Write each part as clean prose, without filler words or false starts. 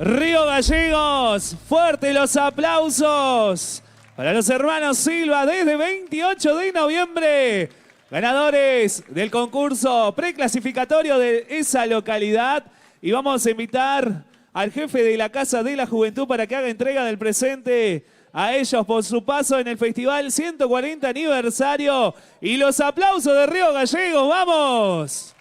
Río Gallegos, fuertes los aplausos para los hermanos Silva desde 28 de noviembre. Ganadores del concurso preclasificatorio de esa localidad. Y vamos a invitar al jefe de la Casa de la Juventud para que haga entrega del presente a ellos por su paso en el Festival 140 aniversario. Y los aplausos de Río Gallegos, ¡vamos!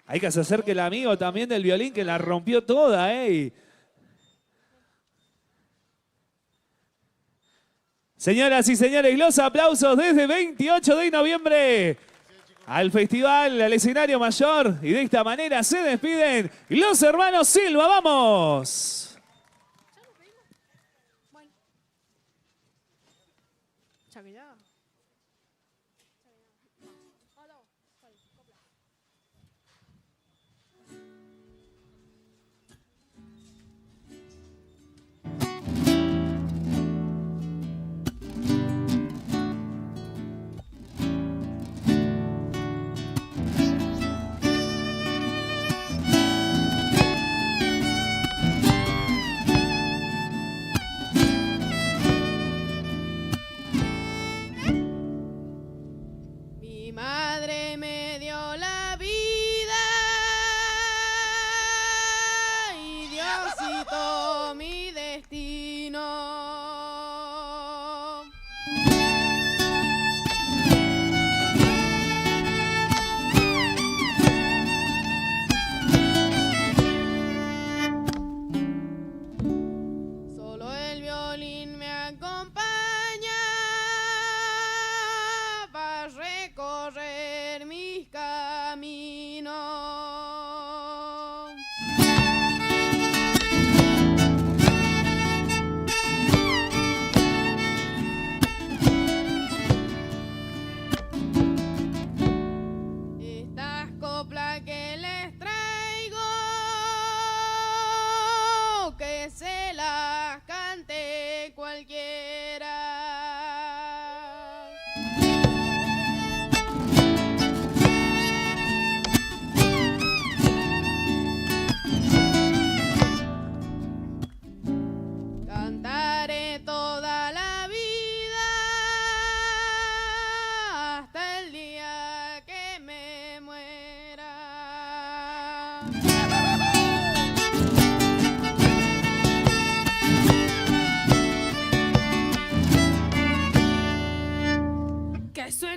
Hay que hacer que el amigo también del violín que la rompió toda, ¿eh? Señoras y señores, los aplausos desde 28 de noviembre al festival, al escenario mayor. Y de esta manera se despiden los hermanos Silva. ¡Vamos!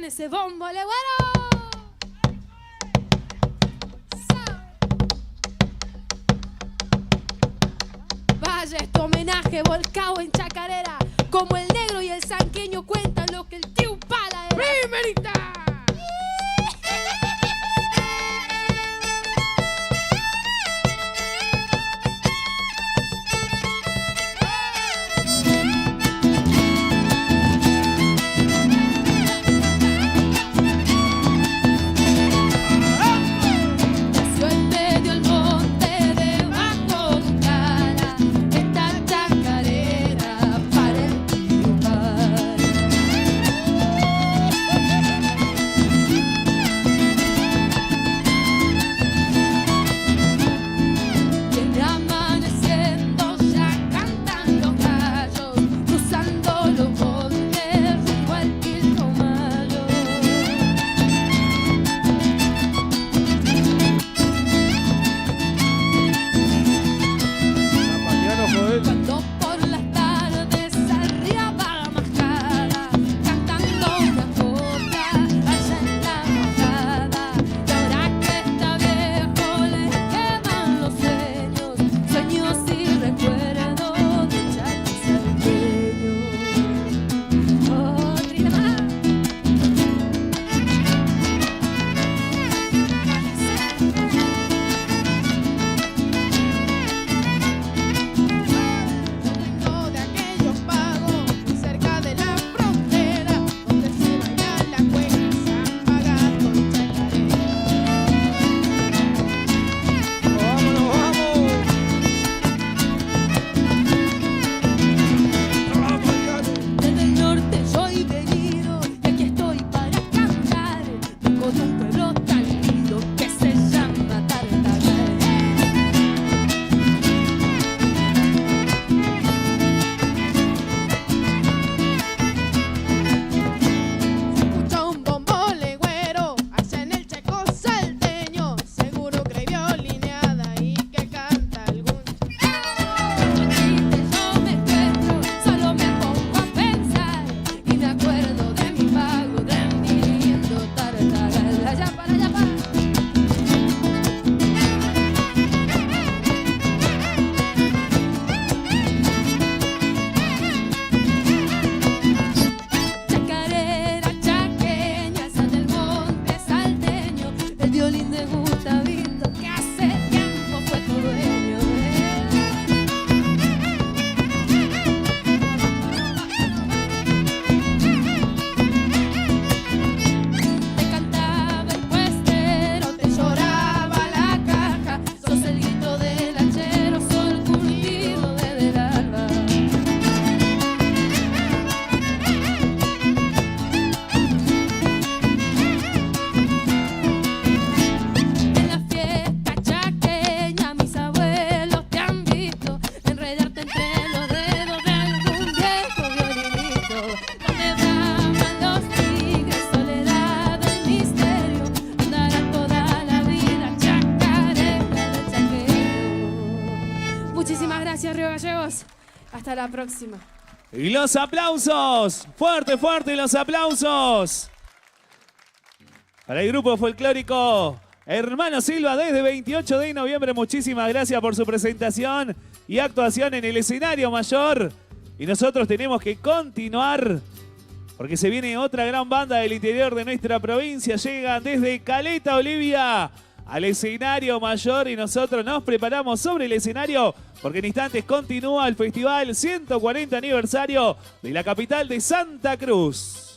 Ese bombo, le bueno. Vaya este homenaje volcado en chacarera, como el negro y el sanqueño cuentan lo que el tío Pala era. ¡Primerita! Chacarera para el tío Pala. gallegos. Hasta la próxima. Y los aplausos. Fuerte, fuerte los aplausos. Para el grupo folclórico Hermano Silva desde 28 de noviembre. Muchísimas gracias por su presentación y actuación en el escenario mayor. Y nosotros tenemos que continuar porque se viene otra gran banda del interior de nuestra provincia. Llegan desde Caleta, Olivia, al escenario mayor y nosotros nos preparamos sobre el escenario porque en instantes continúa el festival 140 aniversario de la capital de Santa Cruz.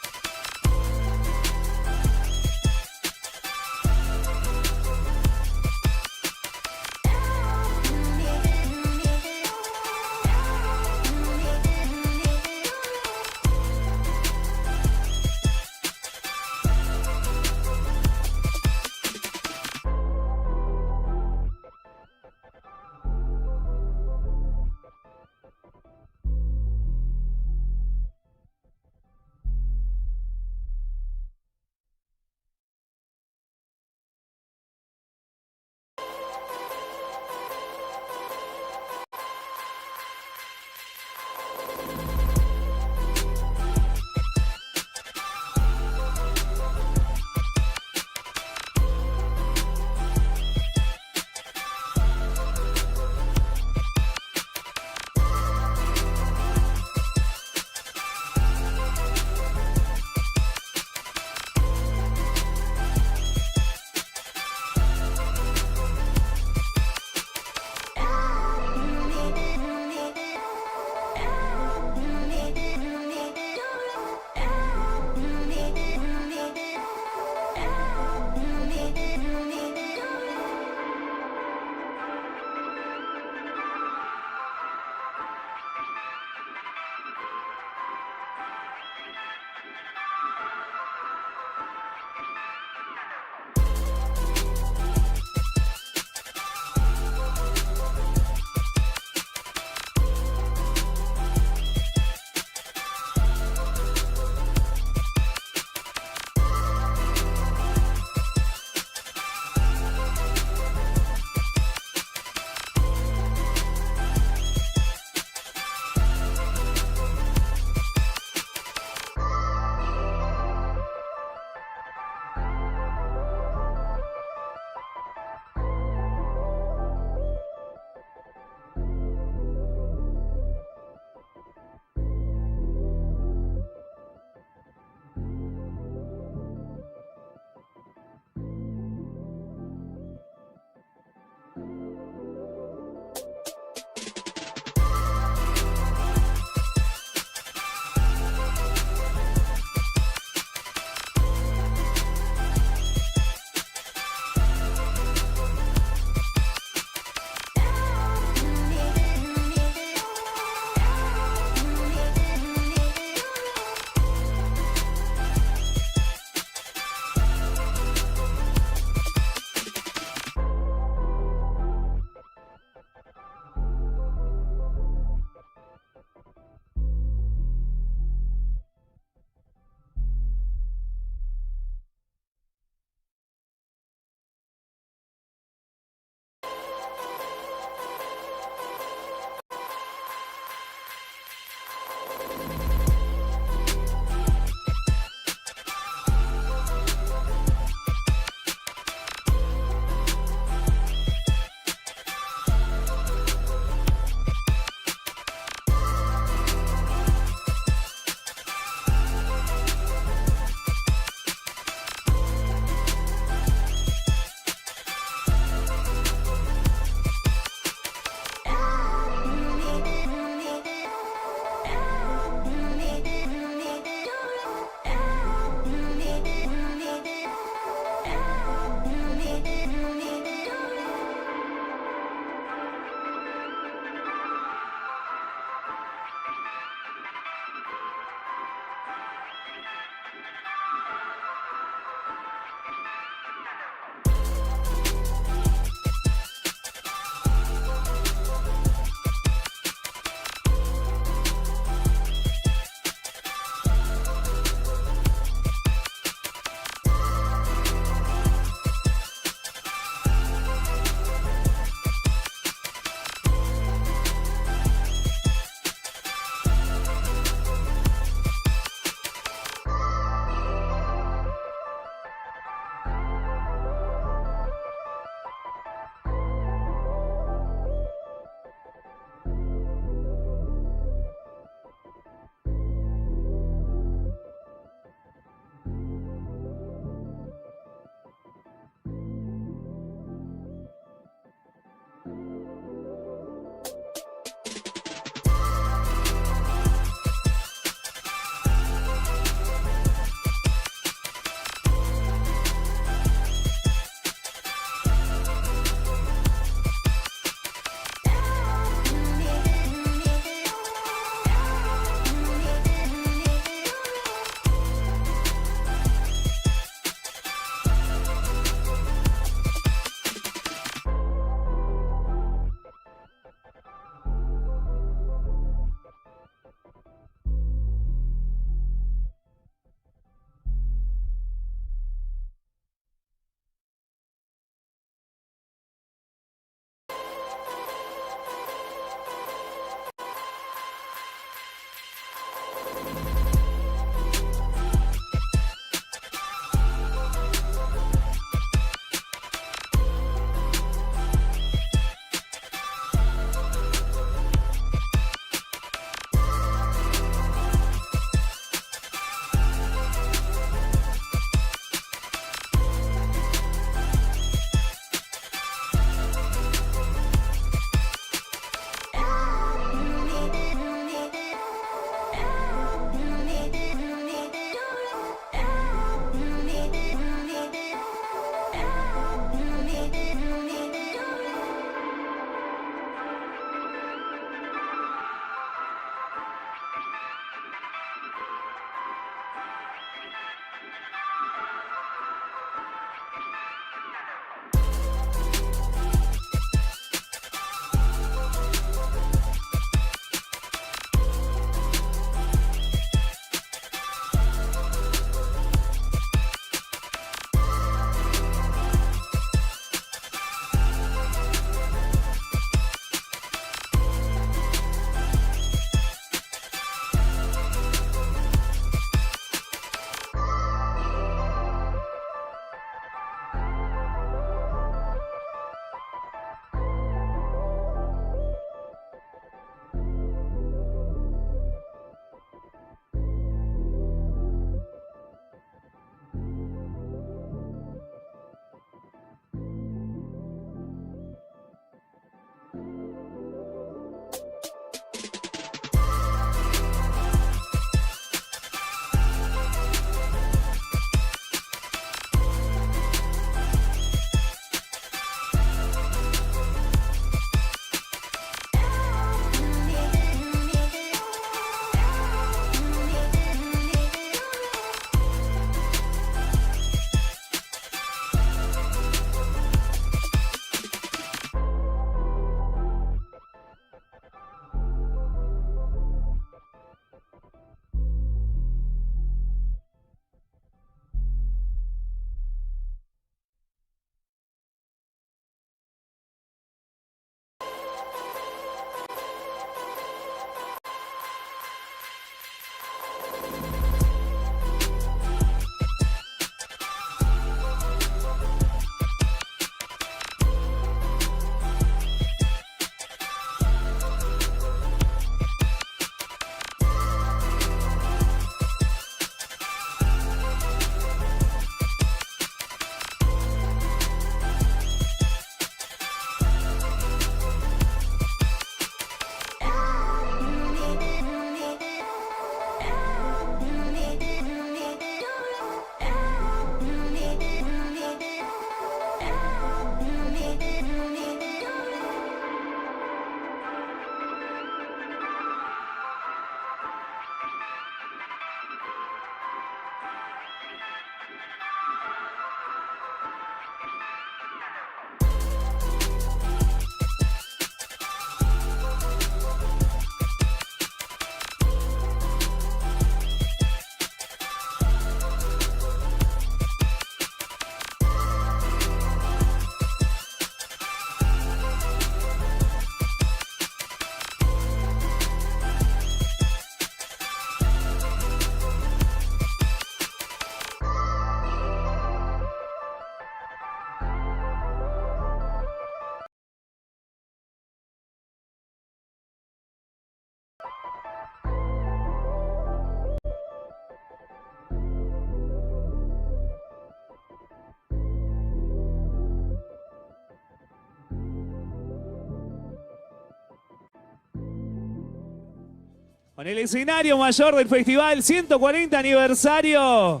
Con el escenario mayor del festival, 140 aniversario.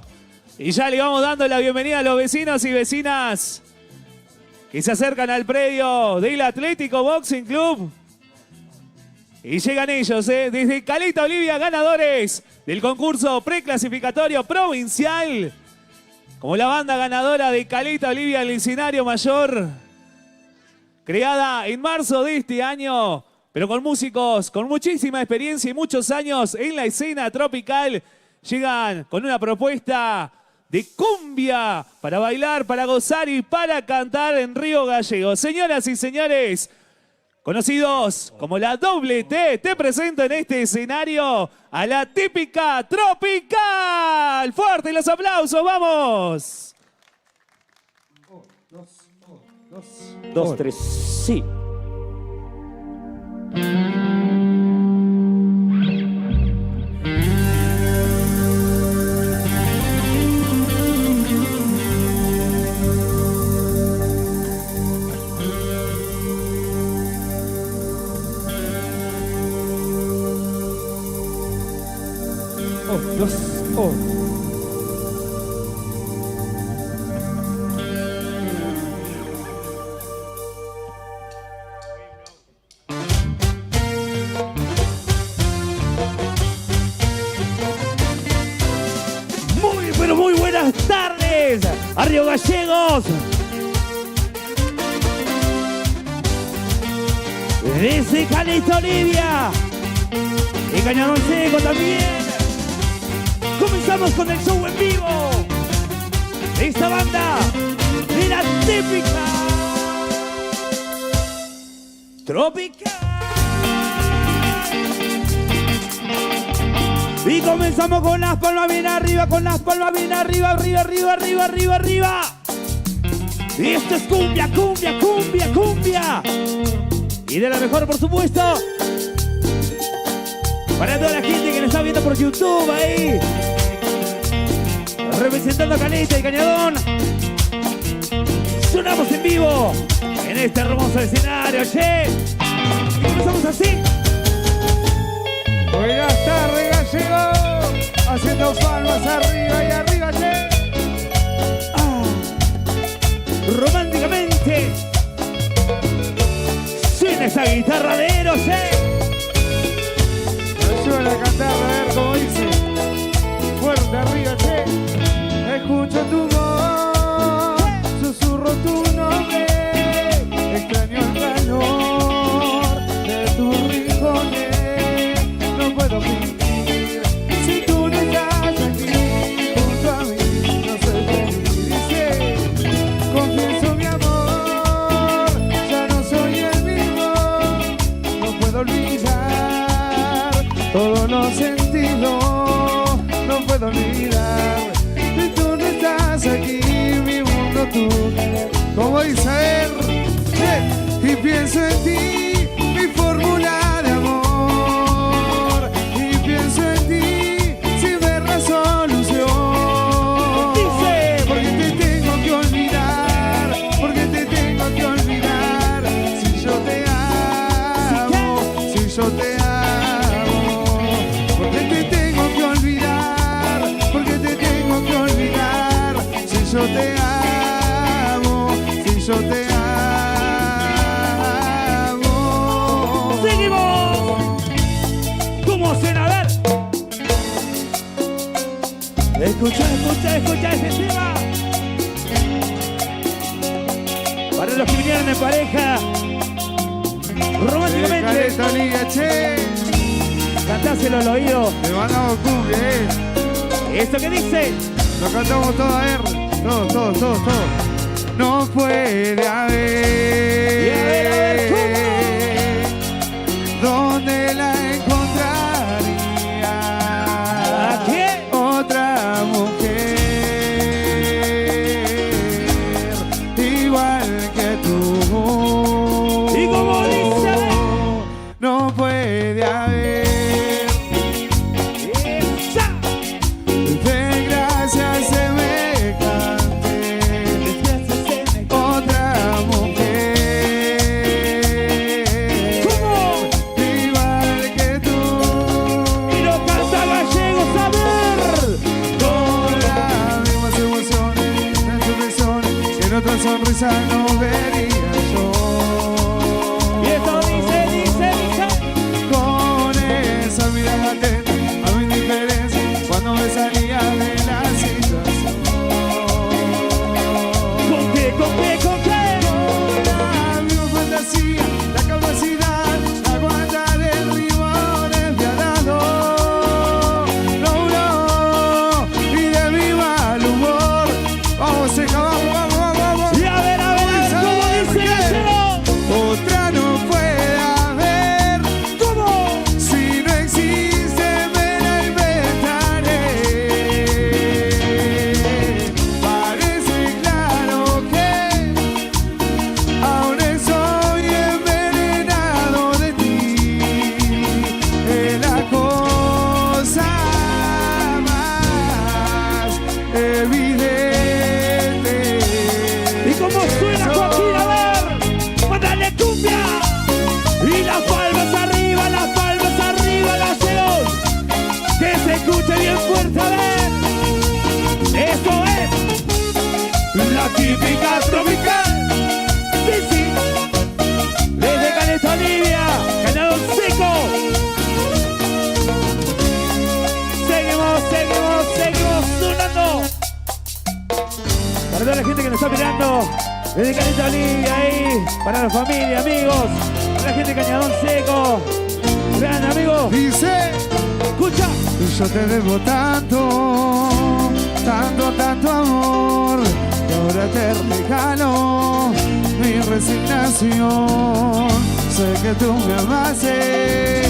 Y ya le vamos dando la bienvenida a los vecinos y vecinas que se acercan al predio del Atlético Boxing Club. Y llegan ellos, desde Caleta Olivia, ganadores del concurso preclasificatorio provincial. Como la banda ganadora de Caleta Olivia, el escenario mayor. Creada en marzo de este año, pero con músicos con muchísima experiencia y muchos años en la escena tropical. Llegan con una propuesta de cumbia para bailar, para gozar y para cantar en Río Gallegos. Señoras y señores, conocidos como la Doble T, te presento en este escenario a la Típica Tropical. Fuerte los aplausos, vamos. 2, 3, sí. Muy buenas tardes a Río Gallegos. Desde Caleta Olivia y Cañadón Seco también. Comenzamos con el show en vivo de esta banda de la Típica Tropical. Y comenzamos con las palmas bien arriba, con las palmas bien arriba, arriba, arriba, arriba, arriba, arriba. Y esto es cumbia, cumbia, cumbia, cumbia. Y de la mejor, por supuesto, para toda la gente que nos está viendo por YouTube ahí, representando a Caleta y Cañadón. Sonamos en vivo en este hermoso escenario, che. Y comenzamos así. Buenas tardes, Gallegos, haciendo palmas arriba y arriba, che. Románticamente suena esa guitarra de Eros, Me ayudan a cantar, a ver cómo dice. Fuerte arriba, che. Escucho tu voz, susurro tu nombre. Extraño el calor de tu rincones. No puedo vivir si tú no estás aquí junto a mí. No sé qué dice. Confieso mi amor, ya no soy el mismo. No puedo olvidar todos los sentidos. No puedo olvidar si tú no estás aquí, mi mundo tú. Como dice él, y pienso en ti, mi fórmula de amor. Y pienso en ti, sin ver la solución. Dice, porque te tengo que olvidar, porque te tengo que olvidar. Si yo te amo, si yo te amo. Porque te tengo que olvidar, porque te tengo que olvidar. Si yo te amo, si yo te amo. seguimos. ¿Cómo suena? A ver. Escucha, escucha, escucha ese tema. Para los que vinieron en pareja, románticamente, Caleta Olivia, che. cantáselo al oído. Le mandamos cumbia, ¿Esto qué dice? Lo cantamos todo, a ver. Todos. No puede haber. Y a ver, ¿dónde la encontraría? ¿A quién? Otra mujer igual que tú. Y como dice, a ver. No puede haber. ¡Esa! De gracias semejante otra mujer otra sonrisa no vería yo. Y esto dice. Con esa mirada atenta a mi indiferencia cuando me salía de la situación. ¿Con qué? Con la misma fantasía, la capacidad de aguantar el ritmo despiadado. No, y de mi mal humor. Vamos, ceja, vamos. Y a ver, ¿cómo dice Gallego? Otra no puede haber. ¿Cómo? Si no existe, me la inventaré. Parece claro que aún estoy envenenado de ti. Es la cosa más evidente. ¿Y cómo suena, Joaquín? A ver, mándale cumbia. Y las palmas arriba, gallegos. Que se escuche bien fuerte, a ver. Esto es La típica tropical. sí. Desde Caleta Olivia, Cañadón Seco. Seguimos sonando. Para toda la gente que nos está mirando, desde Caleta Olivia ahí, para la familia, amigos, para la gente de Cañadón Seco. Vean, amigos, Dice, escucha. yo te debo tanto amor, que ahora te regalo mi resignación. Sé que tú me amaste,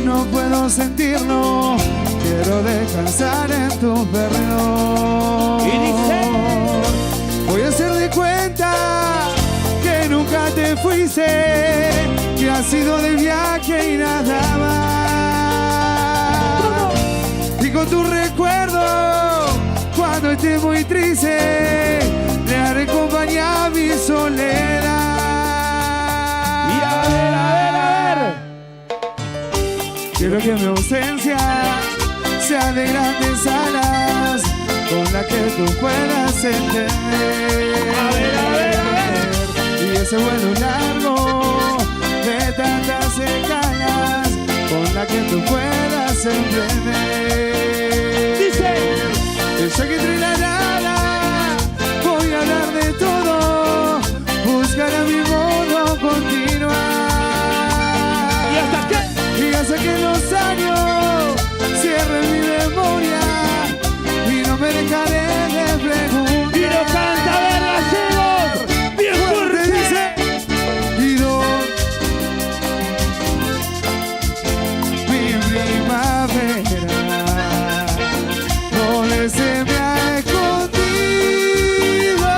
no puedo sentirlo, quiero descansar en tus berridos. Y dice, voy a hacer de cuenta que nunca te fuiste, que has sido de viaje y nada más. Y con tu recuerdo, cuando esté muy triste, le haré compañía a mi soledad. y a ver. Quiero que mi ausencia sea de grandes alas, con la que tú puedas entender. A ver. Y ese vuelo largo de tantas escalas, con la que tú puedas emprender. Dice, Yo que entre la nada voy a hablar de todo, buscar a mi modo continuar. ¿y hasta qué? Y hasta que los años cierren mi memoria y no me dejaré de preguntar. Y lo canta, a ver, gallegos, bien fuerte. Dice, y mi primavera no le se me ha escondido.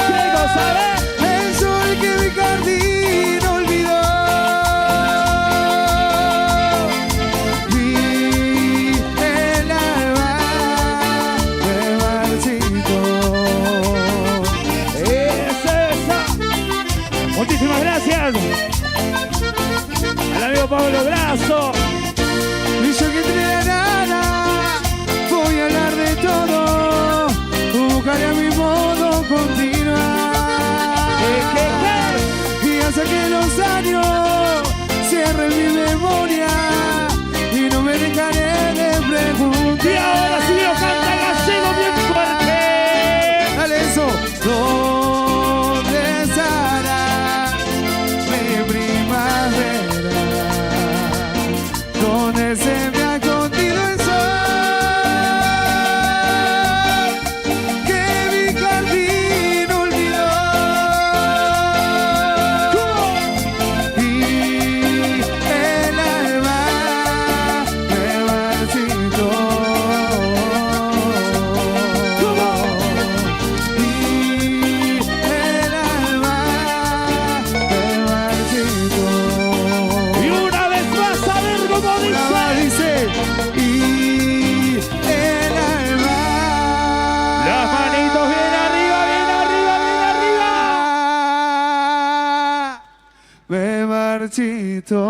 Quiero saber. El sol que mi jardín olvidó. Vi el alba de marchito. Esa. Muchísimas gracias al amigo Pablo Brazo. Y yo que entre la nada voy a hablar de todo, buscaré a mi modo continuar. Y hasta que los años cierren mi memoria y no me dejaré de preguntar. Y ahora sí lo canta Gallego bien fuerte. Dale eso. ¿Dónde estará mi primavera? ¿Dónde se me ha escondido el sol que mi jardín olvidó? Y el alma me marchitó. Y el alma me marchitó. Y una vez más a ver cómo La va dice. dice, y el alma. Las manitos bien arriba. Me marchito.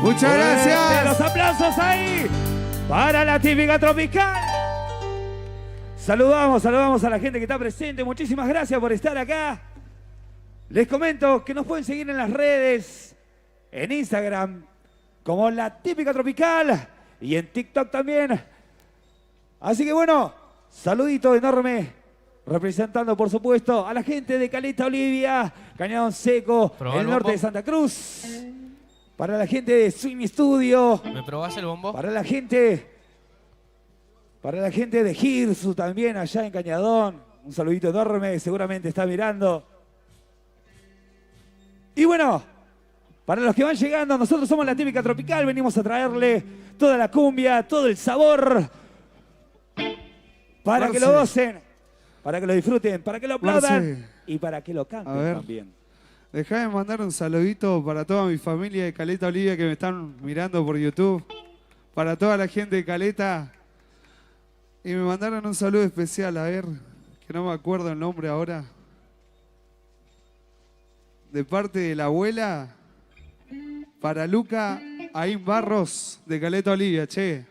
Muchas Fuerte, gracias. los aplausos ahí para la típica tropical. Saludamos a la gente que está presente. Muchísimas gracias por estar acá. Les comento que nos pueden seguir en las redes, en Instagram, como La Típica Tropical y en TikTok también. Así que bueno, saludito enorme, representando por supuesto a la gente de Caleta Olivia, Cañadón Seco, el norte de Santa Cruz. Para la gente de Swing Studio. ¿Me probás el bombo? Para la gente de Girsu también allá en Cañadón. Un saludito enorme, seguramente está mirando. Y bueno, para los que van llegando, nosotros somos La Típica Tropical. Venimos a traerle toda la cumbia, todo el sabor. Para que lo gocen, para que lo disfruten, para que lo aplaudan y para que lo canten también. Dejá de mandar un saludito para toda mi familia de Caleta Olivia que me están mirando por YouTube. Para toda la gente de Caleta. Y me mandaron un saludo especial, a ver, que no me acuerdo el nombre ahora. De parte de la abuela, para Luca Aín Barros de Caleta Olivia, che.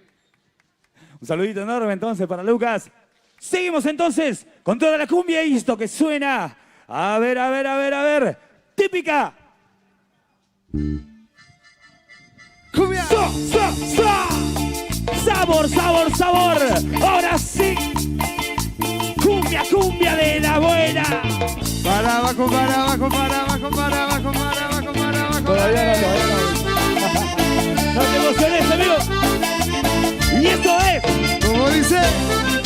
Un saludito enorme entonces para Lucas. Seguimos entonces con toda la cumbia y esto que suena. A ver. Típica. ¡Cumbia! Sabor. Ahora sí. Cumbia de la buena. Para abajo. Todavía no. No te emociones, amigo. Y esto es. ¿Cómo dice?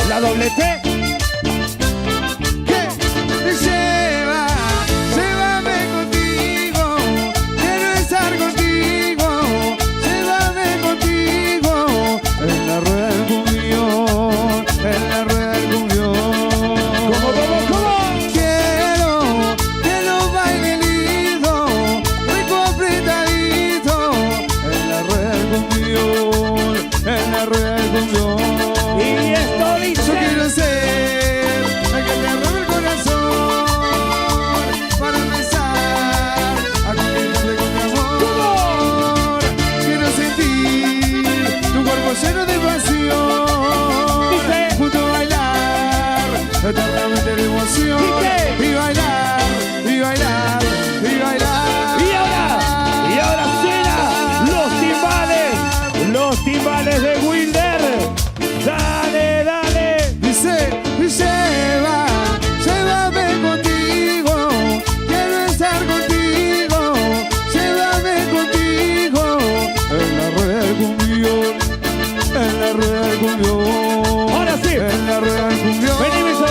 La doble T. ¿Qué? Llévame contigo. Quiero estar contigo. Llévame contigo. En la rueda del cumbión. ¿Cómo? Quiero que los baile lindo. Rico apretadito. En la rueda del cumbión. Y esto dice. Yo quiero ser la que te robe el corazón para empezar a conquistarte con mi amor. Quiero sentir tu cuerpo lleno de pasión, junto a bailar eternamente de emoción. Y bailar. Y ahora suena los timbales de Wilder. Dale. Dice, llévame contigo, quiero estar contigo, llévame contigo, en la rueda del cumbión, Ahora sí. en la rueda del cumbión. Vení, Misa.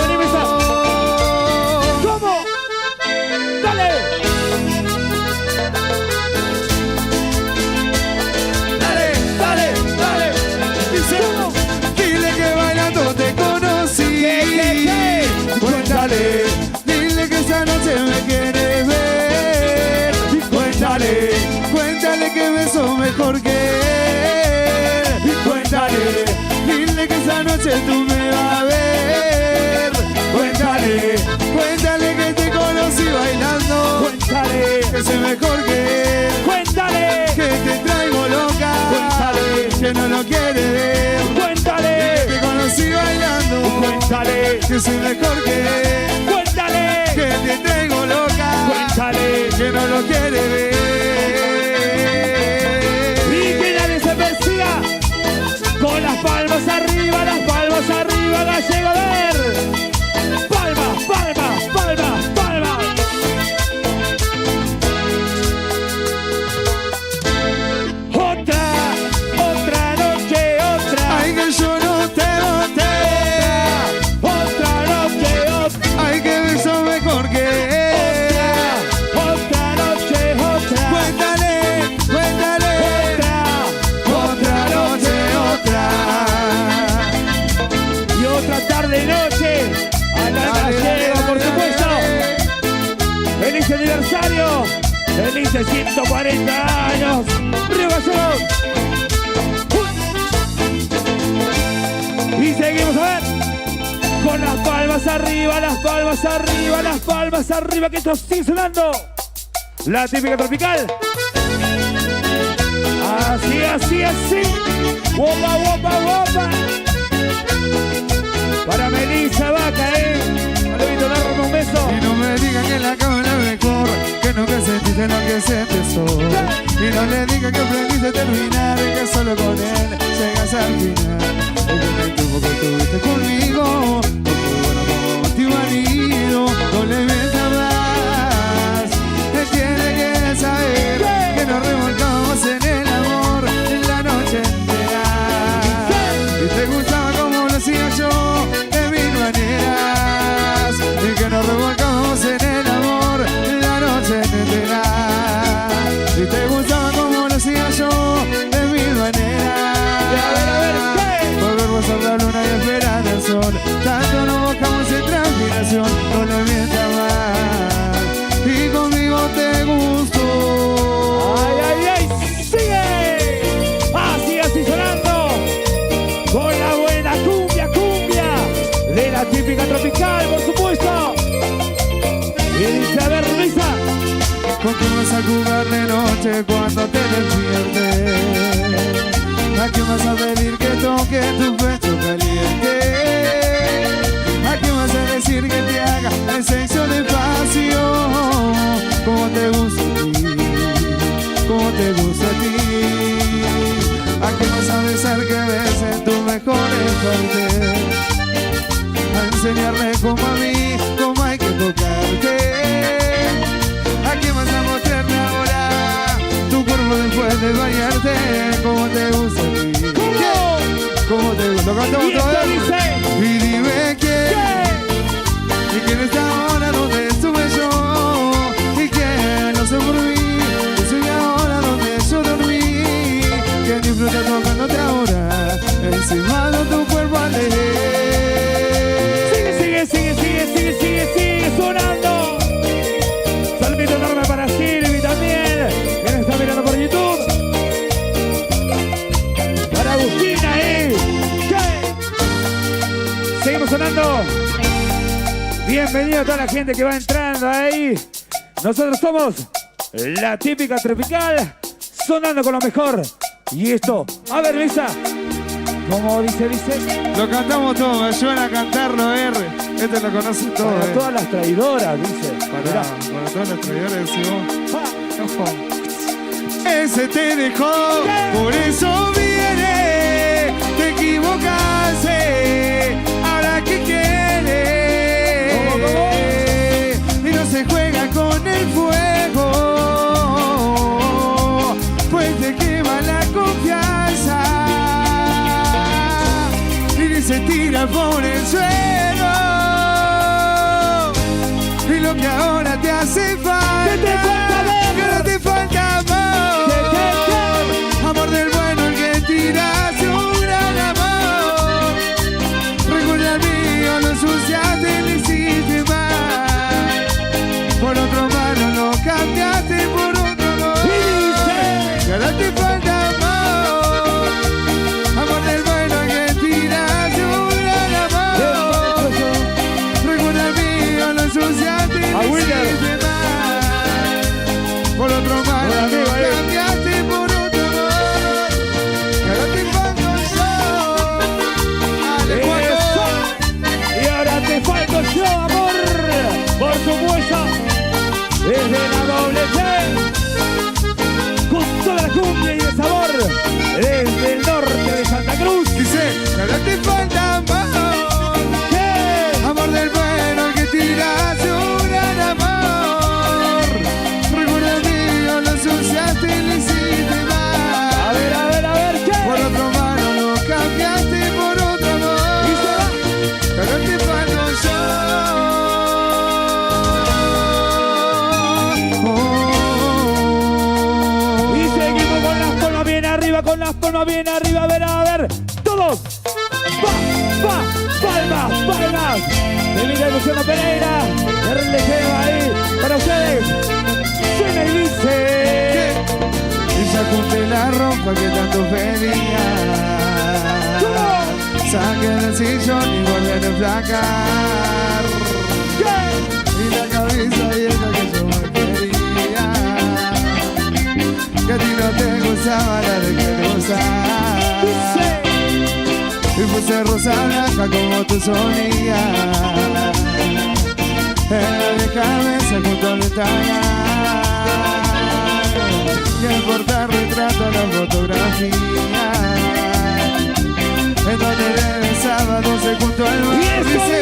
¿Cómo? Dale. Dice, dile que bailando te conocí. ¿Qué? Cuéntale, dile que esa noche me quieres ver. Cuéntale que beso mejor que él. Dile que esa noche tú me vas a ver. Cuéntale que te conocí bailando. Que soy mejor que él. Que te traigo loca. Que no lo quiere ver. Que te conocí bailando. Que soy mejor que él. Que te traigo loca. Que no lo quiere ver. Y que nadie se persiga. Con las palmas arriba, gallego, a ver. Palmas. Otra noche. Ay, que yo no te boté. Otra noche. Ay, que beso mejor que él. Otra noche. Cuéntale. Otra noche. Y otra tarde y noche. A la gallego, por supuesto. Feliz aniversario. Felices 140 años. Río Gallegos. Y seguimos a ver. Con las palmas arriba, que esto sigue sonando. La Típica Tropical. Así. Wopa. Para Melissa. presente soy. Y no le digas que aprendiste a terminar, que solo con él llegas al final. El tiempo que tuviste conmigo no fue bueno como tu marido. No le mientas más. Él tiene que saber que nos revolcamos en el amor la noche entera. Y te gustaba como lo hacía yo, de mil maneras. Y que nos revolcamos en el amor la noche entera. Y te gustaba como lo hacía yo, de mil maneras. Volvemos a la luna y esperar el sol. Tanto nos mojamos en transpiración. No le mientas más. Y conmigo te gustó. ¡Ay, ay, ay! ¡Sigue! Así sonando. Con la buena cumbia de la típica tropical, por supuesto. Y dice, a ver, Luisa. ¿Con quién vas a jugar de noche cuando te despiertes? ¿A quién vas a pedir que toque tu pecho caliente? ¿A quién vas a decir que te haga el sexo despacio? ¿Cómo te gusta a ti? ¿Cómo te gusta a ti? ¿A quién vas a besar que besen tus mejores partes? A enseñarle como a mí, cómo hay que tocarte. ¿A quién vas a mostrarme ahora tu cuerpo después de bañarte? ¿Cómo te gusta a ti? ¿Cómo te gusta? Lo cantamos todo. Y dime quién. ¿Y quién está ahora donde estuve yo? ¿Y quién no sé por mí? Y soy ahora donde yo dormí. ¿Quién disfruta tocándote ahora? Encima de tu cuerpo alegre. Sigue sonando. Saludito enorme para Silvi también, que nos está mirando por YouTube. Para Agustina, seguimos sonando. Bienvenido a toda la gente que va entrando ahí. Nosotros somos la típica tropical, sonando con lo mejor. Y esto, a ver, Luisa, ¿cómo dice? Lo cantamos todo, me ayudan a cantarlo, R. Este lo conoce todo. Para todas las traidoras, dice. Para todas las traidoras, decimos. Ojo. Ese te dejó, por eso viene. Te equivocaste, ahora que quiere. Y no se juega con el fuego, pues te quema la confianza. Y se tira por el suelo. Y lo que ahora te hace falta, ¿qué te falta, ver? que no te falta amor. Amor del bueno, el que tiras un gran amor. Recuerda el mío, lo ensuciaste, le hiciste mal. Por otro mano lo cambiaste por otro amor. Que ahora te falta amor. Amor del bueno, el que tiras un gran amor. Recuerda el mío, lo ensuciaste, le hiciste mal. Por otro mano lo cambiaste por otro amor. Que ahora te falto yo. Ale, Y ahora te falto yo, amor. Por supuesto, desde la doble T, con toda la cumbia y el sabor, desde el norte de Santa Cruz. dice, que ahora te falta amor. Amor del bueno, que tiras un gran amor. Recuerda el mío, lo ensuciaste y le hiciste mal. A ver, ¿qué? Por otro mano lo cambiaste por otro amor. Y se va. Que ahora te falto yo. Y seguimos con las palmas bien arriba, a ver, todos. Palmas. De Miguel Luciano Pereira, le lleva ahí para ustedes. Suena y dice. Y sacute la ropa que tanto pedía. Saque del sillón y vuelve a enflacar. Y la cabeza y es lo que yo me quería. Que a ti no te gustaba la de que te gustaba. Y puse rosa blanca como tú solías. En la vieja mesa junto a la ventana. y el portarretrato la fotografía en donde el sábado se juntó al mar. Y esto dice: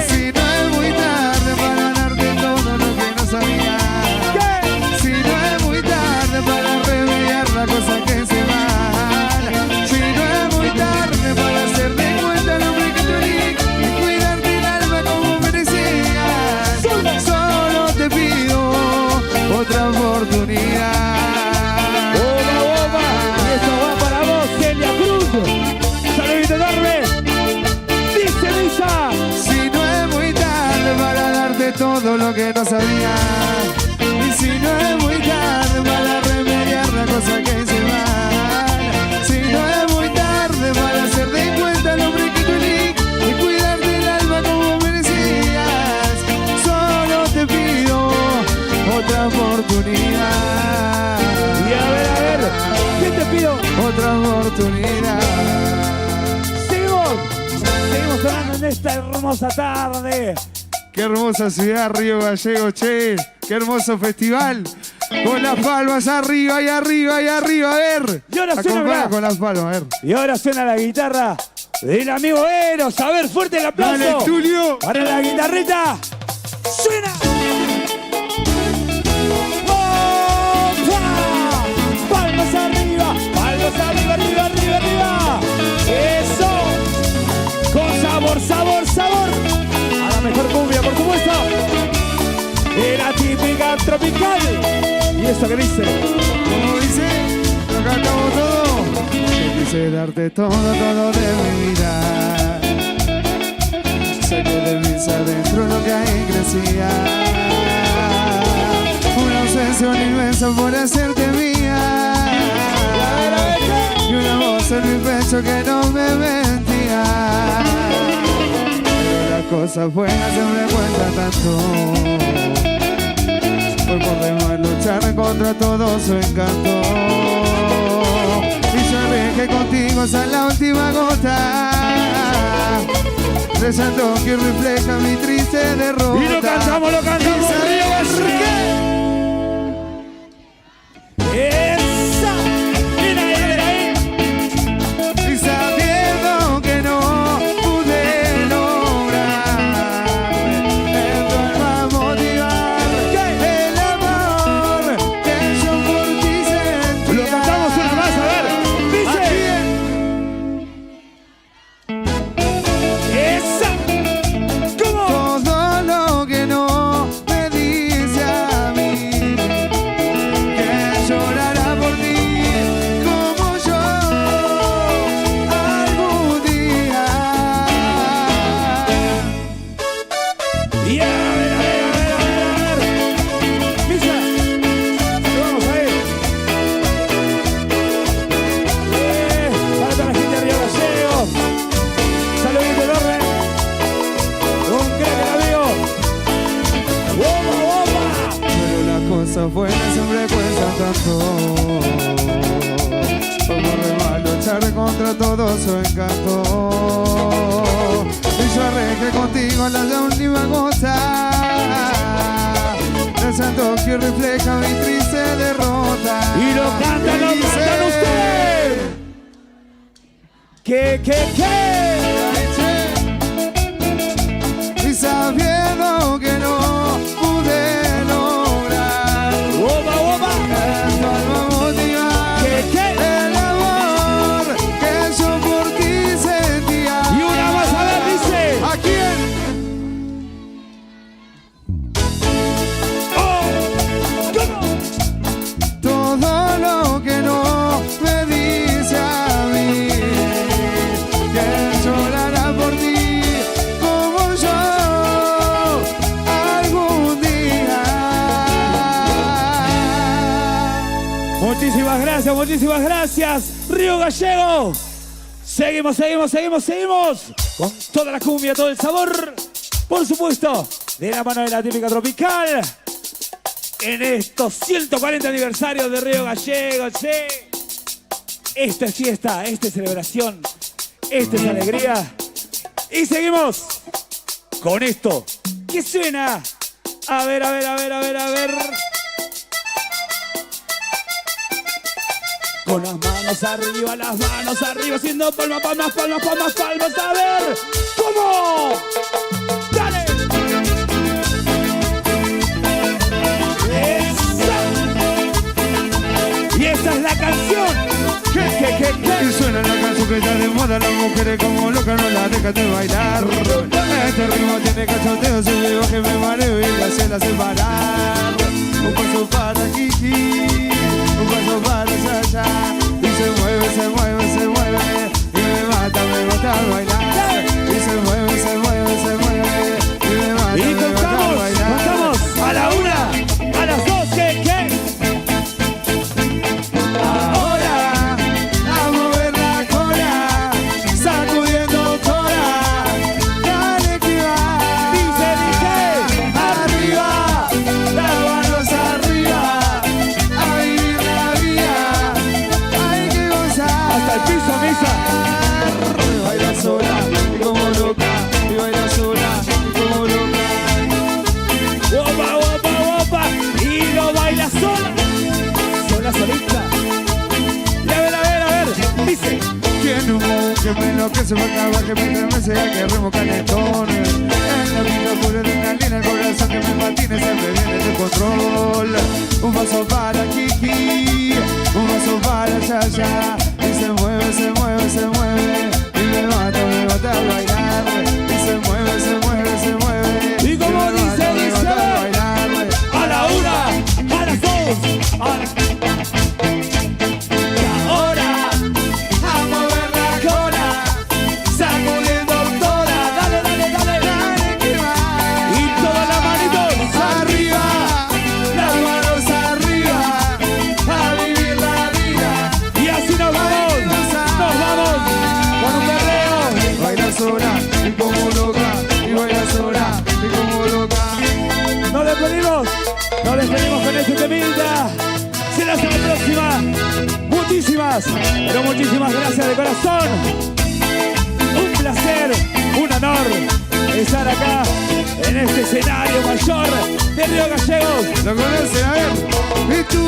si no es muy tarde para darte todo lo que no sabía, si no es muy tarde para remediar la cosa que se van, si no es muy tarde para hacer de cuenta lo que te di y cuidarte el alma como merecías, solo te pido otra oportunidad. ¡Oba, oba! Y esto va para vos, Celia Cruz. ¡Saludito enorme! ¡Dice Misa! Si no es muy tarde para darte todo lo que no sabía, y si no es muy tarde para remediar la cosa que se van, si no es muy tarde para hacer de cuenta el hombre que tú elegí y cuidarte el alma como merecías, solo te pido otra oportunidad. Y a ver, ¿qué te pido? Otra oportunidad. Seguimos sonando en esta hermosa tarde. Qué hermosa ciudad, Río Gallegos, che. Qué hermoso festival. Con las palmas arriba y arriba y arriba, a ver. Y ahora suena, acompaña ¿verdad? con las palmas, a ver. Y ahora suena la guitarra del amigo Eros. A ver, fuerte el aplauso. Dale, Tulio. Para la guitarrita. ¡Suena! ¡Opa! ¡Palmas arriba! ¡Palmas arriba, arriba, arriba, arriba! ¡Eso! Con sabor, sabor, sabor. A la mejor cumbia, por supuesto. De la típica tropical. ¿Y eso qué dice? Como dice, lo cantamos todo. Yo quise darte todo, todo de mi vida. Sé que de mis adentro lo que ahí crecía. Una obsesión inmensa por hacerte mía. Y una voz en mi pecho que no me mentía. Pero las cosas buenas se me cuentan tanto. Fue por demás luchar contra todo su encanto. Y yo arriesgué contigo hasta la última gota, rezando que refleja mi triste derrota. Y lo cantamos, ¿Y sabes por qué? ¡Esa! ¡Mira ahí, mira ahí! Y sabiendo que no pude lograr esto va a motivar el amor que yo por ti sentía. Lo cantamos una más, a ver. Dice: ¡esa! ¿Cómo? Todo lo que no me dice a mí, que llorará por ti como yo algún día. Y a ver, a ver, a ver, a ver, a ver. Misa, vamos a ir. Para toda la gente de Río Gallegos. Saludito enorme. Un crack, amigo. ¡Opa, opa! Pero las cosas buenas siempre cuestan tanto. Como remar luchar contra todo su encanto. Y yo arriesgué contigo la última gota, rezando que refleja mi triste derrota. Y lo cantan dice, ustedes. ¿Qué? Y sabiendo que no pude lograr ¡Opa, opa! esto va a motivar ¿Qué? el amor que yo por ti sentía. Y una más, a ver, dice: ¿a quién? ¡Oh! ¿Cómo? Todo lo que no me dice a mí, que llorará por ti como yo algún día. Muchísimas gracias, Río Gallego. Seguimos con toda la cumbia, todo el sabor, por supuesto, de la mano de la típica tropical. En estos 140 aniversarios de Río Gallegos, sí. Esta es fiesta, esta es celebración, esta es alegría. Y seguimos con esto que suena. A ver. Con las manos arriba, haciendo palmas, palmas, palmas, palmas, palmas. A ver, ¿cómo? ¡Dale! ¡Esa! Y esta es la canción. Y suena la canción que está de moda, las mujeres como locas no la dejan de bailar. Este ritmo tiene cachoteo, sube y baje, me mareo y la hace separar. Un paso para Kiki, un paso para Sasha. Y se mueve, se mueve, se mueve, y me mata al bailar. Y se mueve, se mueve, se mueve, y me mata al bailar. Contamos a la una, a las dos, ¿qué? Ahora, a mover la cola, sacudiendo toda. Dale que va. Dice, Arriba, las manos arriba, a vivir la vida, hay que gozar. hasta el piso, misa. Y baila sola, y como loca, y baila sola, y como loca. Opa, opa, opa. Y lo baila sola. Sola, solita. Y a ver, dice. Tiene un modo que me enloquece, me acaba que me estremece, que remo calentón. En la vida pura adrenalina, el corazón que me patina se me viene de control. Un paso para Kiki, un paso para Yaya. Y se mueve, se mueve, se mueve, y me mata al bailar. Y se mueve, se mueve, se mueve, Y como me dice, me dice, mata al bailar. a la una, a las dos, a las... Ahora, a mover la cola, sacudiendo toda. Dale, dale, dale. Dale que va. Y todas las manitos. Arriba, las manos arriba, a vivir la vida. Y así nos vamos. Nos vamos con un perreo. Baila sola y como loca, y baila sola y como loca. Nos despedimos con este temita. Será hasta la próxima. Muchísimas, pero muchísimas gracias de corazón. Un placer, un honor estar acá en este escenario mayor de Río Gallegos. ¿Lo conocen? A ver. Y tú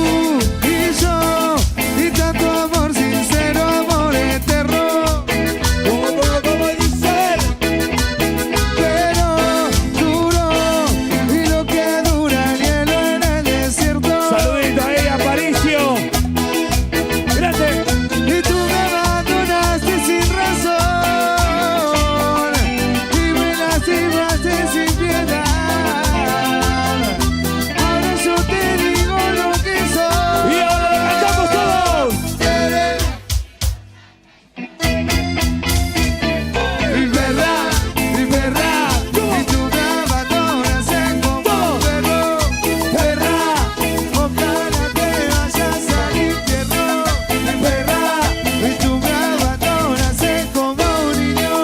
y yo, y tanto amor sincero, amor eterno. Como dice, a ver. Pero duro, y lo que dura el hielo en el desierto. Saludito ahí a Paricio. Grande. Y tú me abandonaste sin razón, y me lastimaste sin piedad. Ahora yo te digo lo que soy. Y ahora lo cantamos todos. Y verdad, y tú me abandonas como un perro. Verdad, ojalá te vayas al infierno. Verdad, y tú me abandonas como un niño.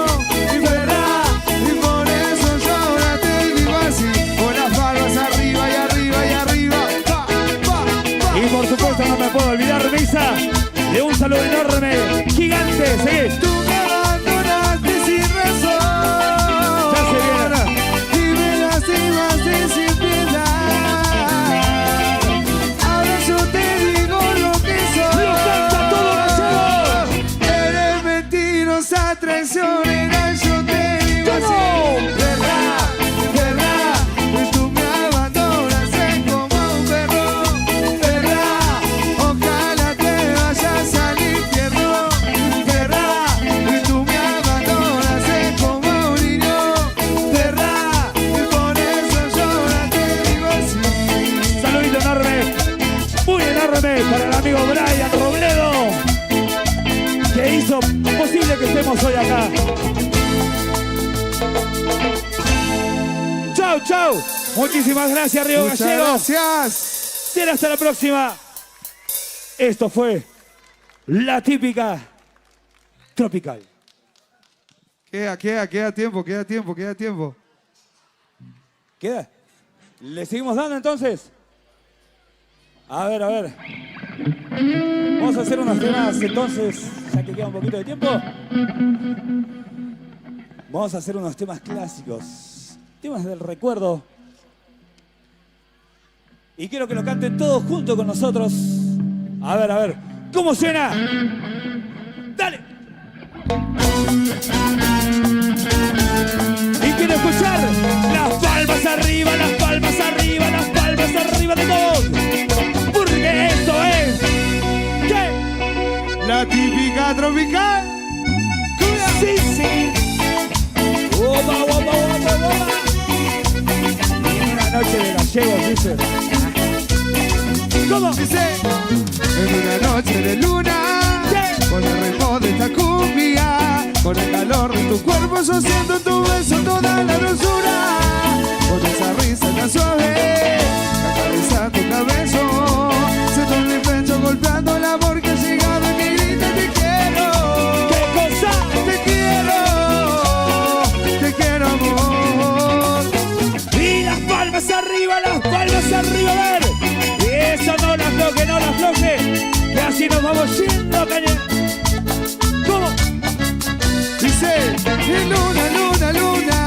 Y verdad, y por eso yo ahora te digo así, con las palmas arriba y arriba y arriba. Pa, pa, pa. Y por supuesto no me puedo olvidar, Misa, de un saludo enorme, gigante, seguí. Tú me abandonaste sin razón, Ya se viene. y me lastimaste sin piedad. Ahora yo te digo lo que soy. ¡Lo canta todo Gallego! Eres mentirosa, traicionera, yo te digo ¿Cómo? así. Verdad, verdad, y tú me abandonas como un perro. Verdad, ojalá te vayas al infierno. Verdad, y tú me abandonas como un niño. Verdad, y por eso yo ahora te digo así. Saludito enorme, muy enorme para el amigo Brian Robledo, que hizo posible que estemos hoy acá. Chau, chau. Muchísimas gracias, Río Muchas Gallegos. gracias. Será hasta la próxima. Esto fue la típica tropical. Queda tiempo. ¿Queda? ¿Le seguimos dando entonces? A ver, a ver. Vamos a hacer unos temas entonces, ya que queda un poquito de tiempo. Vamos a hacer unos temas clásicos, temas del recuerdo. Y quiero que lo canten todos junto con nosotros. A ver, ¿Cómo suena? Dale. Y quiero escuchar las palmas arriba, las palmas arriba, las palmas arriba de todos. Porque esto es... ¿Qué? La típica tropical. Sí, sí. Oba, oba, oba, oba. En una noche de gallegos, dice. ¿Cómo? Dice, en una noche de luna, con el ritmo de esta cumbia, con el calor de tu cuerpo, yo siento en tu beso toda la dulzura, con esa risa tan suave, acaricia tu cabello, siento en mi pecho golpeando el amor que ha llegado y que grita te quiero. ¿Qué cosa? Te quiero amor. Y las palmas arriba, a ver. Y eso no la afloje, no la afloje, que así nos vamos yendo, caña. ¿Cómo? Dice, luna, luna, luna.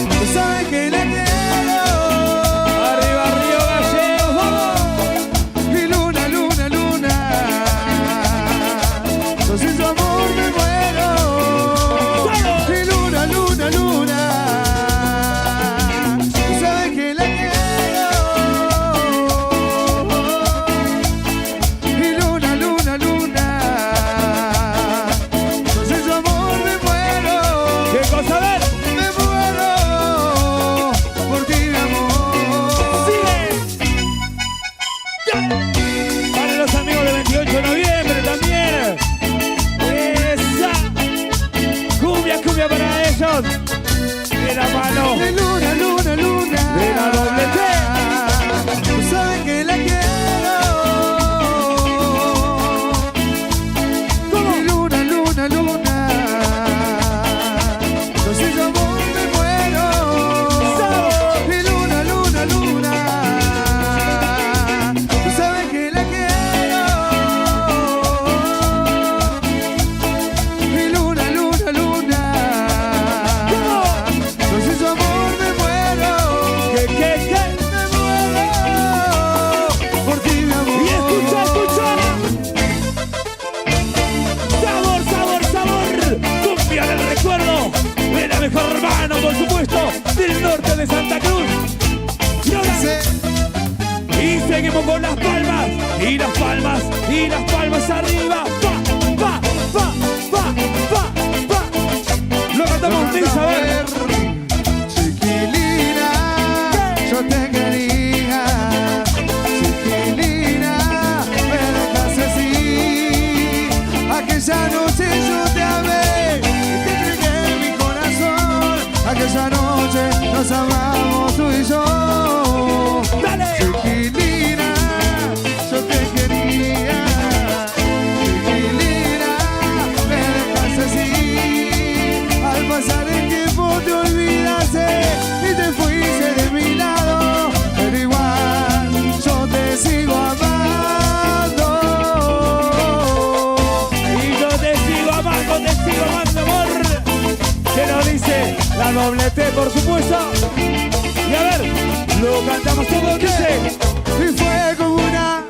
Tú sabes que la quiero. Arriba, Río Gallegos, vamos. Y luna, luna, luna. Yo sin su amor me muero. Y luna, luna, luna. Tú sabes que la quiero. Y luna, luna, luna. Yo sin su amor me muero. ¿Qué cosa? A ver. Me muero por ti, mi amor. Sigue. Ya. Para los amigos del 28 de noviembre también. Esa. Cumbia, cumbia para ellos. De la mano. De luna, luna, luna. De la doble T. Tú sabes que la quiero. ¿Cómo? Y luna, luna, luna. Yo sin su amor me muero. Y luna, luna, luna. Tú sabes que la quiero. Y luna, luna, luna. Yo sin su amor me muero. ¿Qué? Me muero por ti, mi amor. Y escucha, escucha. Sabor, sabor, sabor. Cumbia del recuerdo. De la mejor mano, por supuesto, del norte de Santa Cruz. Y ahora, y seguimos con las palmas. Y las palmas, y las palmas arriba. Pa, pa, pa, pa, pa, pa. Lo cantamos sin saber. Chiquilina, yo te quería. Chiquilina, me dejaste así. Aquella noche yo te amé y te entregué mi corazón. Aquella noche nos amamos tú y yo. Dale. Chiquilina, yo te quería. Chiquilina, me dejaste así. Al pasar el tiempo te olvidaste y te fuiste de mi lado. Pero igual yo te sigo amando. Y yo te sigo amando, amor. Se lo dice la doble T, por supuesto. Y a ver, lo cantamos todo, dice. Y fue como una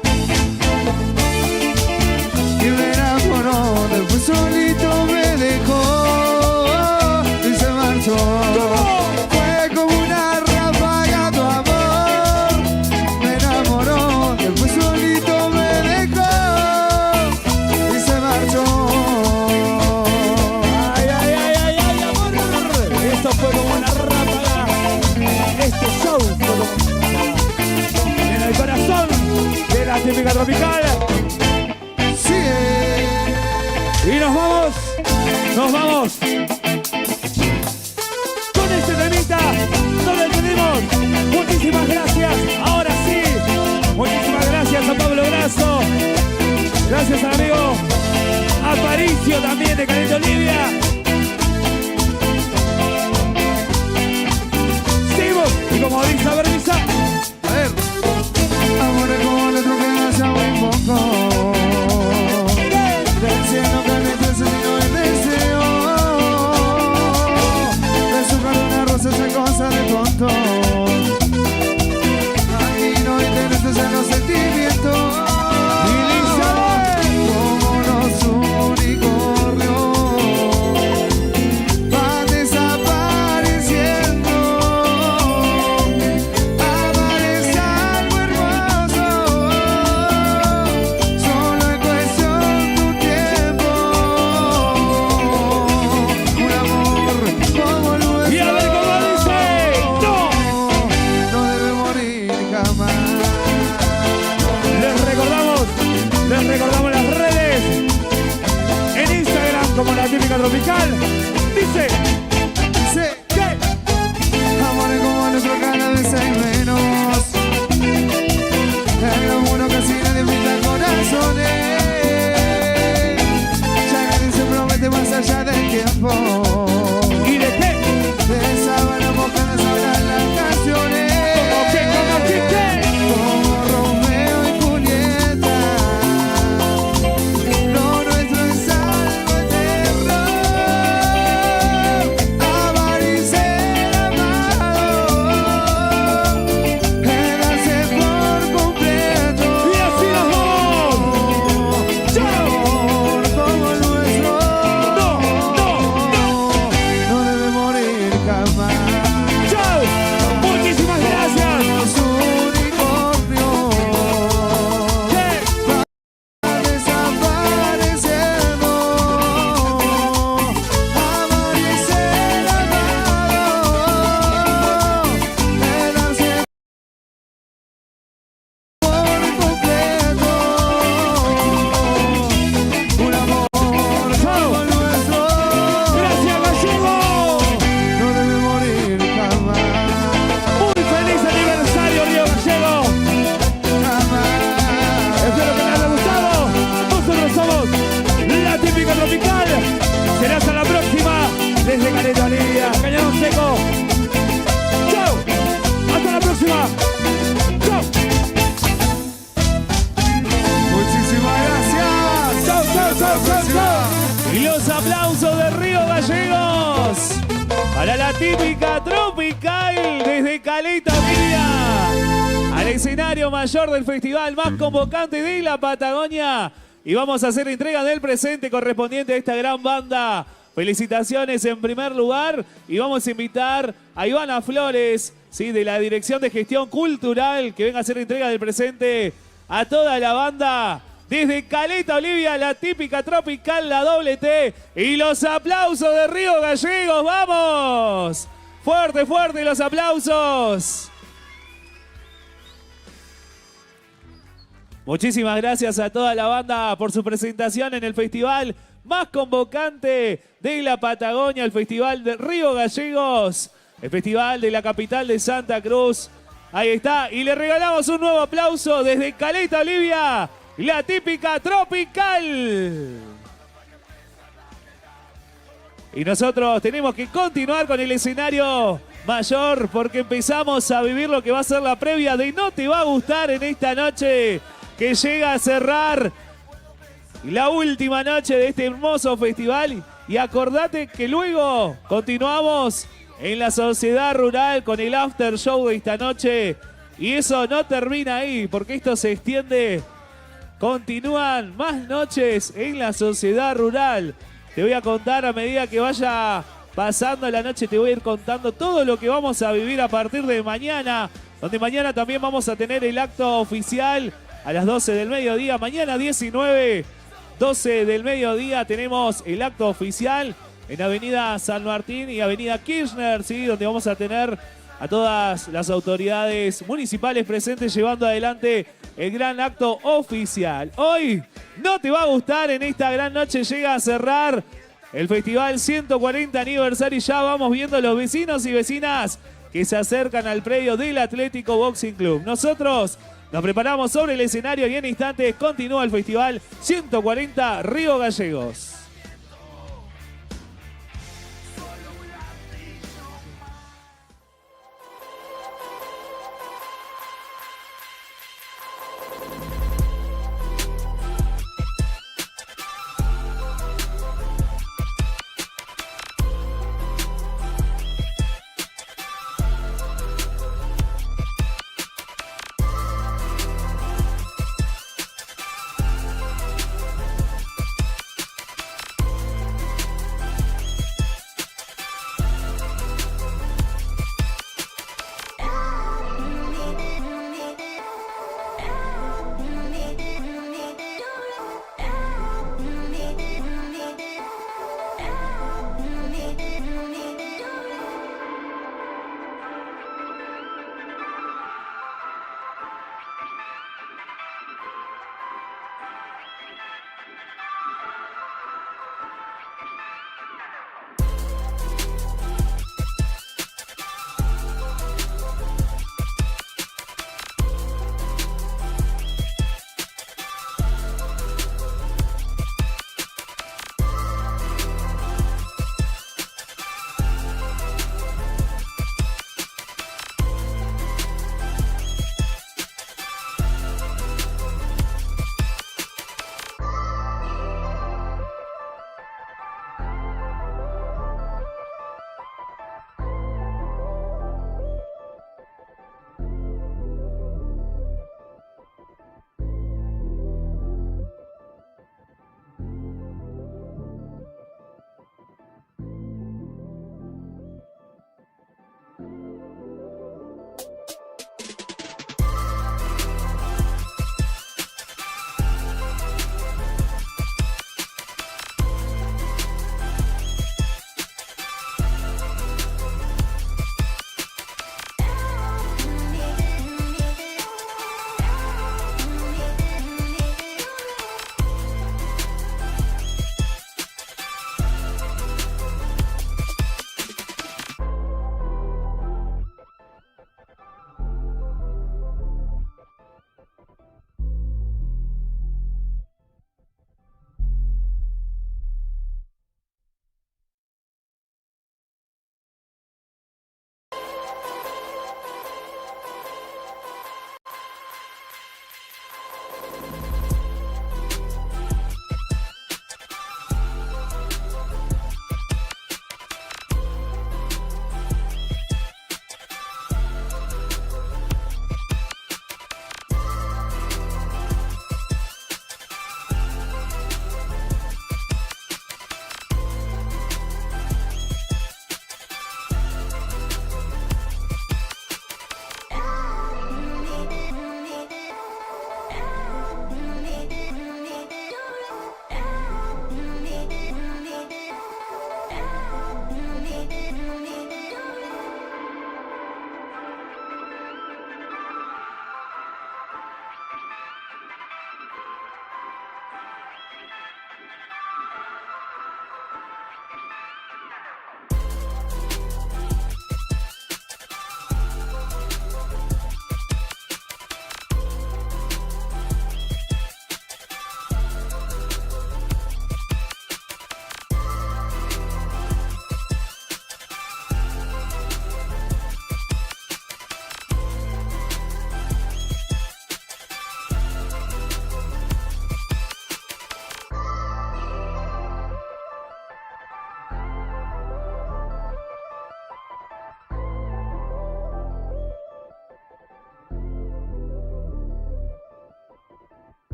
y me enamoró, después solito me dejó y se marchó. Fue como una ráfaga tu amor, me enamoró, después solito me dejó y se marchó. Ay, ay, ay, ay, ay, amor. Esto fue como una ráfaga. Este show fue como en el corazón de la típica tropical. Sí. Y nos vamos con este temita. Nos despedimos. Muchísimas gracias. Ahora sí, muchísimas gracias a Pablo Grasso. Gracias al amigo Aparicio también de Caleta Olivia. Seguimos. Y como dice Berniza, A ver. Amor es como el otro que hace muy poco. Del cielo que me fue sentido el deseo. De su cara una rosa esa cosa de tonto. Aquí no hay tenés ese los sentimientos. dice? Sí. Amores como nuestro cada vez hay menos. En lo bueno casi nadie pinta corazones. Ya nadie se promete más allá del tiempo. ¿Y de qué? De sábana mojadas hablan las canciones. ¿Cómo qué? Como Romeo y Julieta. Lo nuestro es algo eterno. Amar y ser amado. Quedarse por completo. Y así nos vamos. ¡Chao! Amor como el nuestro. No debe morir jamás. ¡Chao! Muchísimas gracias. Los unicornios van desapareciendo. Amar y ser amado. Quedarse por completo. Un amor como el nuestro. Gracias, Gallego. No debe morir jamás. Muy feliz aniversario, Río Gallego. Espero que les haya gustado. Nosotros somos La Típica Tropical. Será hasta la próxima. Desde Caleta Olivia, Cañadón Seco. ¡Chao! ¡Hasta la próxima! ¡Chao! Muchísimas gracias. ¡Chao! Y los aplausos de Río Gallegos para La Típica Tropical desde Caleta Olivia al escenario mayor del festival más convocante de la Patagonia. Y vamos a hacer entrega del presente correspondiente a esta gran banda. Felicitaciones en primer lugar y vamos a invitar a Ivana Flores, ¿sí?, de la Dirección de Gestión Cultural, que venga a hacer entrega del presente a toda la banda. Desde Caleta Olivia, La Típica Tropical, la doble T y los aplausos de Río Gallegos. ¡Vamos! Fuerte, fuerte los aplausos. Muchísimas gracias a toda la banda por su presentación en el festival más convocante de la Patagonia, el Festival de Río Gallegos, el Festival de la capital de Santa Cruz. Ahí está, y le regalamos un nuevo aplauso desde Caleta Olivia, La Típica Tropical. Y nosotros tenemos que continuar con el escenario mayor porque empezamos a vivir lo que va a ser la previa de No Te Va a Gustar en esta noche que llega a cerrar la última noche de este hermoso festival. Y acordate que luego continuamos en la Sociedad Rural con el after show de esta noche. Y eso no termina ahí porque esto se extiende. Continúan más noches en la Sociedad Rural. Te voy a contar a medida que vaya pasando la noche, te voy a ir contando todo lo que vamos a vivir a partir de mañana, donde mañana también vamos a tener el acto oficial a las 12 del mediodía. Mañana 19, 12 del mediodía tenemos el acto oficial en Avenida San Martín y Avenida Kirchner, ¿sí?, donde vamos a tener a todas las autoridades municipales presentes llevando adelante el gran acto oficial. Hoy No Te Va a Gustar, en esta gran noche llega a cerrar el festival 140 aniversario y ya vamos viendo los vecinos y vecinas que se acercan al predio del Atlético Boxing Club. Nosotros nos preparamos sobre el escenario y en instantes continúa el festival 140 Río Gallegos.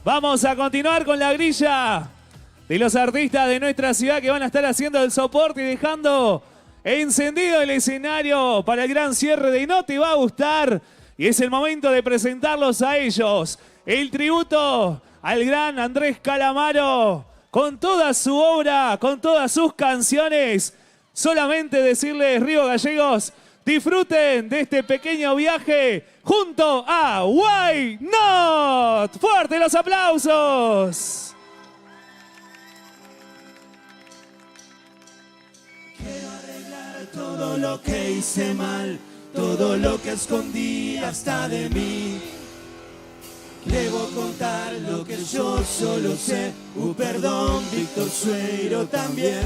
Vamos a continuar con la grilla de los artistas de nuestra ciudad que van a estar haciendo el soporte y dejando encendido el escenario para el gran cierre de No Te Va a Gustar. Y es el momento de presentarlos a ellos. El tributo al gran Andrés Calamaro con toda su obra, con todas sus canciones. Solamente decirles, Río Gallegos, disfruten de este pequeño viaje junto a Why Not. ¡Fuerte los aplausos! Quiero arreglar todo lo que hice mal, todo lo que escondí hasta de mí. Debo contar lo que yo solo sé. Perdón, Víctor Sueiro también.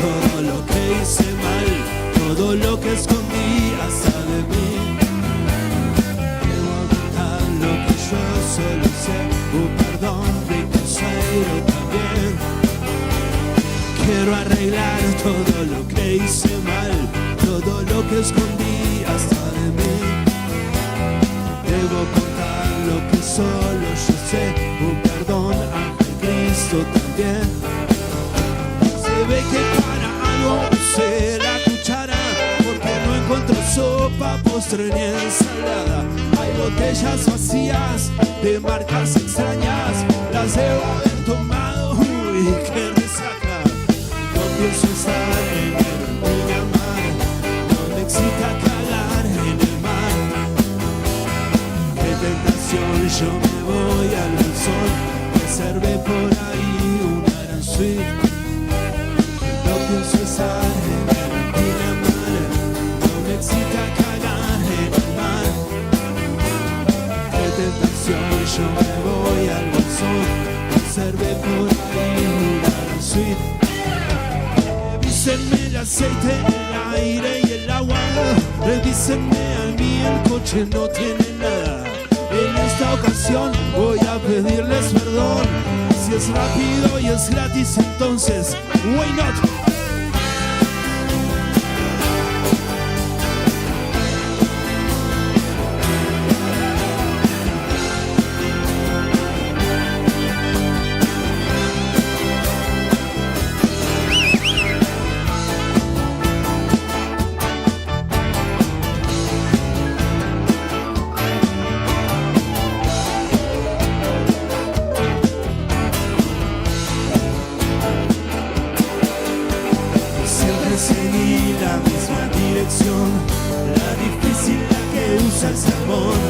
Todo lo que hice mal, todo lo que escondí hasta de mí. Debo contar lo que yo solo sé. Perdón, Víctor Sueiro también. Quiero arreglar todo lo que hice mal, todo lo que escondí hasta de mí. Debo contar lo que solo yo sé. Perdón, Ángel Cristo también. Se ve que para algo usé la cuchara, porque no encontró sopa, postre ni ensalada. Hay botellas vacías de marcas extrañas, las debo haber tomado, uy, qué resaca. No pienso estar en el miramar, no me excita cagar en el mar. Qué tentación, yo me voy al sol, reservé por ahí una gran suite. No pienso estar en el miramar, no me excita cagar en el mar. Qué tentación, yo me voy al bolsón, reservé por ahí una gran suite. Revísenme el aceite, el aire y el agua, revísenme a mí, el coche no tiene nada. En esta ocasión voy a pedirles perdón. Si es rápido y es gratis, entonces why not? Seguí la misma dirección, la difícil, la que usa el sermón.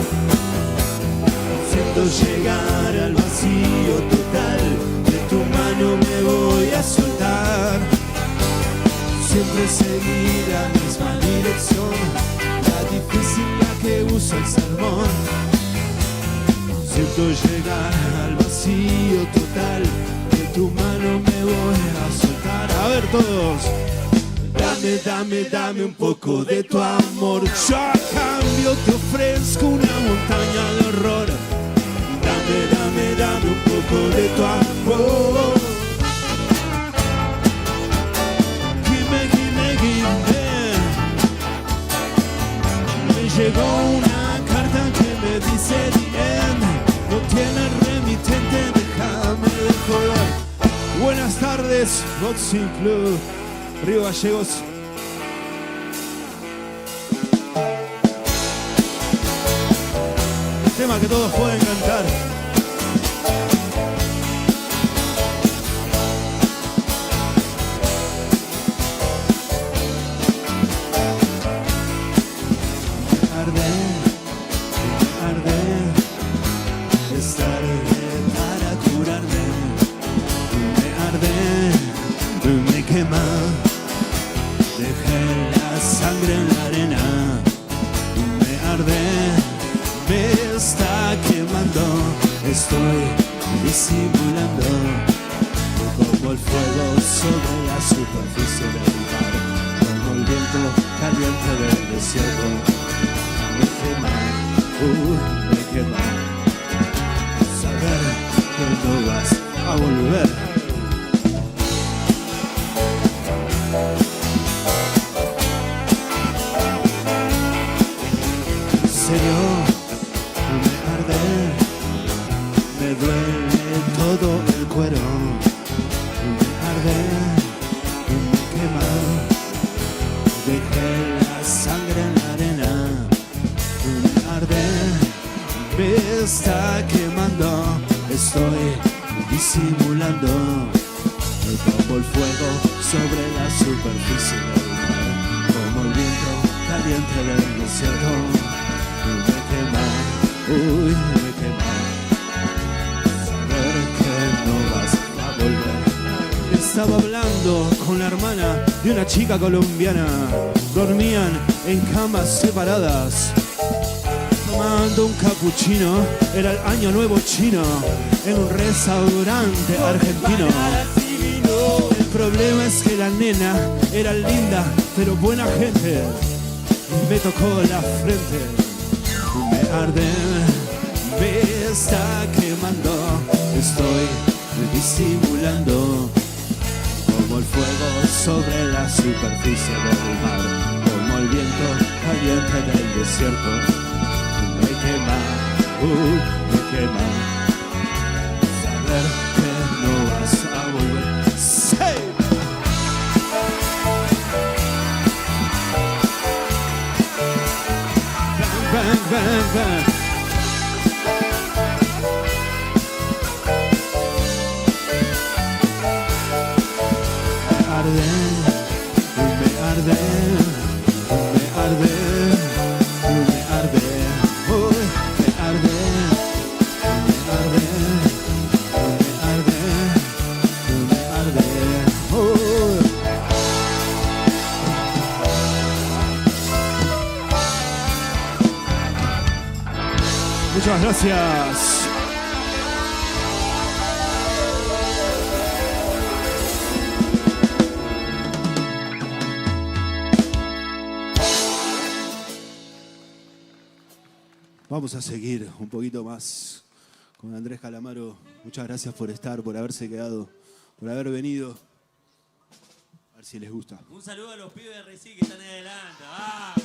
Siento llegar al vacío total, de tu mano me voy a soltar. Siempre seguí la misma dirección, la difícil, la que usa el sermón. Siento llegar al vacío total, de tu mano me voy a soltar. A ver todos. Dame, dame, dame un poco de tu amor. Yo a cambio te ofrezco una montaña de horror. Dame, dame, dame un poco de tu amor. Gimme, gimme, gimme. Me llegó una carta que me dice bien, no tiene remitente, déjame de joder. Buenas tardes, Boxing Club Río Gallegos. Tema que todos pueden cantar. Arde, arde. estoy disimulando como el fuego sobre la superficie del mar, como el viento caliente del desierto. Me quema, me quema saber que no vas a volver. Serio, me arde, me duele todo el cuero, me arde, me quema, dejé la sangre en la arena, me arde, me está quemando, estoy disimulando como el fuego sobre la superficie del mar, como el viento caliente del desierto. Me quema, me quema saber que no vas a volver. Estaba hablando con la hermana de una chica colombiana. Dormían en camas separadas, tomando un capuchino. Era el año nuevo chino en un restaurante argentino. El problema es que la nena era linda pero buena gente. Me tocó la frente. Me arde, me está quemando, estoy disimulando como el fuego sobre la superficie del mar, como el viento caliente del desierto. Me quema, saber que no vas a volver. ¡Sí! Bang, bang, bang. Me arde, me arde, me arde, me arde, oh, me arde, me arde, me arde, me arde, oh. Muchas gracias. Vamos a seguir un poquito más con Andrés Calamaro. Muchas gracias por estar, por haberse quedado, por haber venido. A ver si les gusta. Un saludo a los pibes de Reci que están ahí adelante. ¡Ah!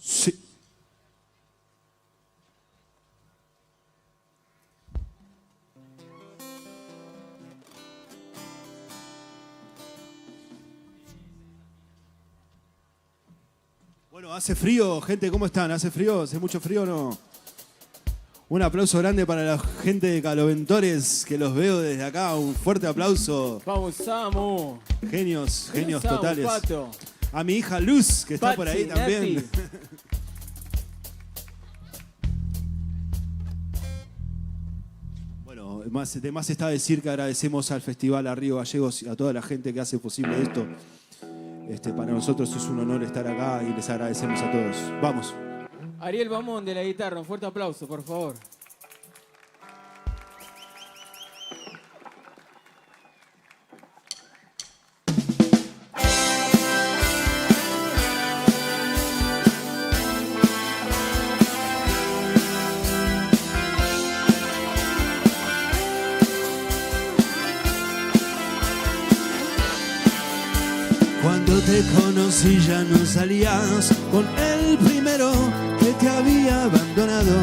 Sí. Bueno, hace frío, gente, ¿cómo están? ¿Hace frío? ¿Hace mucho frío o no? Un aplauso grande para la gente de Caloventores, que los veo desde acá. Un fuerte aplauso. Vamos, Samu. Genios, genios Samu, totales. Pato. A mi hija Luz, que está Patsy, por ahí también. Nati. Bueno, de más está decir que agradecemos al Festival a Río Gallegos y a toda la gente que hace posible esto. Para nosotros es un honor estar acá y les agradecemos a todos. Vamos. Ariel Bamón de la guitarra, un fuerte aplauso, por favor. Cuando te conocí ya no salías con el primero que te había abandonado.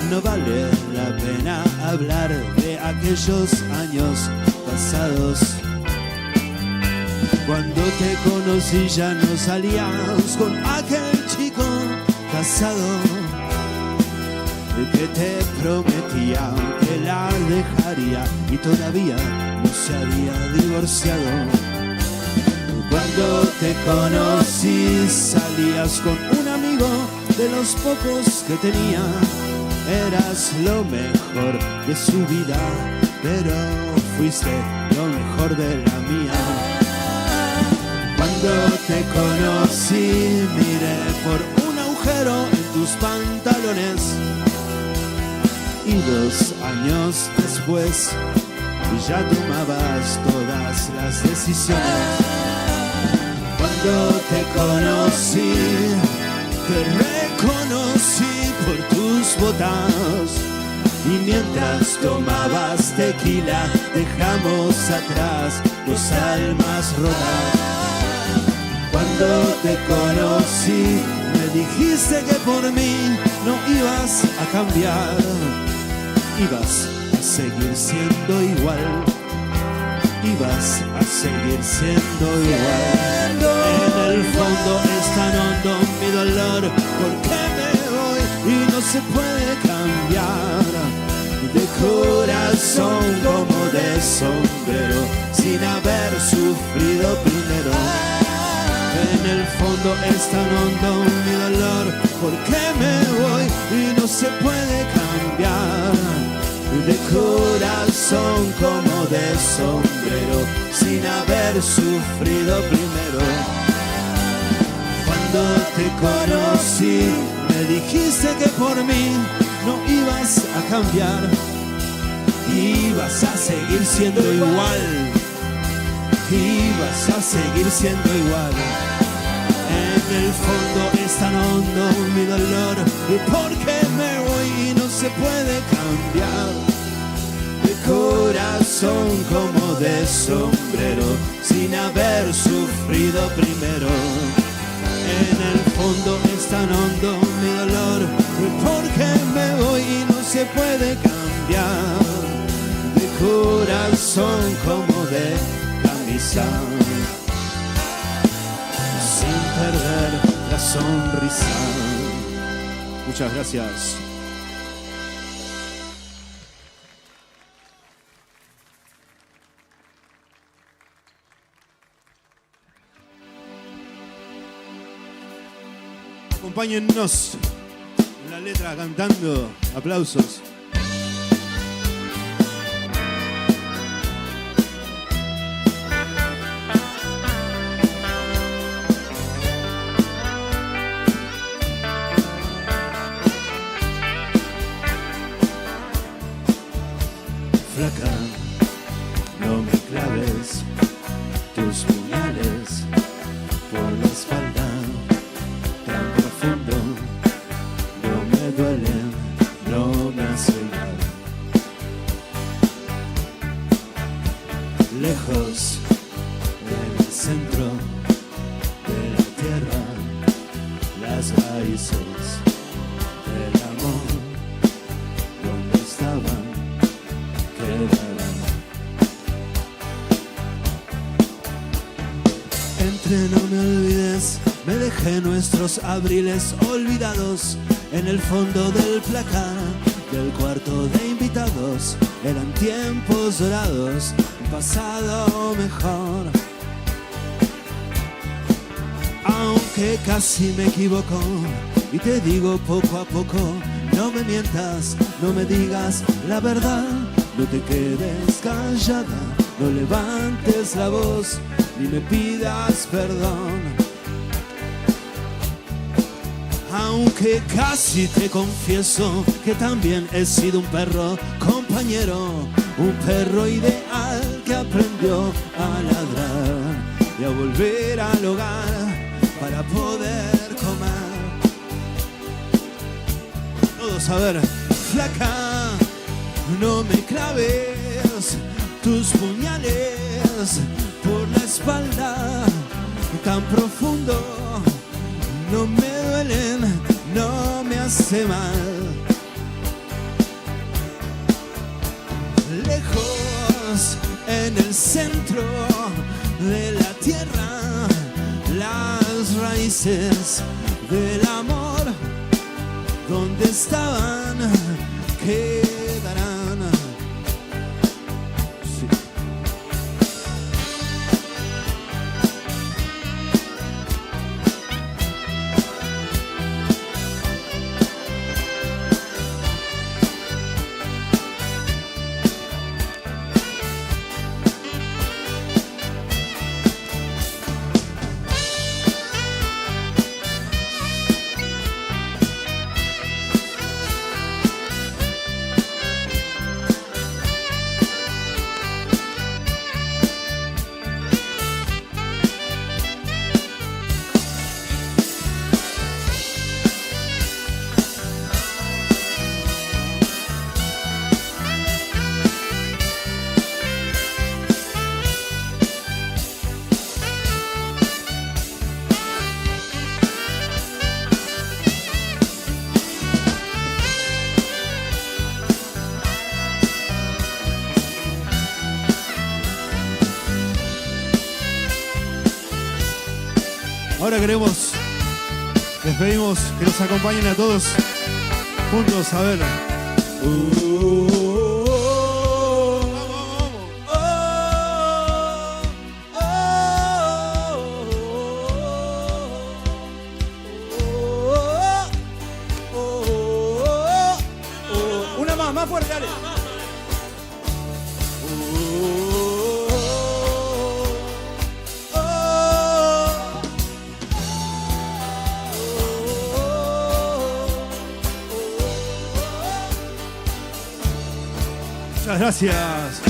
No vale la pena hablar de aquellos años pasados. Cuando te conocí ya no salías con aquel chico casado que te prometía que la dejaría y todavía no se había divorciado. Cuando te conocí salías con un amigo de los pocos que tenía. Eras lo mejor de su vida, pero fuiste lo mejor de la mía. Cuando te conocí, miré por un agujero en tus pantalones. Y 2 años después, ya tomabas todas las decisiones. Cuando te conocí, te reconocí por tus botas. Y mientras tomabas tequila, dejamos atrás 2 almas rotas. Cuando te conocí, me dijiste que por mí no ibas a cambiar. Ibas a seguir siendo igual. Ibas a seguir siendo igual. En el fondo es tan hondo mi dolor, porque me voy y no se puede cambiar. De corazón como de sombrero, sin haber sufrido primero. En el fondo es tan hondo mi dolor, porque me voy y no se puede cambiar. De corazón como de sombrero, sin haber sufrido primero. Cuando te conocí, me dijiste que por mí no ibas a cambiar. Ibas a seguir siendo igual. Ibas a seguir siendo igual. En el fondo es tan hondo mi dolor, porque me voy y no se puede cambiar. De corazón como de sombrero, sin haber sufrido primero. En el fondo es tan hondo mi dolor, porque me voy y no se puede cambiar. De corazón como de camisa, sin perder la sonrisa. Muchas gracias. Acompáñennos en la letra cantando. Aplausos. Flaca, no me claves tus puñales por la espalda tan profundo. No me duelen, no me hacen mal. Lejos del centro de la tierra, las raíces del amor, donde estaban quedarán. Entre no me olvides, me dejé nuestros abriles olvidados en el fondo del placar del cuarto de invitados. Eran tiempos dorados, un pasado mejor. Aunque casi me equivoco y te digo poco a poco, no me mientas, no me digas la verdad. No te quedes callada, no levantes la voz, ni me pidas perdón. Aunque casi te confieso que también he sido un perro compañero, un perro ideal que aprendió a ladrar y a volver al hogar para poder comer. Todos a ver, flaca, no me claves tus puñales por la espalda tan profundo. No me duelen, no me hace mal. Lejos en el centro de la tierra, las raíces del amor, donde estaban quedarán. Sí. Ahora les pedimos que nos acompañen a todos juntos a ver. Una más fuerte, dale. Muchas gracias.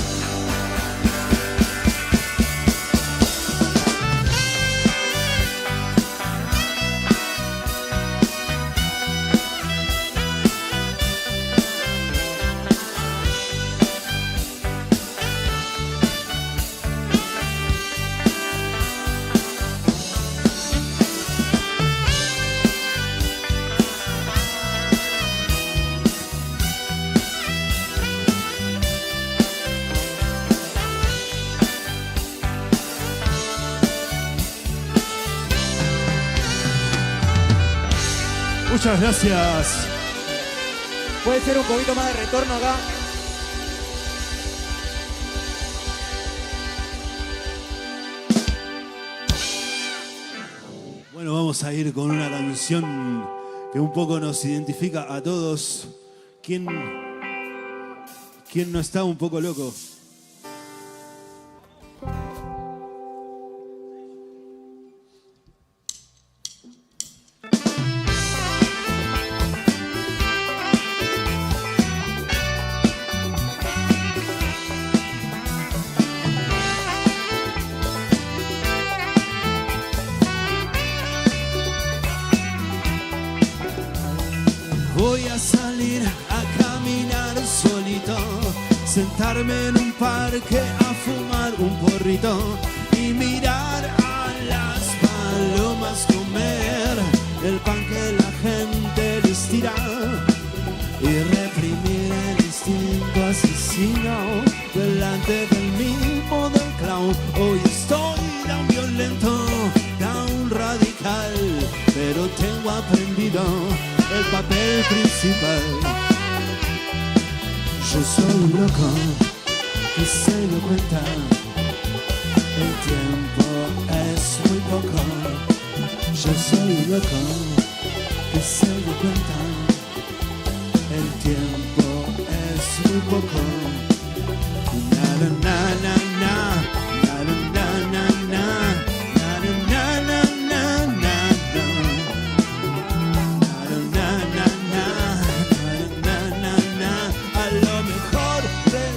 Muchas gracias. Puede ser un poquito más de retorno acá. Bueno, vamos a ir con una canción que un poco nos identifica a todos. ¿Quién no está un poco loco? Voy a salir a caminar solito, sentarme en un parque a fumar un porrito y mirar a las palomas comer el pan que la gente les tira y reprimir el instinto asesino delante del mimo del clown. Hoy estoy tan violento, tan radical, pero tengo aprendido el papel principal. Yo soy un loco que se lo cuenta, el tiempo es muy poco. Yo soy un loco que se lo cuenta, el tiempo es muy poco. Na na na na na na na na na.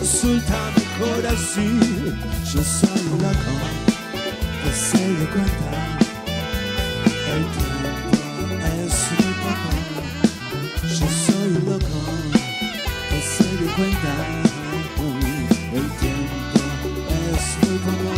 Resulta mejor así. Yo soy un loco que se le cuenta, el tiempo es muy poco. Yo soy un loco que se le cuenta, el tiempo es muy poco.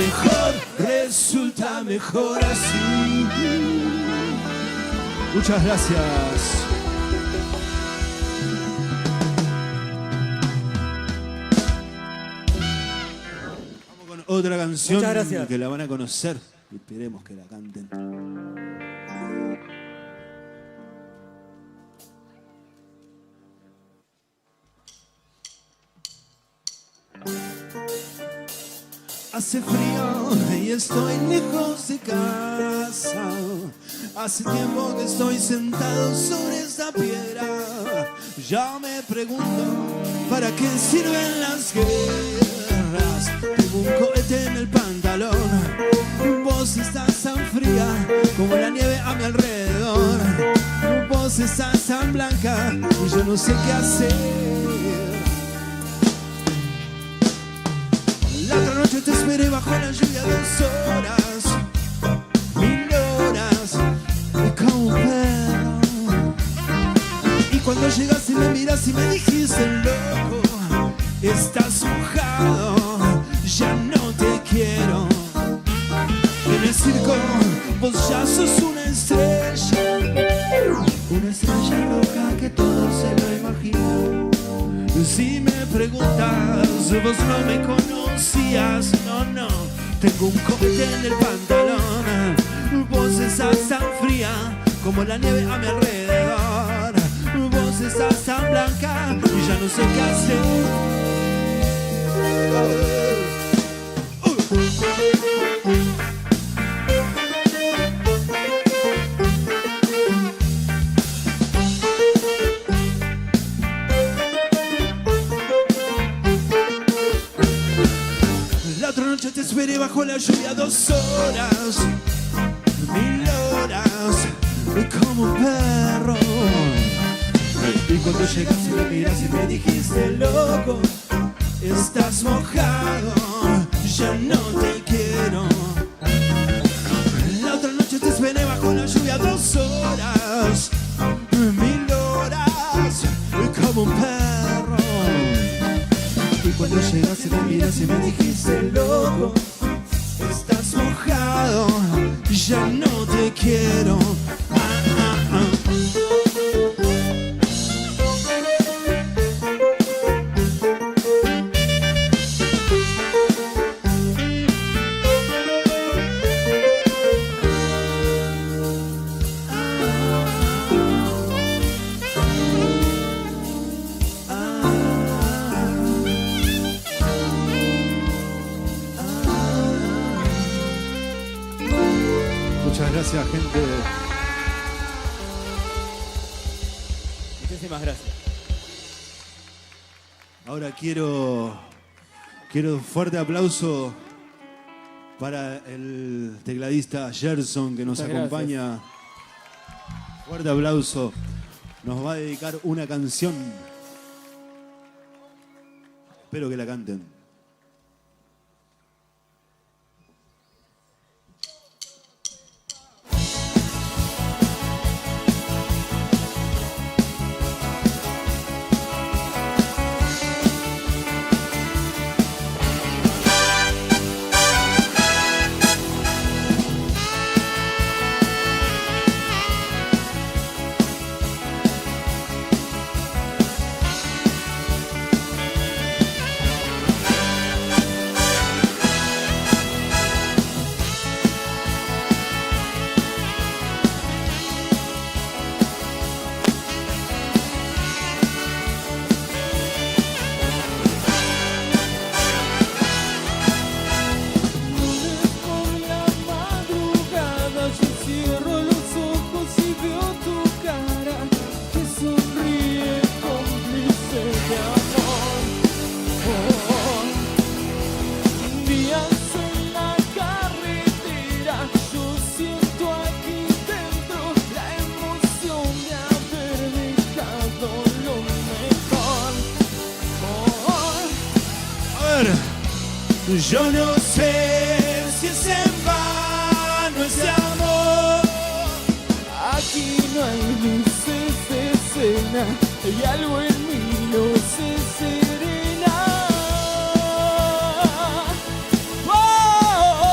mejor, resulta mejor así. Muchas gracias. Vamos con otra canción Muchas gracias. que la van a conocer. Esperemos que la canten. Hace frío y estoy lejos de casa. Hace tiempo que estoy sentado sobre esta piedra. Ya me pregunto, ¿para qué sirven las guerras? Tengo un cohete en el pantalón. Vos estás tan fría como la nieve a mi alrededor. Vos estás tan blanca y yo no sé qué hacer. La otra noche te esperé bajo la lluvia 2 horas, 1000 horas, como un perro. Y cuando llegaste me miras y me dijiste, loco, estás mojado, ya no te quiero. En el circo vos ya sos una estrella loca que todo se lo imagina. Si me preguntas, vos no me conocías, no, tengo un cohete en el pantalón. Vos estás tan fría como la nieve a mi alrededor. Vos estás tan blanca y ya no sé qué hacer. La otra noche te esperé bajo la lluvia 2 horas, 1000 horas, como un perro. Y cuando llegaste me miras y me dijiste, loco, estás mojado, ya no te quiero. La otra noche te esperé bajo la lluvia 2 horas, 1000 horas, como un perro. Y cuando llegaste me miras y me dijiste, loco, estás mojado, ya no te quiero. Muchas gracias, gente. Muchísimas gracias. Ahora quiero un fuerte aplauso para el tecladista Gerson que nos Muchas gracias. acompaña. Fuerte aplauso. Nos va a dedicar una canción. Espero que la canten. Yo no sé si es en vano ese amor. Aquí no hay luces de escena y algo en mí no se serena. Oh,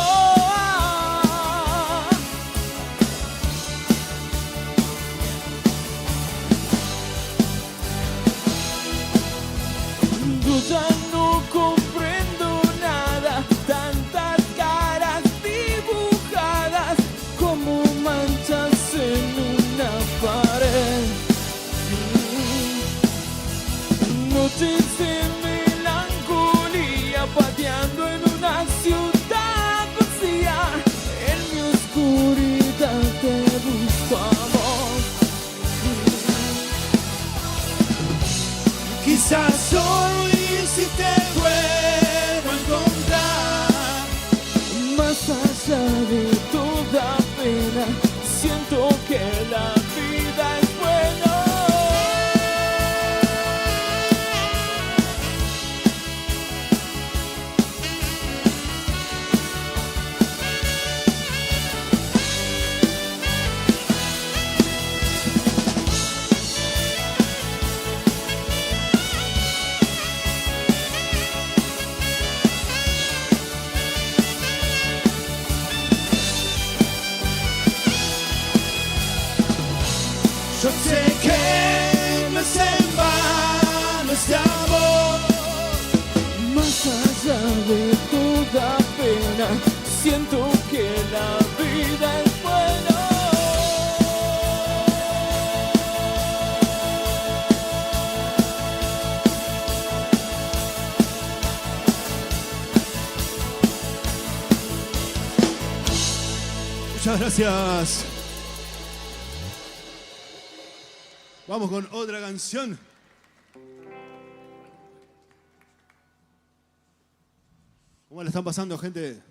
de toda pena, siento que la vida es buena. Muchas gracias. Vamos con otra canción. ¿Cómo la están pasando, gente?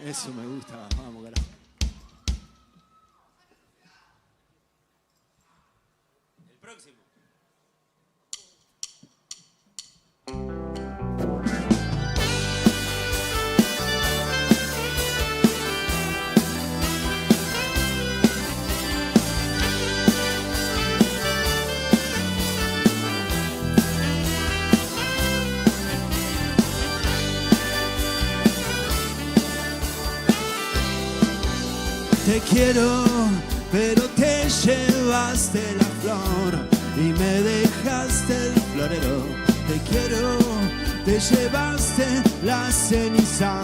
Eso me gusta. Vamos, carajo. El próximo. Te quiero, pero te llevaste la flor y me dejaste el florero. Te quiero, te llevaste la ceniza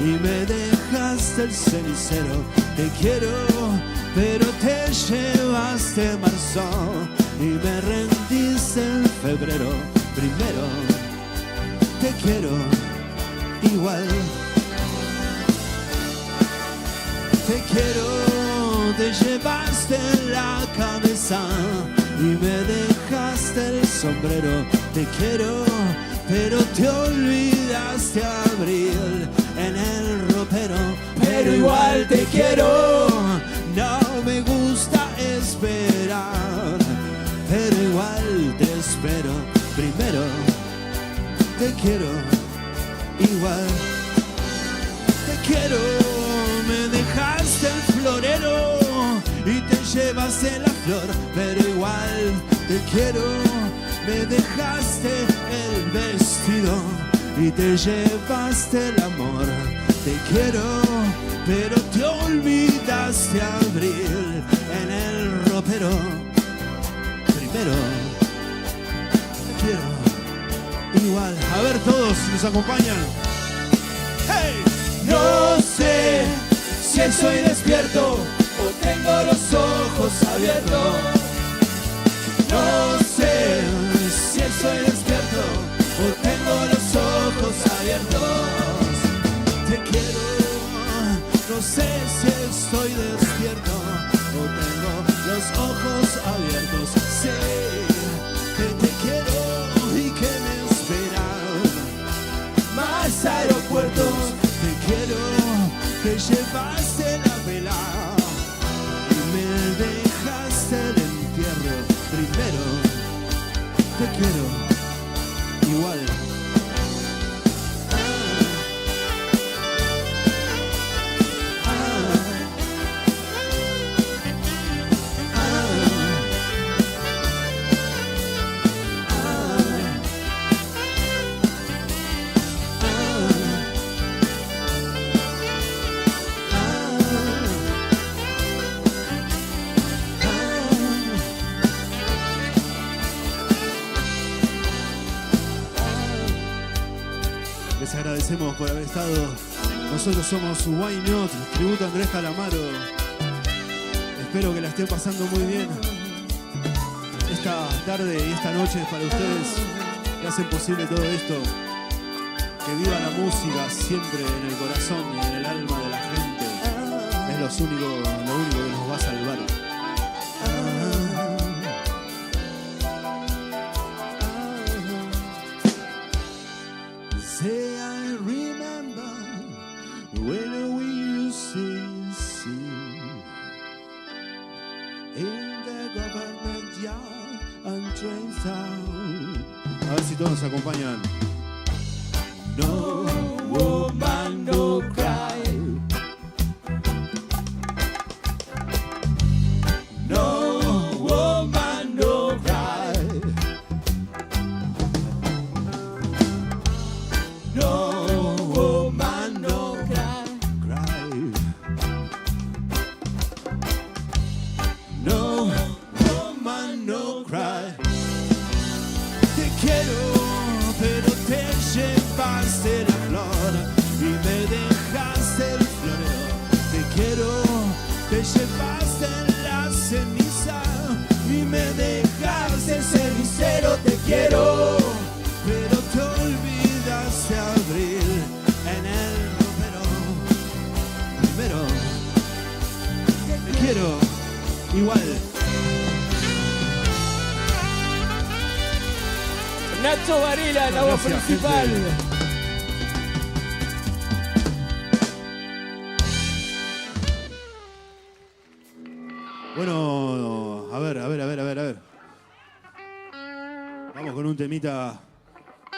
y me dejaste el cenicero. Te quiero, pero te llevaste marzo y me rendiste en febrero. Primero, te quiero igual. Te quiero, te llevaste la cabeza y me dejaste el sombrero. Te quiero, pero te olvidaste abril en el ropero. Pero igual te quiero, no me gusta esperar, pero igual te espero. Primero, te quiero igual. Te quiero, me dejaste el florero y te llevaste la flor, pero igual te quiero. Me dejaste el vestido y te llevaste el amor. Te quiero, pero te olvidaste abril en el ropero. Primero, te quiero igual. A ver, todos nos acompañan. ¡Hey! No sé si estoy despierto o tengo los ojos abiertos. No sé si estoy despierto o tengo los ojos abiertos. Te quiero, no sé si estoy despierto o tengo los ojos abiertos. Sé que te quiero y que me esperan más aeropuertos. Te quiero, te llevaste la vela y me dejaste el entierro. Primero, te quiero igual. Les agradecemos por haber estado. Nosotros somos Why Not, tributo a Andrés Calamaro. Espero que la estén pasando muy bien esta tarde y esta noche para ustedes que hacen posible todo esto. Que viva la música siempre en el corazón y en el alma de la gente. Es lo único que nos va a salvar. Say I remember when we used to sing in the government yard and train town. A ver si todos nos acompañan. No woman, no cry. No woman, no cry. No woman, no cry. No woman, no cry. Te quiero, pero te lleva llevaste la flor y me dejaste el floreo. Te quiero, te llevaste la ceniza y me dejaste cenicero. Te quiero, pero te olvidaste abril en el primero. Te quiero igual. Nacho Varela, la voz Gracias, principal. gente. Bueno, a ver. Vamos con un temita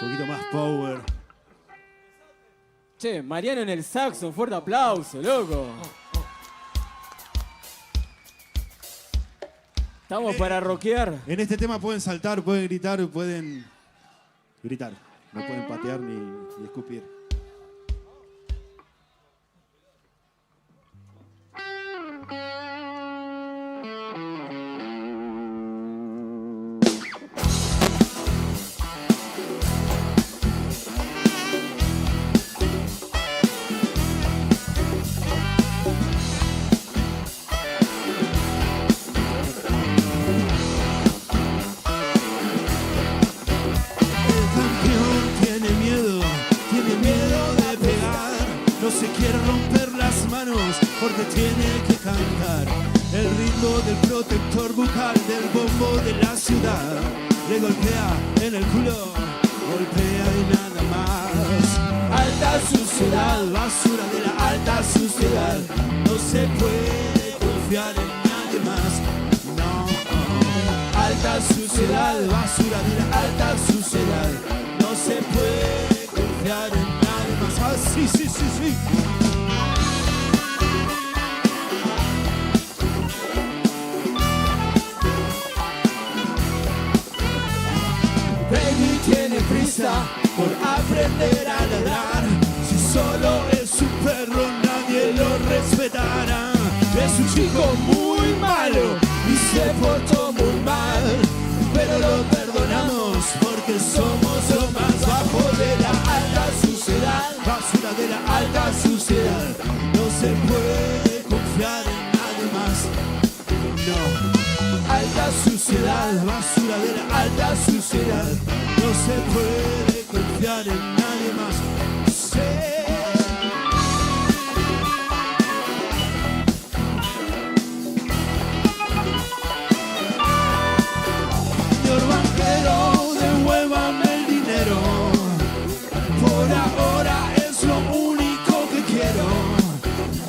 un poquito más power. Che, Mariano en el saxo, un fuerte aplauso, loco. Estamos para rockear. En este tema pueden saltar, pueden gritar, pueden gritar. No pueden patear ni escupir. Porque tiene que cantar el ritmo del protector bucal del bombo de la ciudad. Le golpea en el culo, golpea y nada más. Alta suciedad, basura de la alta suciedad. No se puede confiar en nadie más. No. Alta suciedad, basura de la alta suciedad. No se puede confiar en nadie más. Ah, sí. Baby tiene prisa por aprender a ladrar. Si solo es un perro nadie lo respetará. Es un chico muy malo y se portó muy mal, pero lo perdonamos porque somos lo más bajo de la alta suciedad. Basura de la alta suciedad. No se puede confiar en nadie más. No. Alta suciedad, basura de la alta suciedad. No se puede confiar en nadie más. Sí. Señor banquero, devuélvame el dinero. Por ahora es lo único que quiero.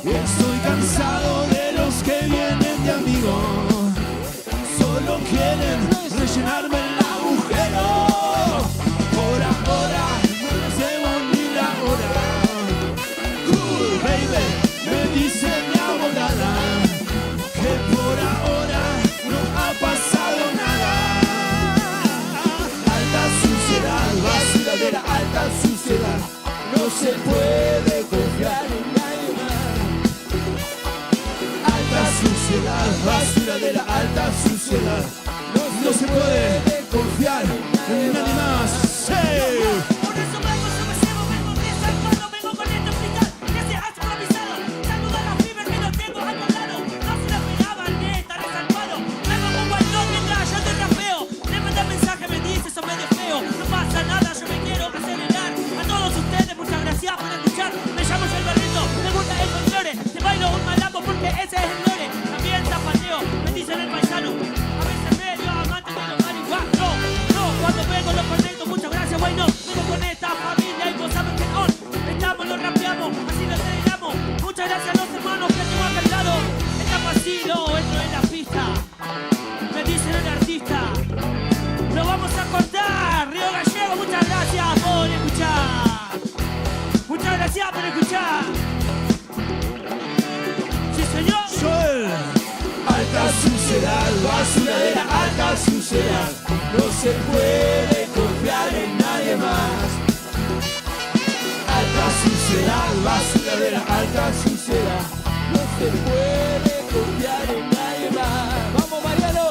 Estoy cansado de los que vienen de amigos. Solo quieren rellenarme el agujero. Por ahora no les debo ni la hora. Cool baby, me dice mi abogada que por ahora no ha pasado nada. Alta suciedad, basura de la alta suciedad. No se puede confiar en nadie más. Alta suciedad, basura de la alta suciedad. No se puede confiar en nadie más. ¡Sí! Por eso vengo, yo me llevo, vengo desarmado, vengo con este hospital que se ha improvisado. Saluda a la fibra que lo tengo a tu lado. No se la esperaban, estar desarmado. Vengo con guantón mientras yo te rapeo. Le manda mensaje, me dice, eso me de feo. No pasa nada, yo me quiero acelerar. A todos ustedes, muchas gracias por escuchar. Me llamo yo el Barreto, me gusta el folclore. Te bailo un malambo porque ese es el lore. También zapateo, me dicen el paisano. A veces medio amante de los marihuanos. No, cuando vengo lo conecto, muchas gracias, bueno. Vengo con esta familia y vos sabes que on. Estamos, lo rapeamos, así lo celebramos. Muchas gracias a los hermanos que tengo acá al lado. Está vacío, esto es la pista. Me dicen el artista. Lo vamos a cortar, Río Gallego, muchas gracias por escuchar. Muchas gracias por escuchar. Sí, señor. Soy alta suciedad, basura de la alta suciedad. No se puede confiar en nadie más. Alta suciedad, basura de la alta suciedad. No se puede confiar en nadie más. ¡Vamos, Mariano!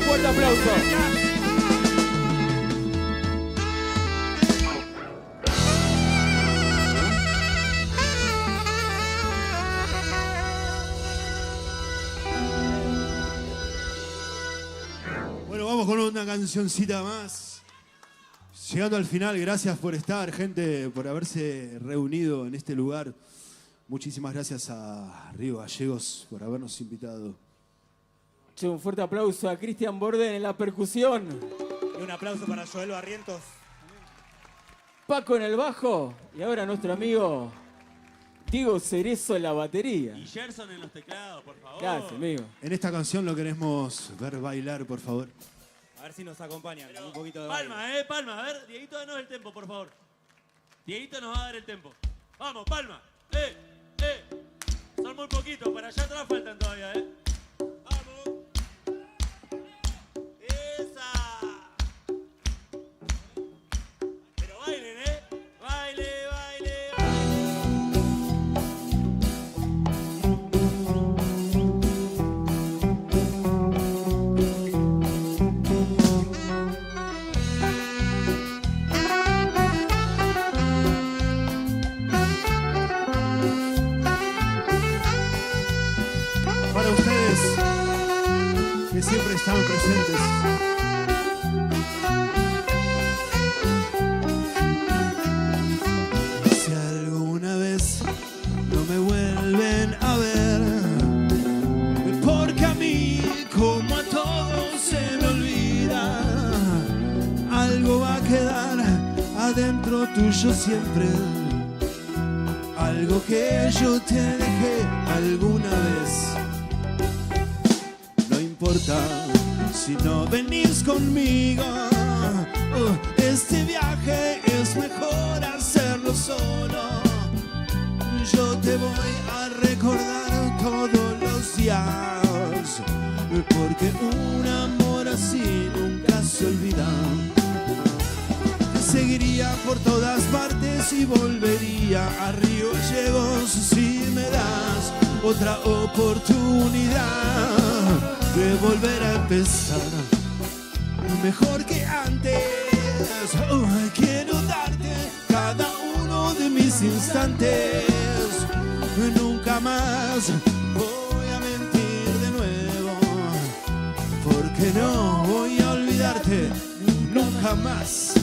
fuerte aplauso. Bueno, vamos con una cancioncita más. Llegando al final, gracias por estar, gente, por haberse reunido en este lugar. Muchísimas gracias a Río Gallegos por habernos invitado. Che, un fuerte aplauso a Cristian Borden en la percusión. Y un aplauso para Joel Barrientos. Paco en el bajo. Y ahora nuestro amigo Diego Cerezo en la batería. Y Gerson en los teclados, por favor. Gracias, amigo. En esta canción lo queremos ver bailar, por favor. A ver si nos acompañan con un poquito de Palma, baile. palma. A ver, Dieguito, danos el tempo, por favor. Dieguito nos va a dar el tempo. Vamos, palma. Son muy poquitos, para allá atrás faltan todavía, Vamos. Esa. Pero bailen, Baile, baile, Para ustedes, que siempre están presentes. Si alguna vez no me vuelven a ver, porque a mí, como a todos, se me olvida, algo va a quedar adentro tuyo siempre. Algo que yo te dejé alguna vez. No importa si no venís conmigo, este viaje es mejor hacerlo solo. Yo te voy a recordar todos los días, porque un amor así nunca se olvida. Seguiría por todas partes y volvería a Río Gallegos si me das otra oportunidad de volver a empezar mejor que antes. Quiero darte cada uno de mis instantes. Nunca más voy a mentir de nuevo, porque no voy a olvidarte nunca más.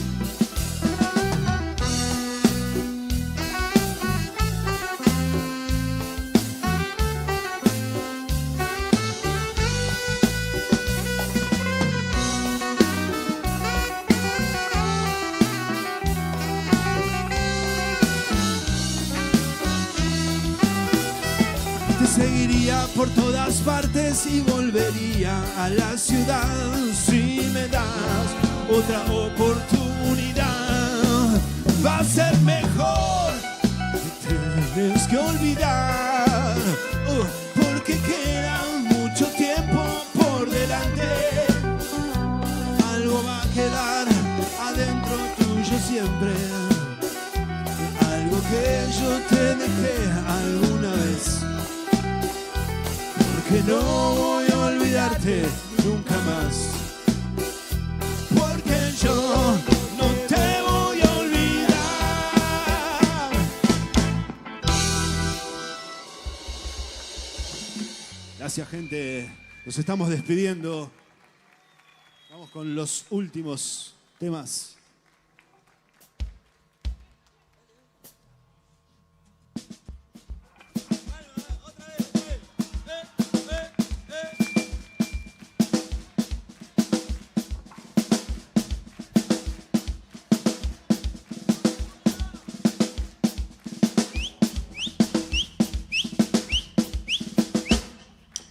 Seguiría por todas partes y volvería a la ciudad si me das otra oportunidad. Va a ser mejor, tienes que olvidar, porque queda mucho tiempo por delante. Algo va a quedar adentro tuyo siempre, algo que yo te dejé alguna vez. Que no voy a olvidarte nunca más, porque yo no te voy a olvidar. Gracias, gente. Nos estamos despidiendo. Vamos con los últimos temas.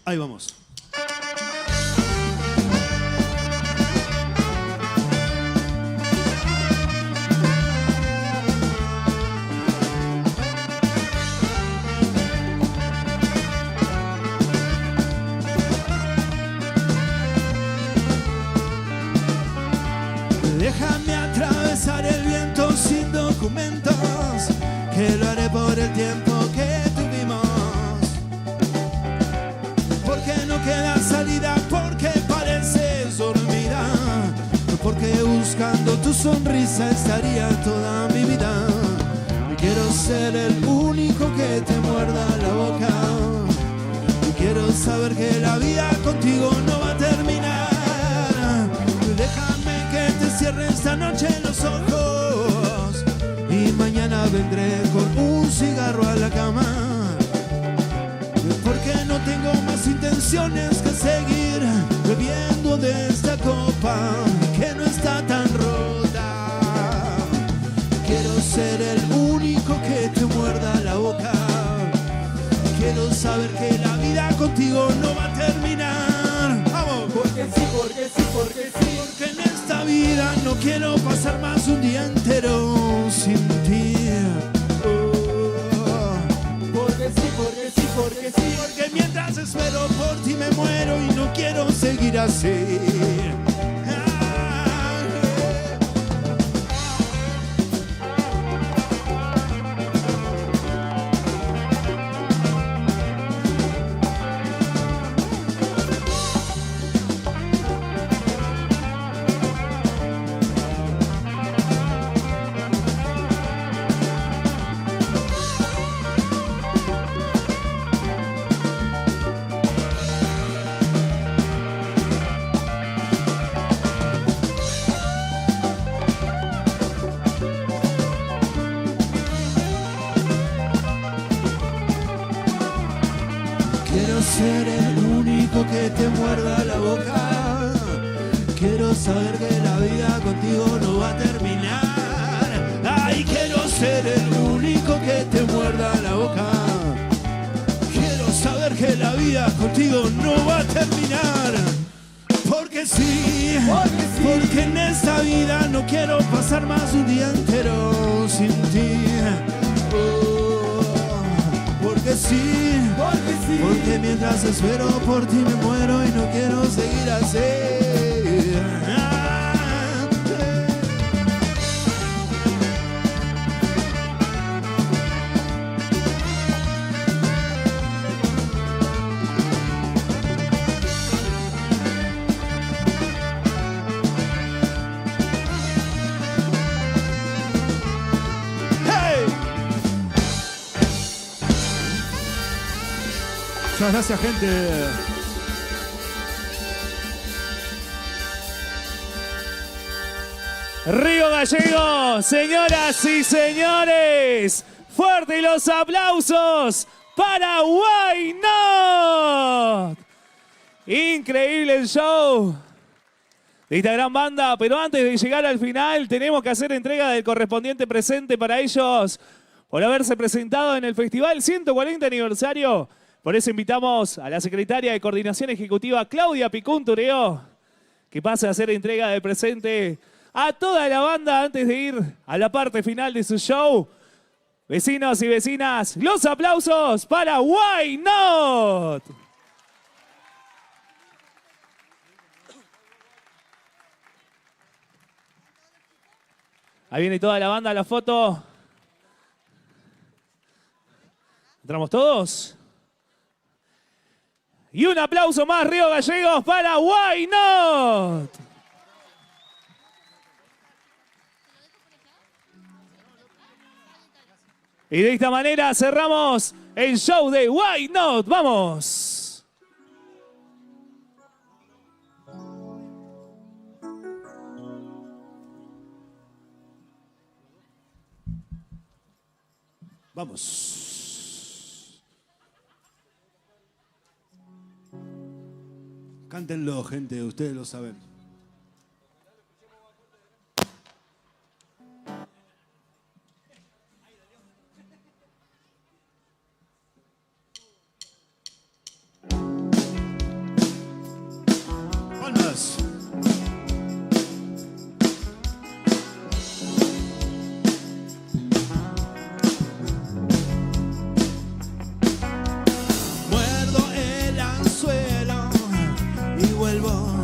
Ahí vamos. Déjame atravesar el viento sin documentos, que lo haré por el tiempo que tuvimos. Porque no queda salida, porque parece sorpresa. que buscando tu sonrisa estaría toda mi vida. Quiero ser el único que te muerda la boca. Quiero saber que la vida contigo no va a terminar. Déjame que te cierre esta noche los ojos y mañana vendré con un cigarro a la cama. Porque no tengo más intenciones que seguir bebiendo de esta copa que no está tan rota. Quiero ser el único que te muerda la boca. Quiero saber que la vida contigo no va a terminar. ¡Vamos! Porque sí, porque sí, porque sí. Porque en esta vida no quiero pasar más un día entero sin ti. Porque sí, porque sí, porque sí. Porque mientras espero por ti me muero y no quiero seguir así. Quiero ser el único que te muerda la boca. Quiero saber que la vida contigo no va a terminar. Ay, quiero ser el único que te muerda la boca. Quiero saber que la vida contigo no va a terminar. Porque sí, porque en esta vida no quiero pasar más un día entero sin ti. Porque sí, porque mientras espero por ti me muero y no quiero seguir así. Muchas gracias, gente. Río Gallegos, señoras y señores, fuerte los aplausos para Why Not. Increíble el show de esta gran banda, pero antes de llegar al final tenemos que hacer entrega del correspondiente presente para ellos por haberse presentado en el Festival 140 aniversario. Por eso invitamos a la secretaria de Coordinación Ejecutiva, Claudia Picún Tureo, que pase a hacer entrega del presente a toda la banda antes de ir a la parte final de su show. Vecinos y vecinas, los aplausos para Why Not. Ahí viene toda la banda a la foto. ¿Entramos todos? Y un aplauso más, Río Gallegos, para Why Not. Y de esta manera cerramos el show de Why Not. ¡Vamos! Vamos. Cántenlo, gente, ustedes lo saben. Palmas. Muerdo el anzuelo y vuelvo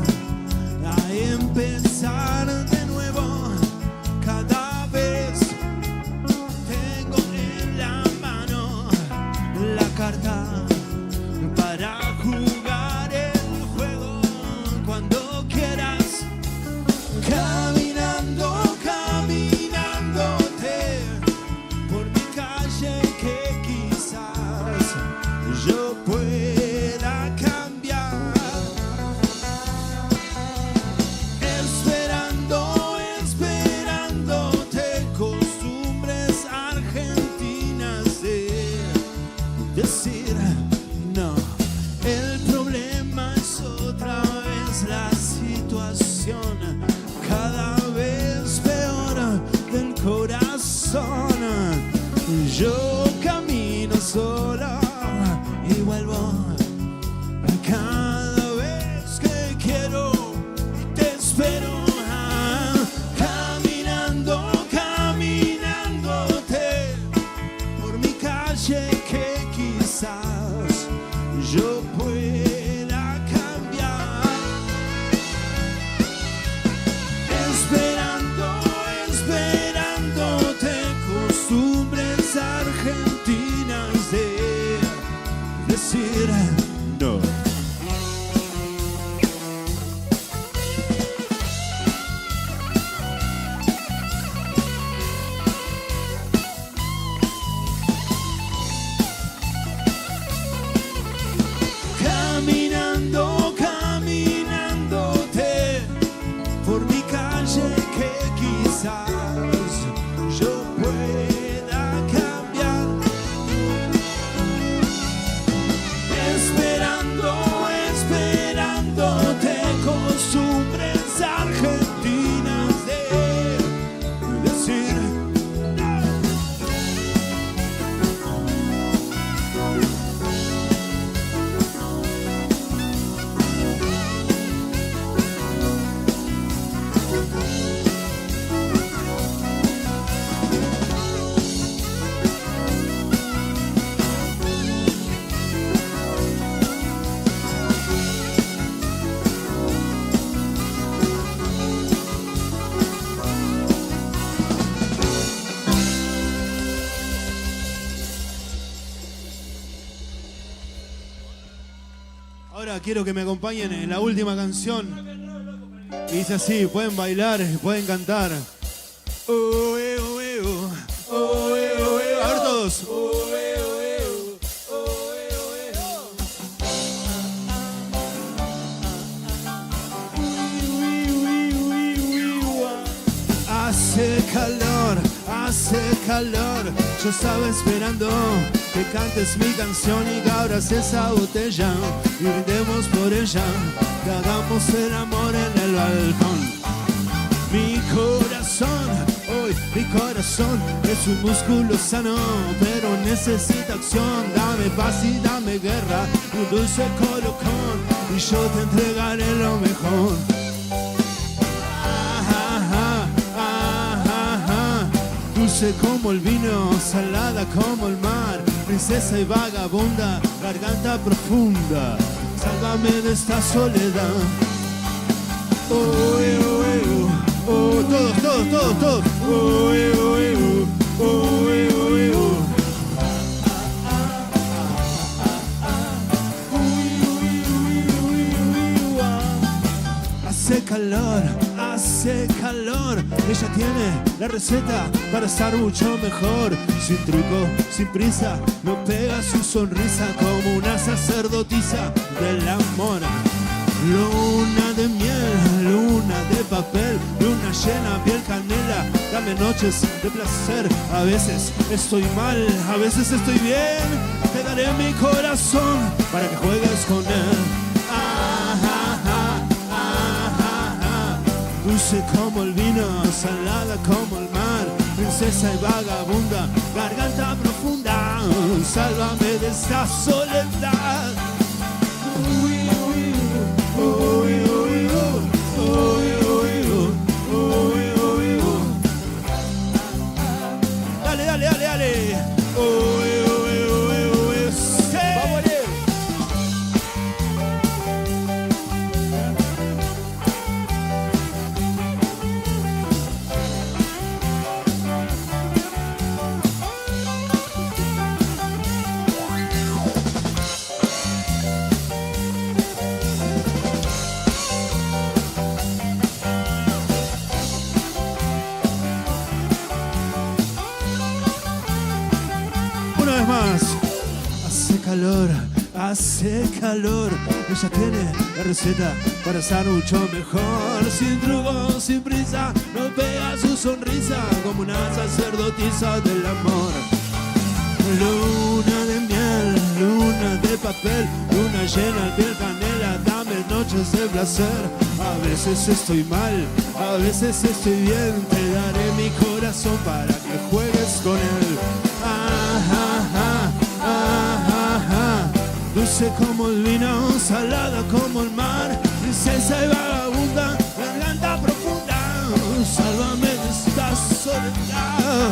quiero que me acompañen en la última canción. Y dice así, pueden bailar, pueden cantar. Oh, oh, oh, oh, oh, oh. A ver todos. Hace calor, yo estaba esperando que cantes mi canción y que abras esa botella y brindemos por ella, que hagamos el amor en el balcón. Mi corazón, hoy mi corazón es un músculo sano, pero necesita acción. Dame paz y dame guerra, un dulce colocón y yo te entregaré lo mejor. Dulce como el vino, salada como el mar, princesa y vagabunda, garganta profunda, sálvame de esta soledad. Oh, oh, oh, oh, todos. Oh, oh, oh, oh, oh, oh. Hace calor, ella tiene la receta para estar mucho mejor. Sin truco, sin prisa, no pega su sonrisa como una sacerdotisa del amor. Luna de miel, luna de papel, luna llena, piel canela, dame noches de placer. A veces estoy mal, a veces estoy bien, te daré mi corazón para que juegues con él. Dulce como el vino, salada como el mar, princesa y vagabunda, garganta profunda, sálvame de esta soledad. Dale. Hace calor, ella tiene la receta para estar mucho mejor. Sin truco, sin prisa, no pega su sonrisa como una sacerdotisa del amor. Luna de miel, luna de papel, luna llena, piel canela, dame noches de placer. A veces estoy mal, a veces estoy bien, te daré mi corazón para que juegues con él. Dulce como el vino, salada como el mar, princesa y vagabunda, garganta profunda, sálvame de esta soledad.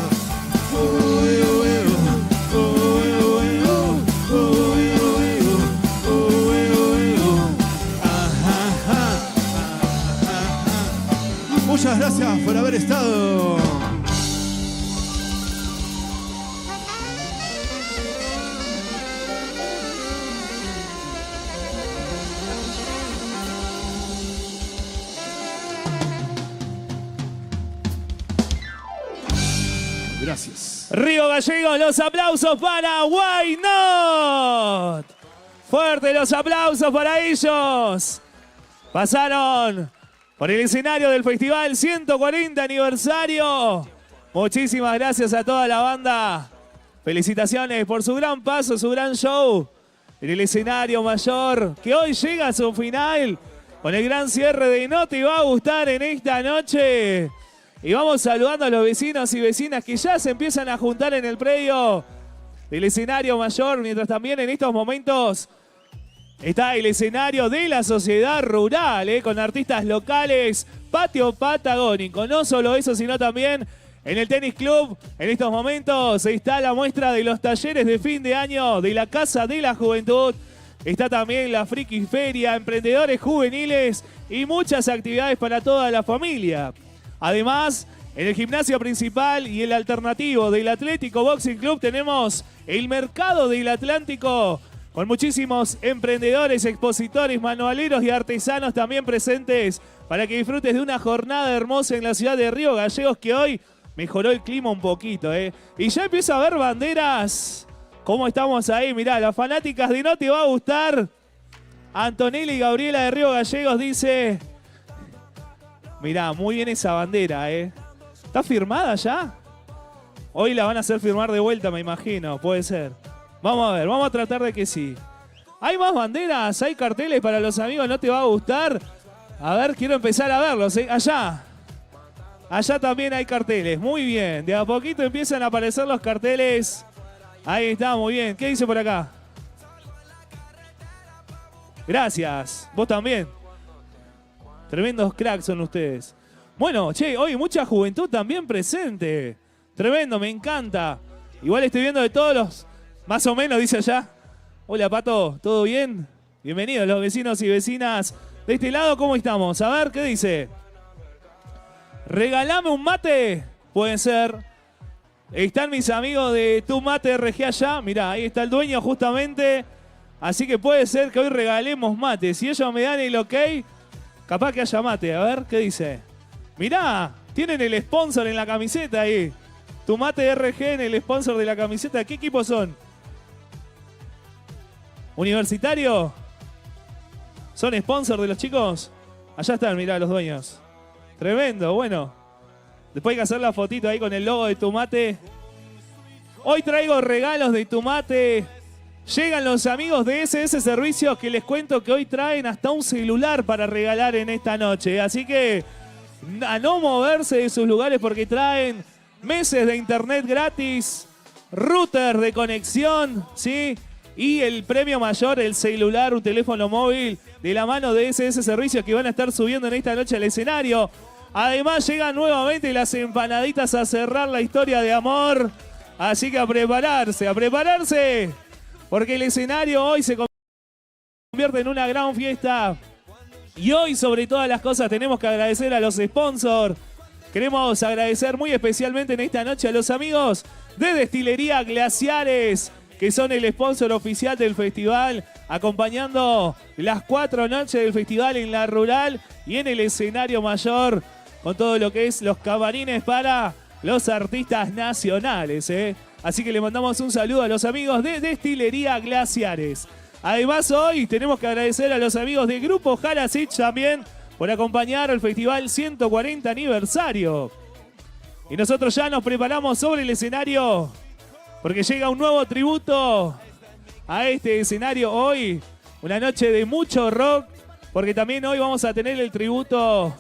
Muchas gracias por haber estado. Gracias. Río Gallegos, los aplausos para Why Not. Fuerte los aplausos para ellos. Pasaron por el escenario del festival 140 aniversario. Muchísimas gracias a toda la banda. Felicitaciones por su gran paso, su gran show en el escenario mayor, que hoy llega a su final con el gran cierre de No Te Va a Gustar en esta noche. Y vamos saludando a los vecinos y vecinas que ya se empiezan a juntar en el predio del escenario mayor, mientras también en estos momentos está el escenario de la sociedad rural, con artistas locales, patio patagónico. No solo eso, sino también en el tenis club, en estos momentos está la muestra de los talleres de fin de año de la Casa de la Juventud. Está también la Friki Feria, emprendedores juveniles y muchas actividades para toda la familia. Además, en el gimnasio principal y el alternativo del Atlético Boxing Club tenemos el Mercado del Atlántico con muchísimos emprendedores, expositores, manualeros y artesanos también presentes para que disfrutes de una jornada hermosa en la ciudad de Río Gallegos, que hoy mejoró el clima un poquito, ¿eh? Y ya empieza a ver banderas. ¿Cómo estamos ahí? Mirá, las fanáticas de No Te Va a Gustar. Antonella y Gabriela de Río Gallegos dice... Mirá, muy bien esa bandera, ¿eh? ¿Está firmada ya? Hoy la van a hacer firmar de vuelta, me imagino. Puede ser. Vamos a ver, vamos a tratar de que sí. ¿Hay más banderas? ¿Hay carteles para los amigos? ¿No te va a gustar? A ver, quiero empezar a verlos, ¿eh? Allá. Allá también hay carteles. Muy bien. De a poquito empiezan a aparecer los carteles. Ahí está, muy bien. ¿Qué dice por acá? Gracias. Vos también. Tremendos cracks son ustedes. Bueno, che, hoy mucha juventud también presente. Tremendo, me encanta. Igual estoy viendo de todos los... Más o menos, dice allá. Hola, Pato, ¿todo bien? Bienvenidos los vecinos y vecinas de este lado. ¿Cómo estamos? A ver, ¿qué dice? Regalame un mate. Puede ser. Están mis amigos de Tu Mate RG allá. Mirá, ahí está el dueño justamente. Así que puede ser que hoy regalemos mate. Si ellos me dan el ok, capaz que haya mate. A ver, ¿qué dice? Mirá, tienen el sponsor en la camiseta ahí. Tu Mate RG en el sponsor de la camiseta. ¿Qué equipos son? ¿Universitario? ¿Son sponsor de los chicos? Allá están, mirá, los dueños. Tremendo, bueno. Después hay que hacer la fotito ahí con el logo de Tu Mate. Hoy traigo regalos de Tu Mate. Llegan los amigos de SS Servicios, que les cuento que hoy traen hasta un celular para regalar en esta noche. Así que a no moverse de sus lugares porque traen meses de internet gratis, router de conexión, ¿sí? Y el premio mayor, el celular, un teléfono móvil de la mano de SS Servicios, que van a estar subiendo en esta noche al escenario. Además llegan nuevamente las empanaditas a cerrar la historia de amor. Así que a prepararse, porque el escenario hoy se convierte en una gran fiesta. Y hoy, sobre todas las cosas, tenemos que agradecer a los sponsors. Queremos agradecer muy especialmente en esta noche a los amigos de Destilería Glaciares, que son el sponsor oficial del festival, acompañando las 4 noches del festival en la rural y en el escenario mayor, con todo lo que es los camarines para los artistas nacionales, ¿eh? Así que le mandamos un saludo a los amigos de Destilería Glaciares. Además, hoy tenemos que agradecer a los amigos de Grupo Jarasich también por acompañar al festival 140 aniversario. Y nosotros ya nos preparamos sobre el escenario porque llega un nuevo tributo a este escenario hoy. Una noche de mucho rock, porque también hoy vamos a tener el tributo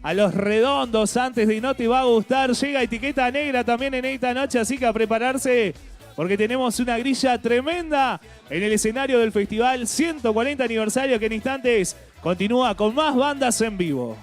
a Los Redondos antes de No Te Va a Gustar. Llega Etiqueta Negra también en esta noche, así que a prepararse porque tenemos una grilla tremenda en el escenario del festival 140 aniversario, que en instantes continúa con más bandas en vivo.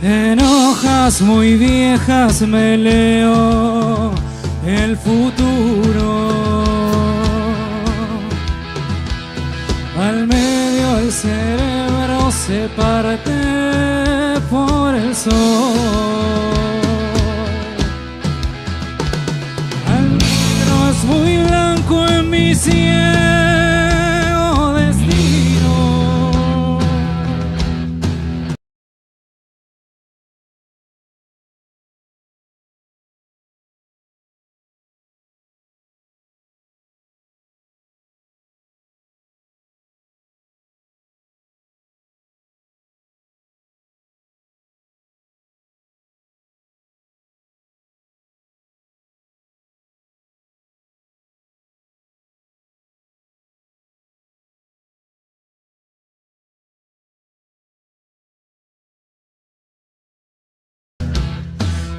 En hojas muy viejas me leo el futuro. Al medio el cerebro se parte por el sol. Al negro es muy blanco en mi ciego destino.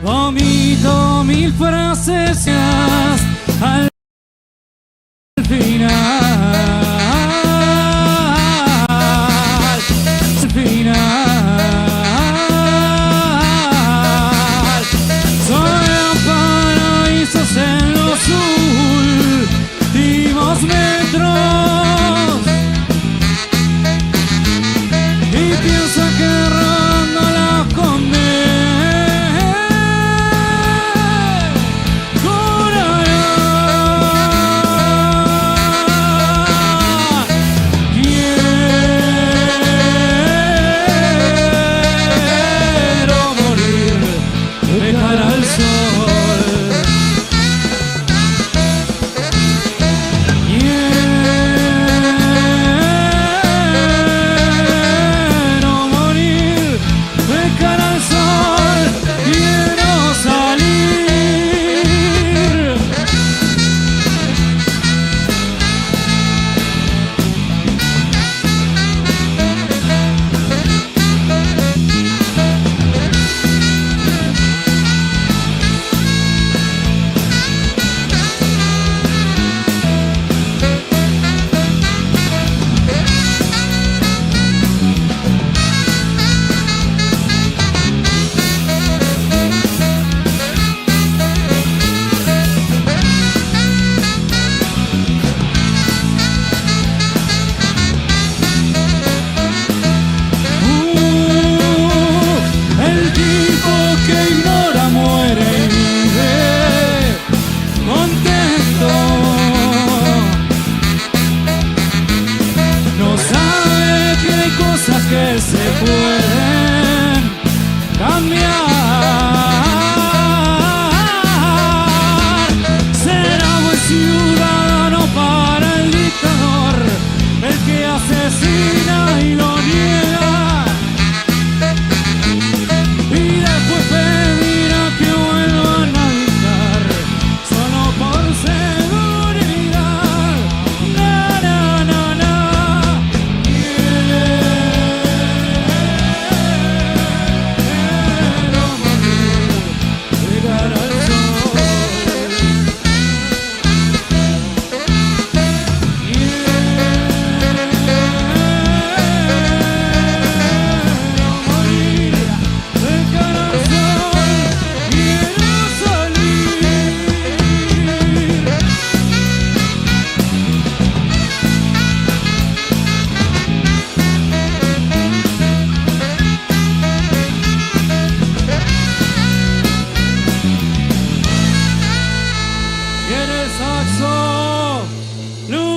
Vomito mil frases al final, al final. Soy paraísos en los últimos metros y pienso que rondo la condena.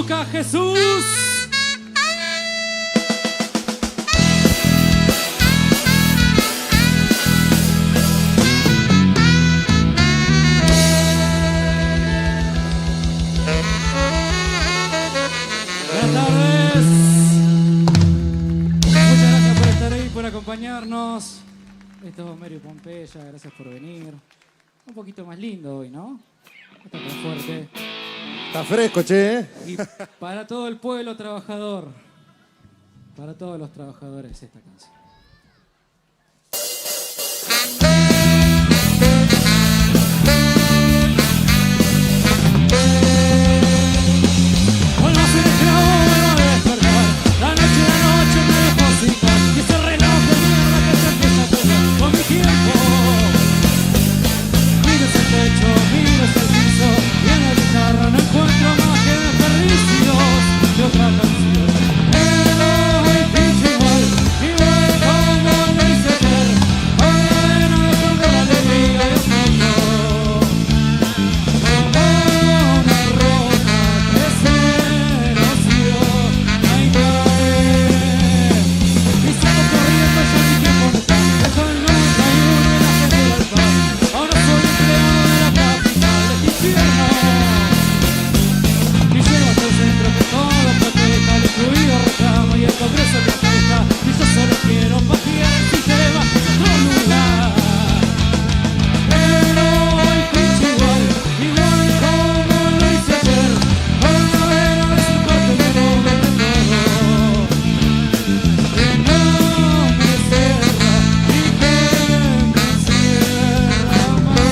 Lucas Jesús. Buenas tardes. Muchas gracias por estar ahí, por acompañarnos. Esto es Homero y Pompeya, gracias por venir. Un poquito más lindo hoy, ¿no? No está tan fuerte. Está fresco, che, ¿eh? Y para todo el pueblo trabajador, para todos los trabajadores, esta canción. Hoy no soy esclavo, me voy a despertar. La noche me dejó sin paz. Y ese reloj de mierda que se empieza a pelear con mi tiempo. Mires el techo, mires el piso, y en la guitarra no encuentro más que desperdicios de otra canción. Pero hoy pinche igual como lo hice ayer. Hoy no dejo la alegría de fondo. Como una roca que se roció, hay que caer. Y salgo corriendo, ya ni tiempo no está. Dejo el 91 y la gente del pan. Ahora soy empleado de la capital de este infierno. Y llego hasta el centro que todo protesta, el incluido reclamo y el Congreso que afecta. Y yo solo quiero patear el sistema a otro lugar. Pero hoy pinche igual como lo hice ayer. Otra vez no es un corte de doble de todo. Que no me cierra y que me cierra más.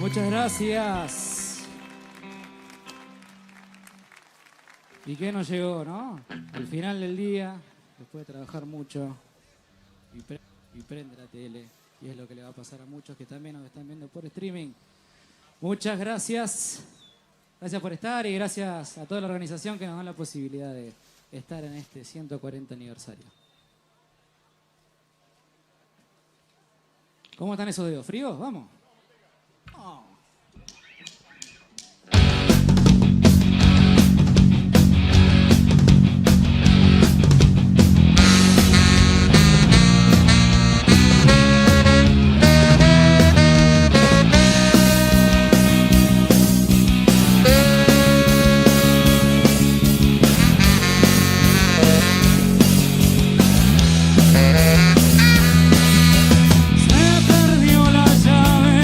Muchas gracias. ¿Y qué nos llegó, no? Al final del día, después de trabajar mucho, y prende la tele. Y es lo que le va a pasar a muchos que también nos están viendo por streaming. Muchas gracias. Gracias por estar y gracias a toda la organización que nos da la posibilidad de estar en este 140 aniversario. ¿Cómo están esos dedos? ¿Fríos? Vamos. Oh. Se perdió la llave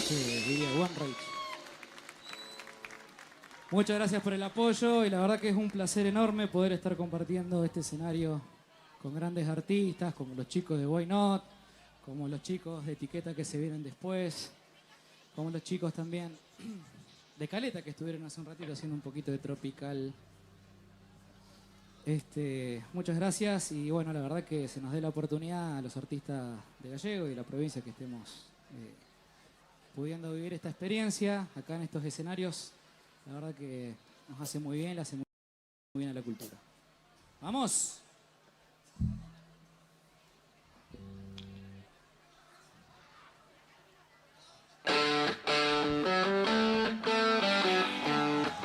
noche, diría One Rage. Muchas gracias por el apoyo y la verdad que es un placer enorme poder estar compartiendo este escenario con grandes artistas, como los chicos de Why Not, como los chicos de Etiqueta que se vienen después, como los chicos también de Caleta que estuvieron hace un ratito haciendo un poquito de tropical. Muchas gracias y bueno, la verdad que se nos dé la oportunidad a los artistas de Gallego y de la provincia que estemos pudiendo vivir esta experiencia acá en estos escenarios. La verdad que nos hace muy bien, le hace muy bien a la cultura. ¡Vamos!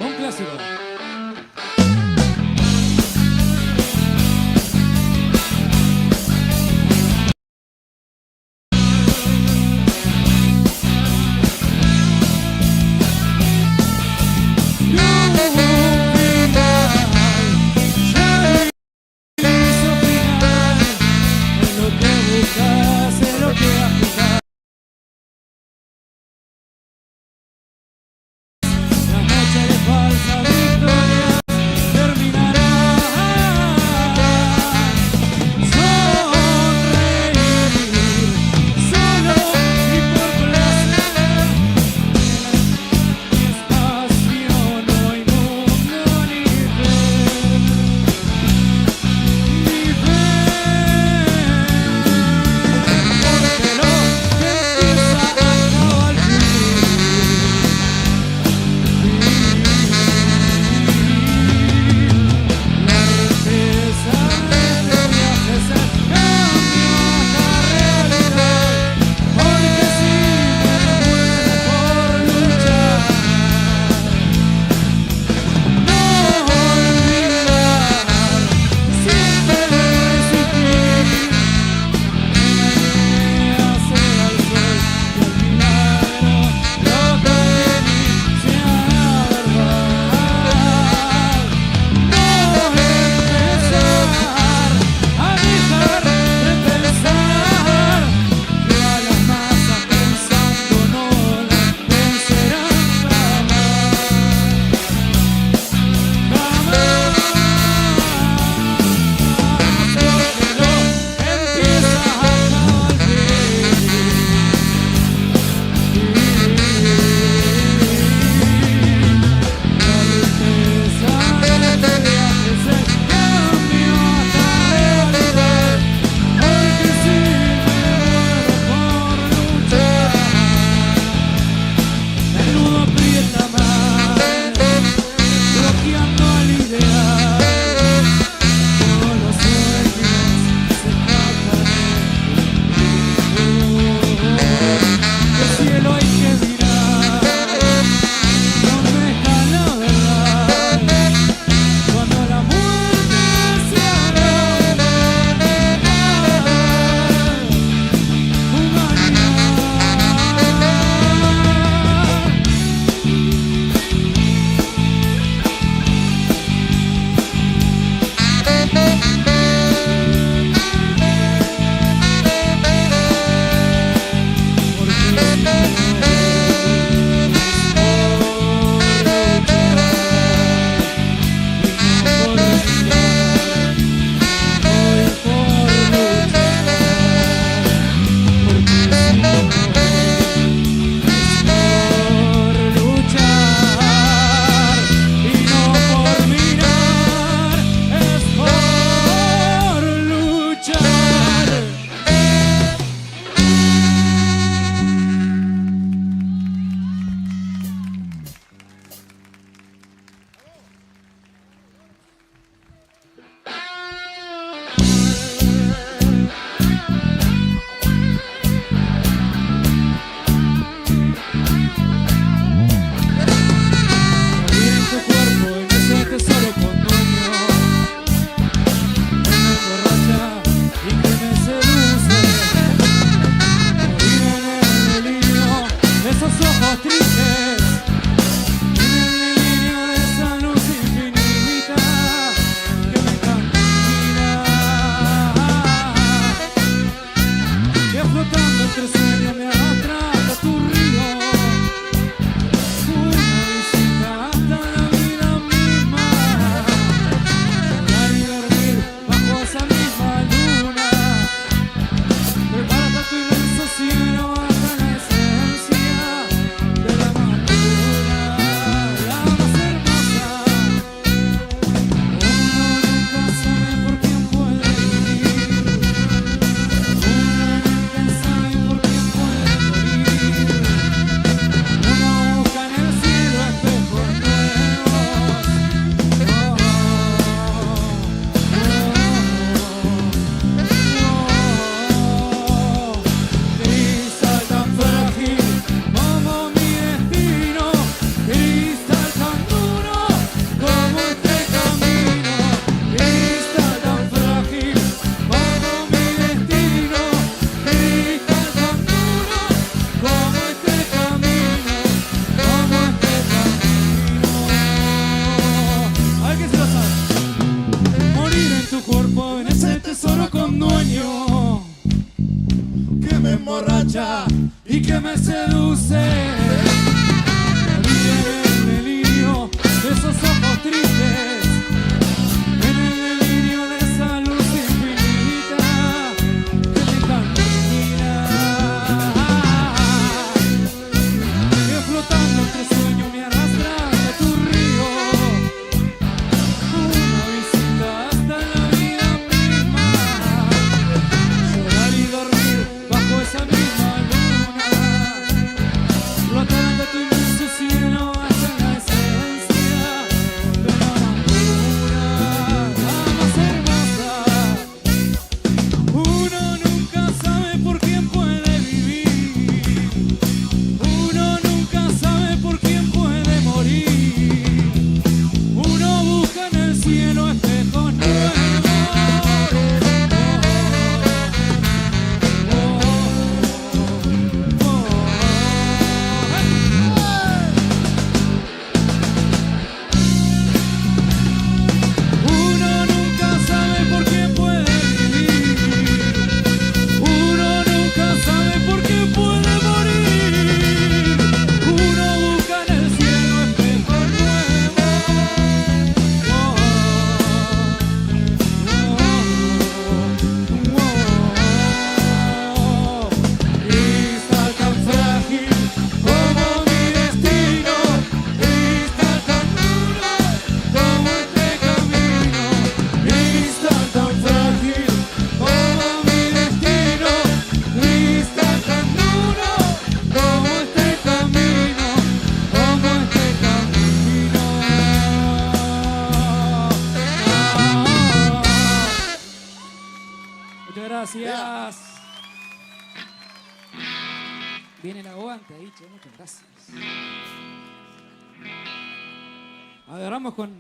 Un clásico. Flotando entre sueños me arrastra hasta tu río. y que me seduce. En el delirio de esos ojos tristes, en el delirio de esa luz infinita que me camina, que flotando entre sueños me arrastra de tu río. Una visita hasta la vida misma, llorar y dormir bajo esa misma luna, flotar ante tu inmenso cielo hasta la esencia de la natura, la más hermosa. Uno nunca sabe por quién puede vivir, uno nunca sabe por quién puede morir. Uno busca en el cielo espejos nuevos. Uno nunca sabe por quién puede vivir, uno nunca sabe por quién puede morir. Uno busca en el cielo espejos nuevos. Está tan frágil como mi destino, está tan duro como este camino. Está tan frágil como mi destino, está tan duro como este camino, como este camino. Muchas gracias. Viene el aguante, ha dicho, muchas gracias. Agarramos con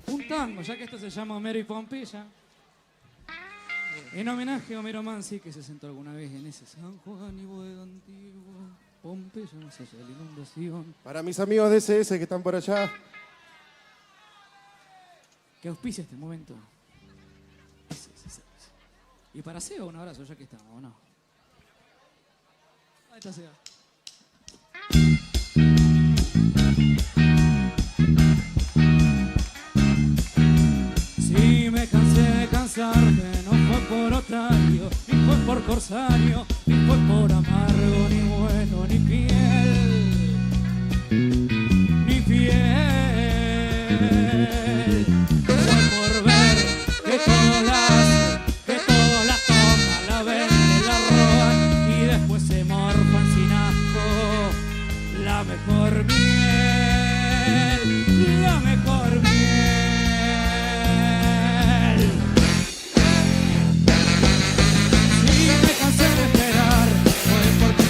un tango, ya que esto se llama Homero y Pompeya. En homenaje a Homero Mansi, que se sentó alguna vez en ese San Juan y Boedo antiguo. Pompeya, más allá de la inundación. Para mis amigos de SS que están por allá. Que auspicia este momento. Ese. Y para Seba, un abrazo, ya que estamos, ¿o no? Ahí está Seba. Si me cansé de cansarte, no fue por otario, ni fue por corsario, ni fue por amargo, ni bueno, ni fiel. Ni fiel. Fue por ver que todos la toman, la venden, la roban y después se morfan sin asco. La mejor miel, la mejor miel. Si me cansé de esperar, fue porque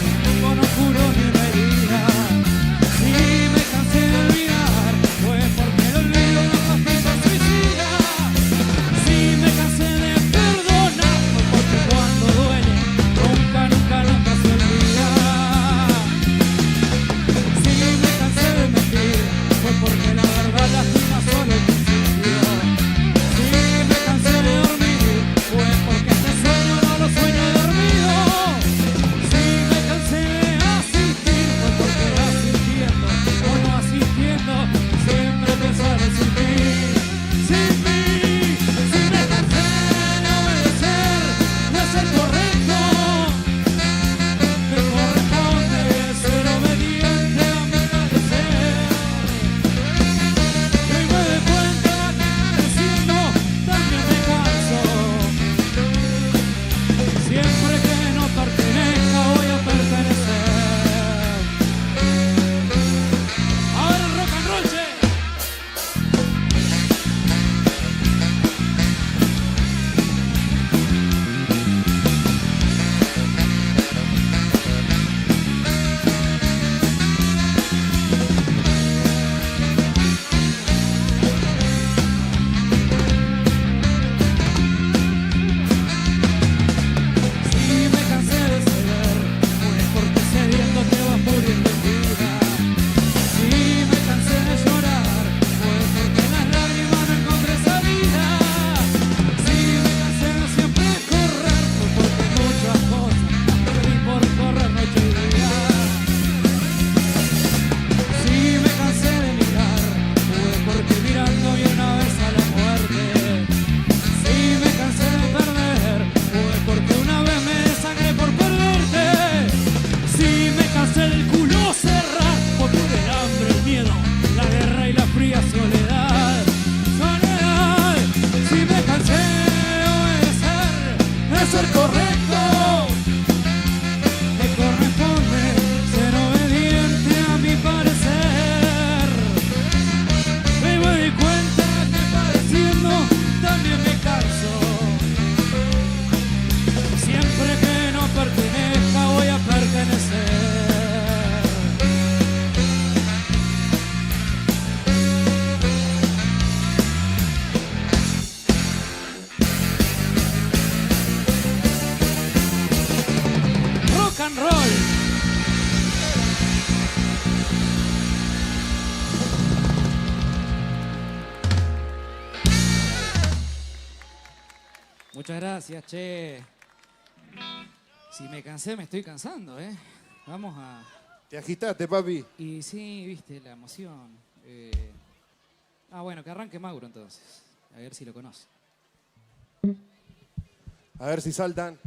Muchas gracias, che. Si me cansé, me estoy cansando, ¿eh? Vamos a... Te agitaste, papi. Y sí, viste, la emoción. Bueno, que arranque Mauro entonces. A ver si lo conoce. A ver si saltan.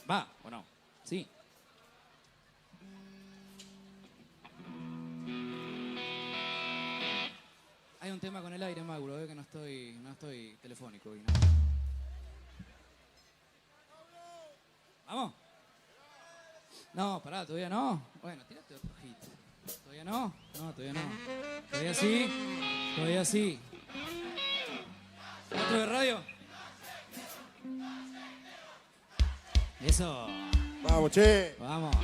¿Va o no? Sí. Hay un tema con el aire, Mauro, que no estoy telefónico hoy, ¿no? ¿Vamos? No, pará, todavía no. Bueno, tírate otro hit. ¿Todavía no? No, todavía no. ¿Todavía sí? Todavía sí. ¿Otro de radio? Eso. Vamos, che. Vamos.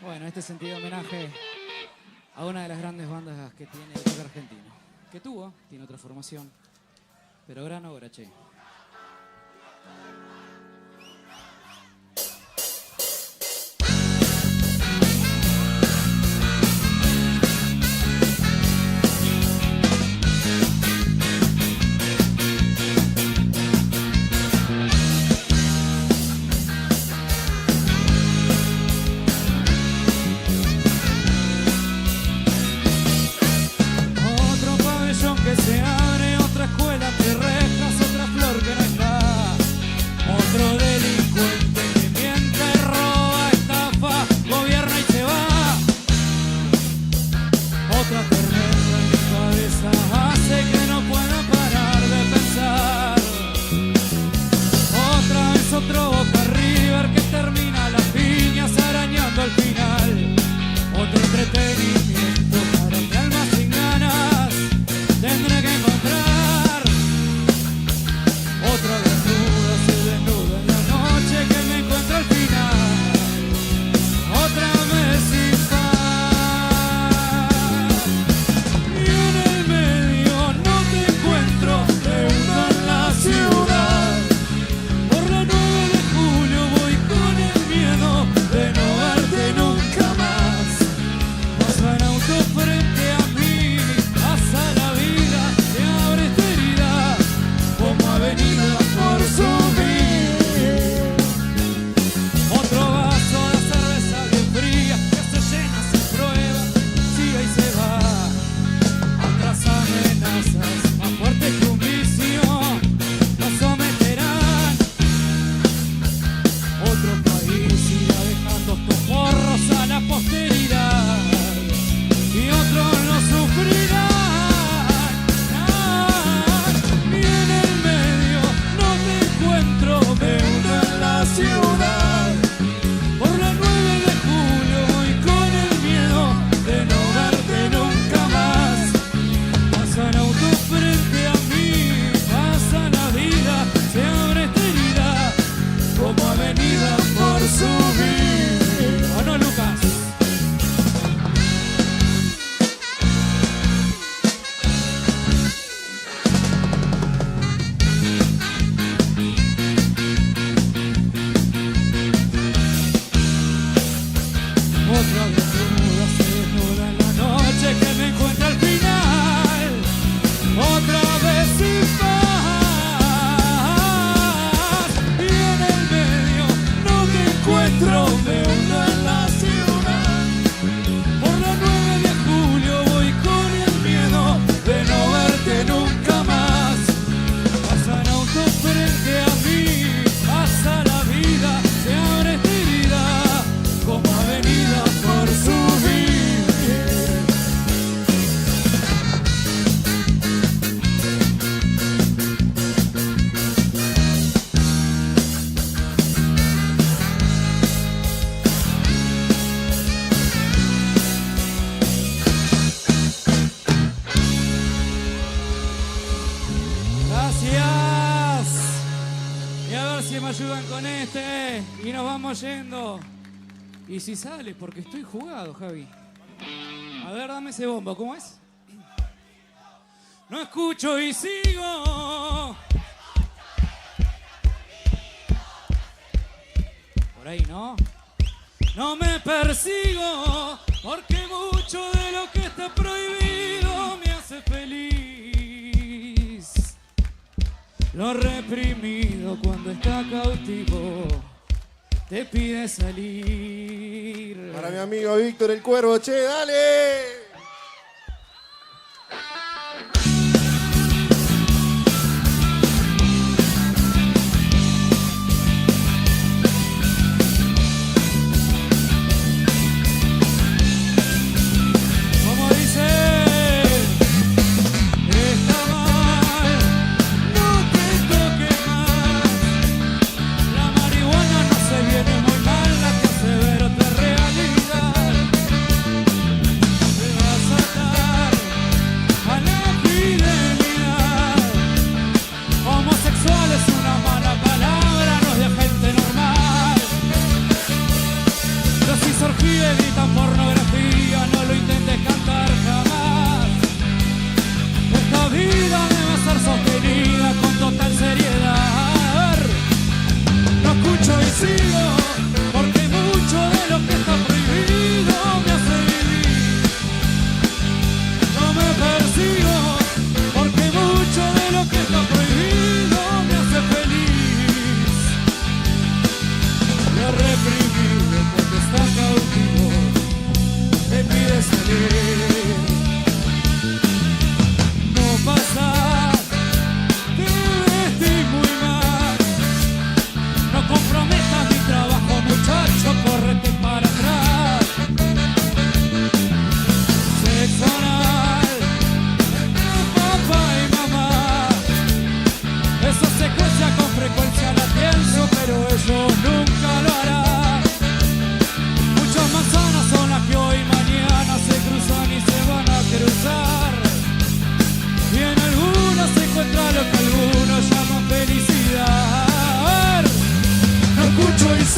Bueno, este sentido de homenaje a una de las grandes bandas que tiene el rock argentino. Que tiene otra formación, pero gran obra, che. Que se abre, otra escuela que rejas, otra flor que no está, otro delincuente que miente, roba, estafa, gobierna y se va, otra tormenta en mi cabeza hace que no pueda parar de pensar, otra vez otro Boca River que termina las piñas arañando al final, otro entretenimiento para mi alma sin ganas. Tendré que encontrar otra desnuda, se desnuda en la noche que me encuentro al final, otra vez sin paz. Y en el medio no te encuentro, te hundo en la ciudad. Por la 9 de julio voy con el miedo de no verte nunca más. Pasa en auto frente a mí, pasa la vida, se abre esta herida como avenida por subir. Otro vaso de cerveza bien fría que se llena, se prueba, sigue y se va. Otras amenazas más fuertes que un vicio nos someterán. Otro país irá dejando estos porros a la posteridad y otros no sufrirán. Y en el medio no te encuentro, me hundo en la ciudad. Por la 9 de julio voy con el miedo de no verte nunca más. Pasan autos frente a mí, pasa la vida, se abre esta herida como avenida por subir. ¿O no, Lucas? Otra desnuda se desnuda en la noche que me encuentra al final, otra vez sin paz. Y en el medio no te encuentro, me hundo en la ciudad. Por la 9 de julio voy con el miedo de no verte nunca más. Pasan autos frente a mí, pasa la vida, se abre esta herida como avenida por subir. Gracias. Y a ver si me ayudan con este y nos vamos yendo. Y si sale, porque estoy jugado, Javi. A ver, dame ese bombo, ¿cómo es? No escucho y sigo. Por ahí, ¿no? No me persigo, porque mucho de lo que está prohibido me hace feliz. Lo reprimido cuando está cautivo te pide salir. Para mi amigo Víctor el Cuervo, che, dale.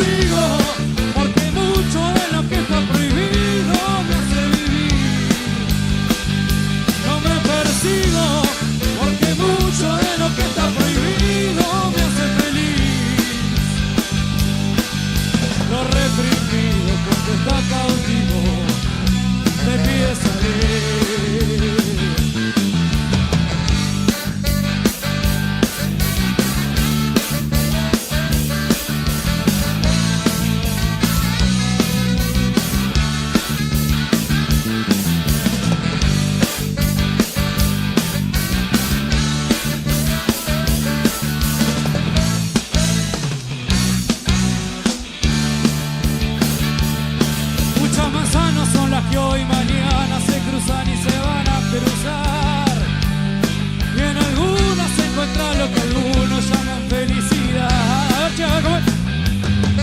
persigo, porque mucho de lo que está prohibido me hace vivir. No me persigo, porque mucho de lo que está prohibido me hace feliz. Lo reprimido cuando está cautivo me pide salir. Muchas manzanas son las que hoy mañana se cruzan y se van a cruzar. Y en algunas se encuentra lo que algunos llaman felicidad. A ver, chaval, ¿cómo es?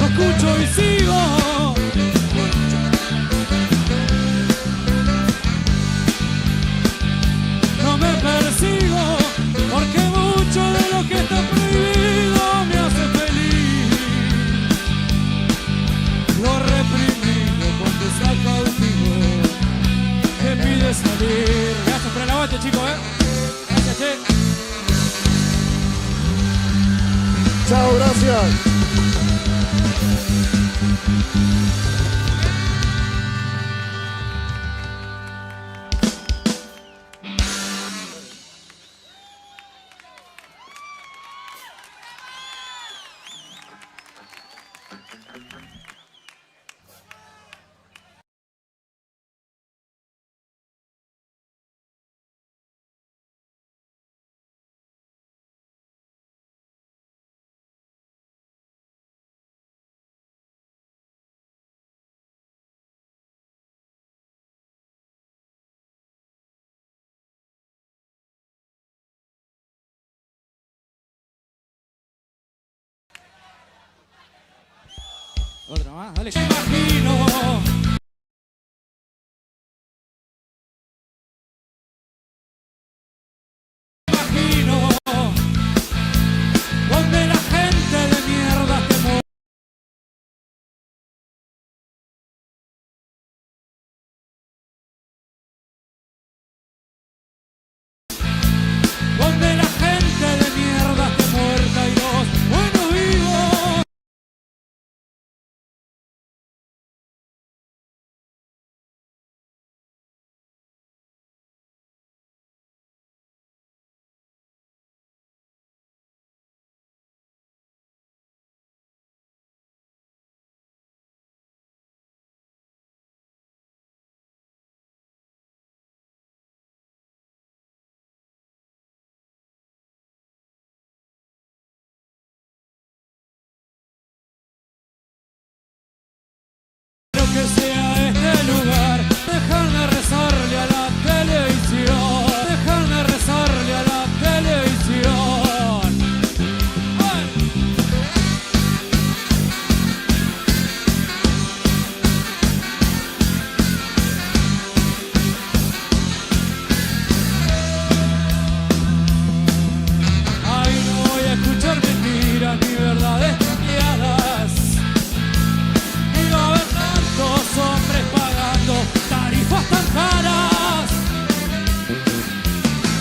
Lo escucho y sigo. No me persigo, porque mucho de lo que está prohibido me hace feliz. Lo reprimido cuando está cautivo te pide salir. Gracias por el aguante, chicos, Gracias, che. Chao, gracias. Otra más, dale. Me imagino. Donde la gente de mierda te muere. Donde la gente de mierda te muerta y los buenos vivos. Que sea este lugar, dejarme rezarle a la televisión, dejarme rezarle a la televisión. ¡Ay! Ay, no voy a escuchar mentiras ni verdades cambiadas. Iba a haber tantos hombres pagando tarifas tan caras.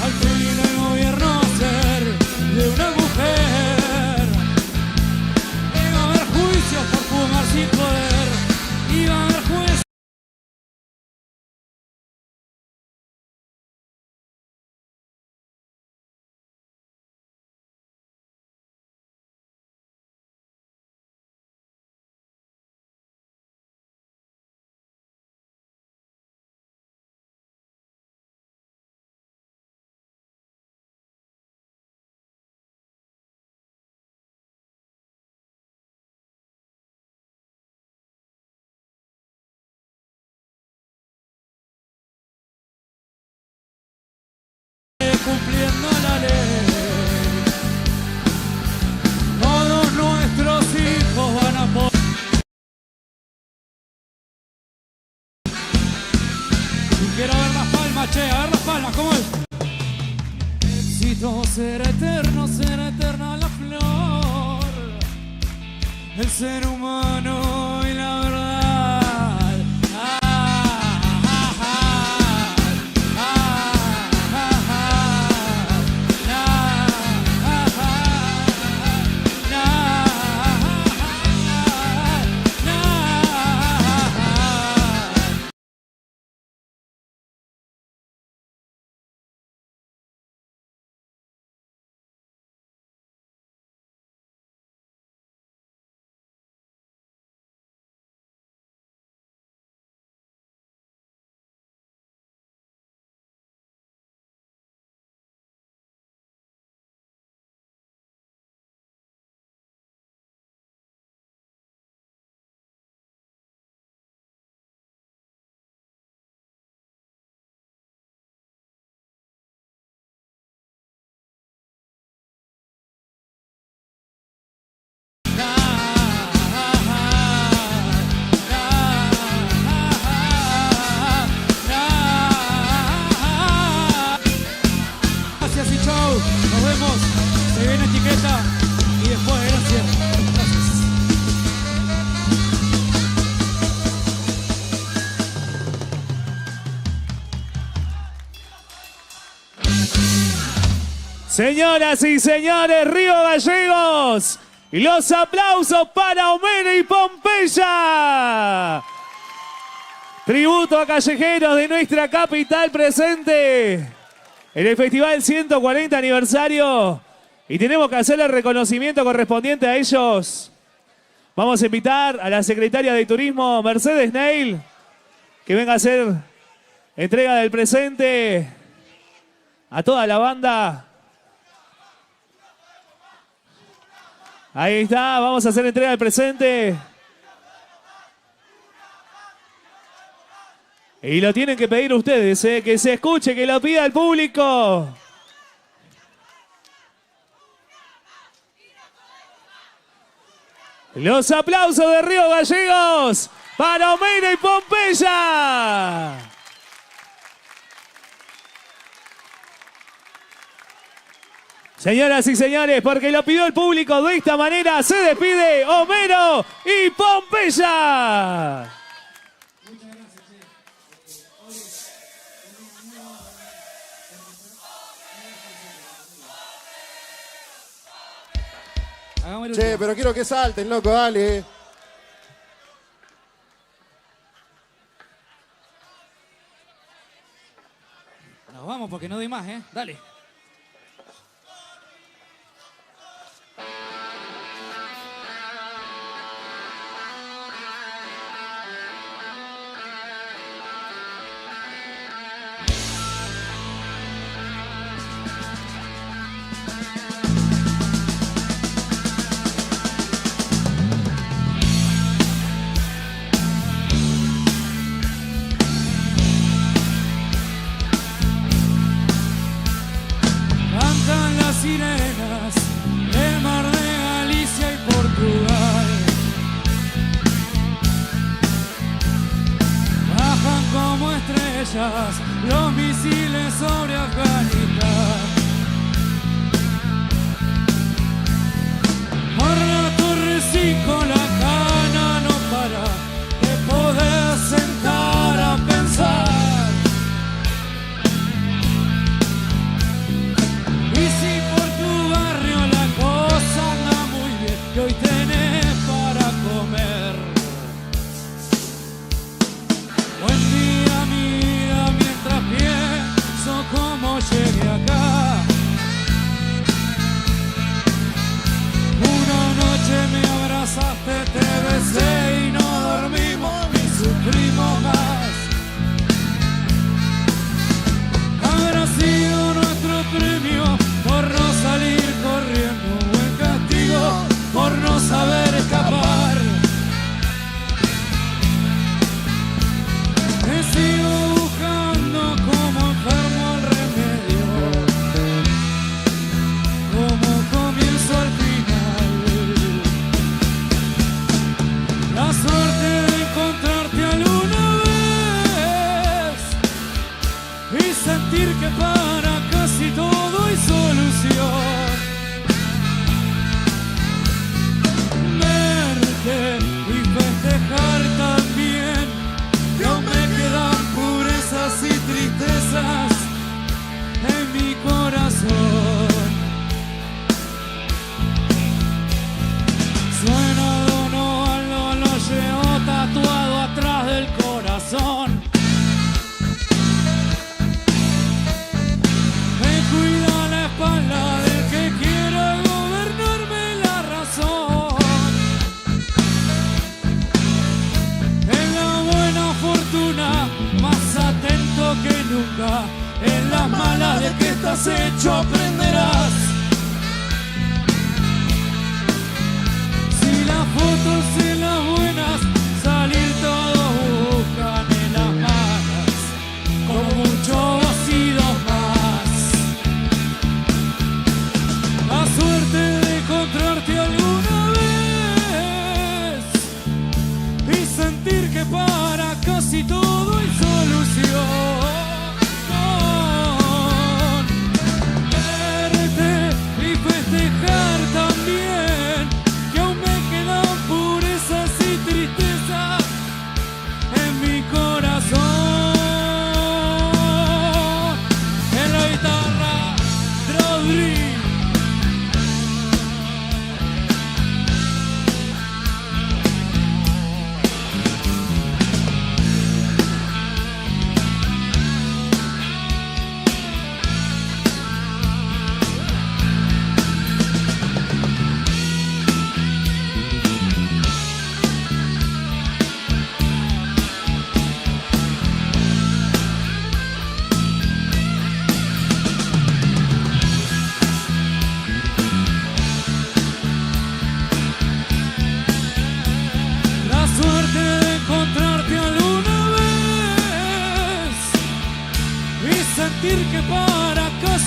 Al fin el gobierno ser de una mujer. Iba a haber juicios por fumar sin poder. Iba a haber jueces. Cumpliendo la ley, todos nuestros hijos van a poder. Quiero ver las palmas, che, a ver las palmas, ¿cómo es? Éxito será eterna la flor el ser humano y la verdad. Gracias y chau, nos vemos, se viene etiqueta y después gracias. Señoras y señores, Río Gallegos, y los aplausos para Homero y Pompeya. Tributo a callejeros de nuestra capital presente en el Festival 140 aniversario. Y tenemos que hacer el reconocimiento correspondiente a ellos. Vamos a invitar a la secretaria de Turismo, Mercedes Neil, que venga a hacer entrega del presente a toda la banda. Ahí está, vamos a hacer entrega del presente. Y lo tienen que pedir ustedes, que se escuche, que lo pida el público. Los aplausos de Río Gallegos para Homero y Pompeya. Señoras y señores, porque lo pidió el público, de esta manera se despide Homero y Pompeya. Che, pero quiero que salten, loco, dale. Nos vamos porque no doy más, Dale. Sirenas del mar de Galicia y Portugal bajan como estrellas los misiles sobre Afganistán. Por la Torre 5 la cana no para de poder sentar a pensar. Y hoy tenés para comer. Buen día, amiga, mientras pienso cómo llegué acá.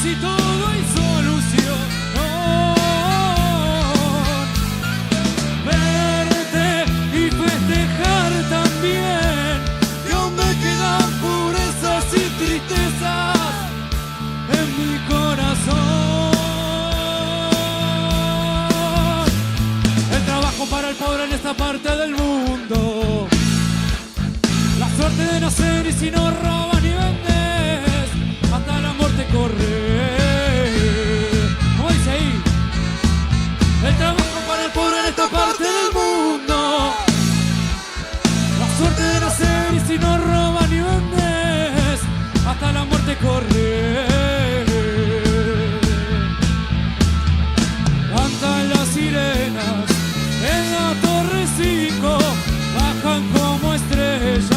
si todo hay solución. Verte y festejar también, y aún me quedan purezas y tristezas en mi corazón. El trabajo para el pobre en esta parte del mundo, la suerte de nacer y si no robas ni vendes, hasta la muerte corre. ¿Cómo dice ahí? El trabajo para el pobre en esta parte del mundo, la suerte de nacer y si no robas ni vendes, hasta la muerte corre. Cantan las sirenas en la torre 5, bajan como estrellas.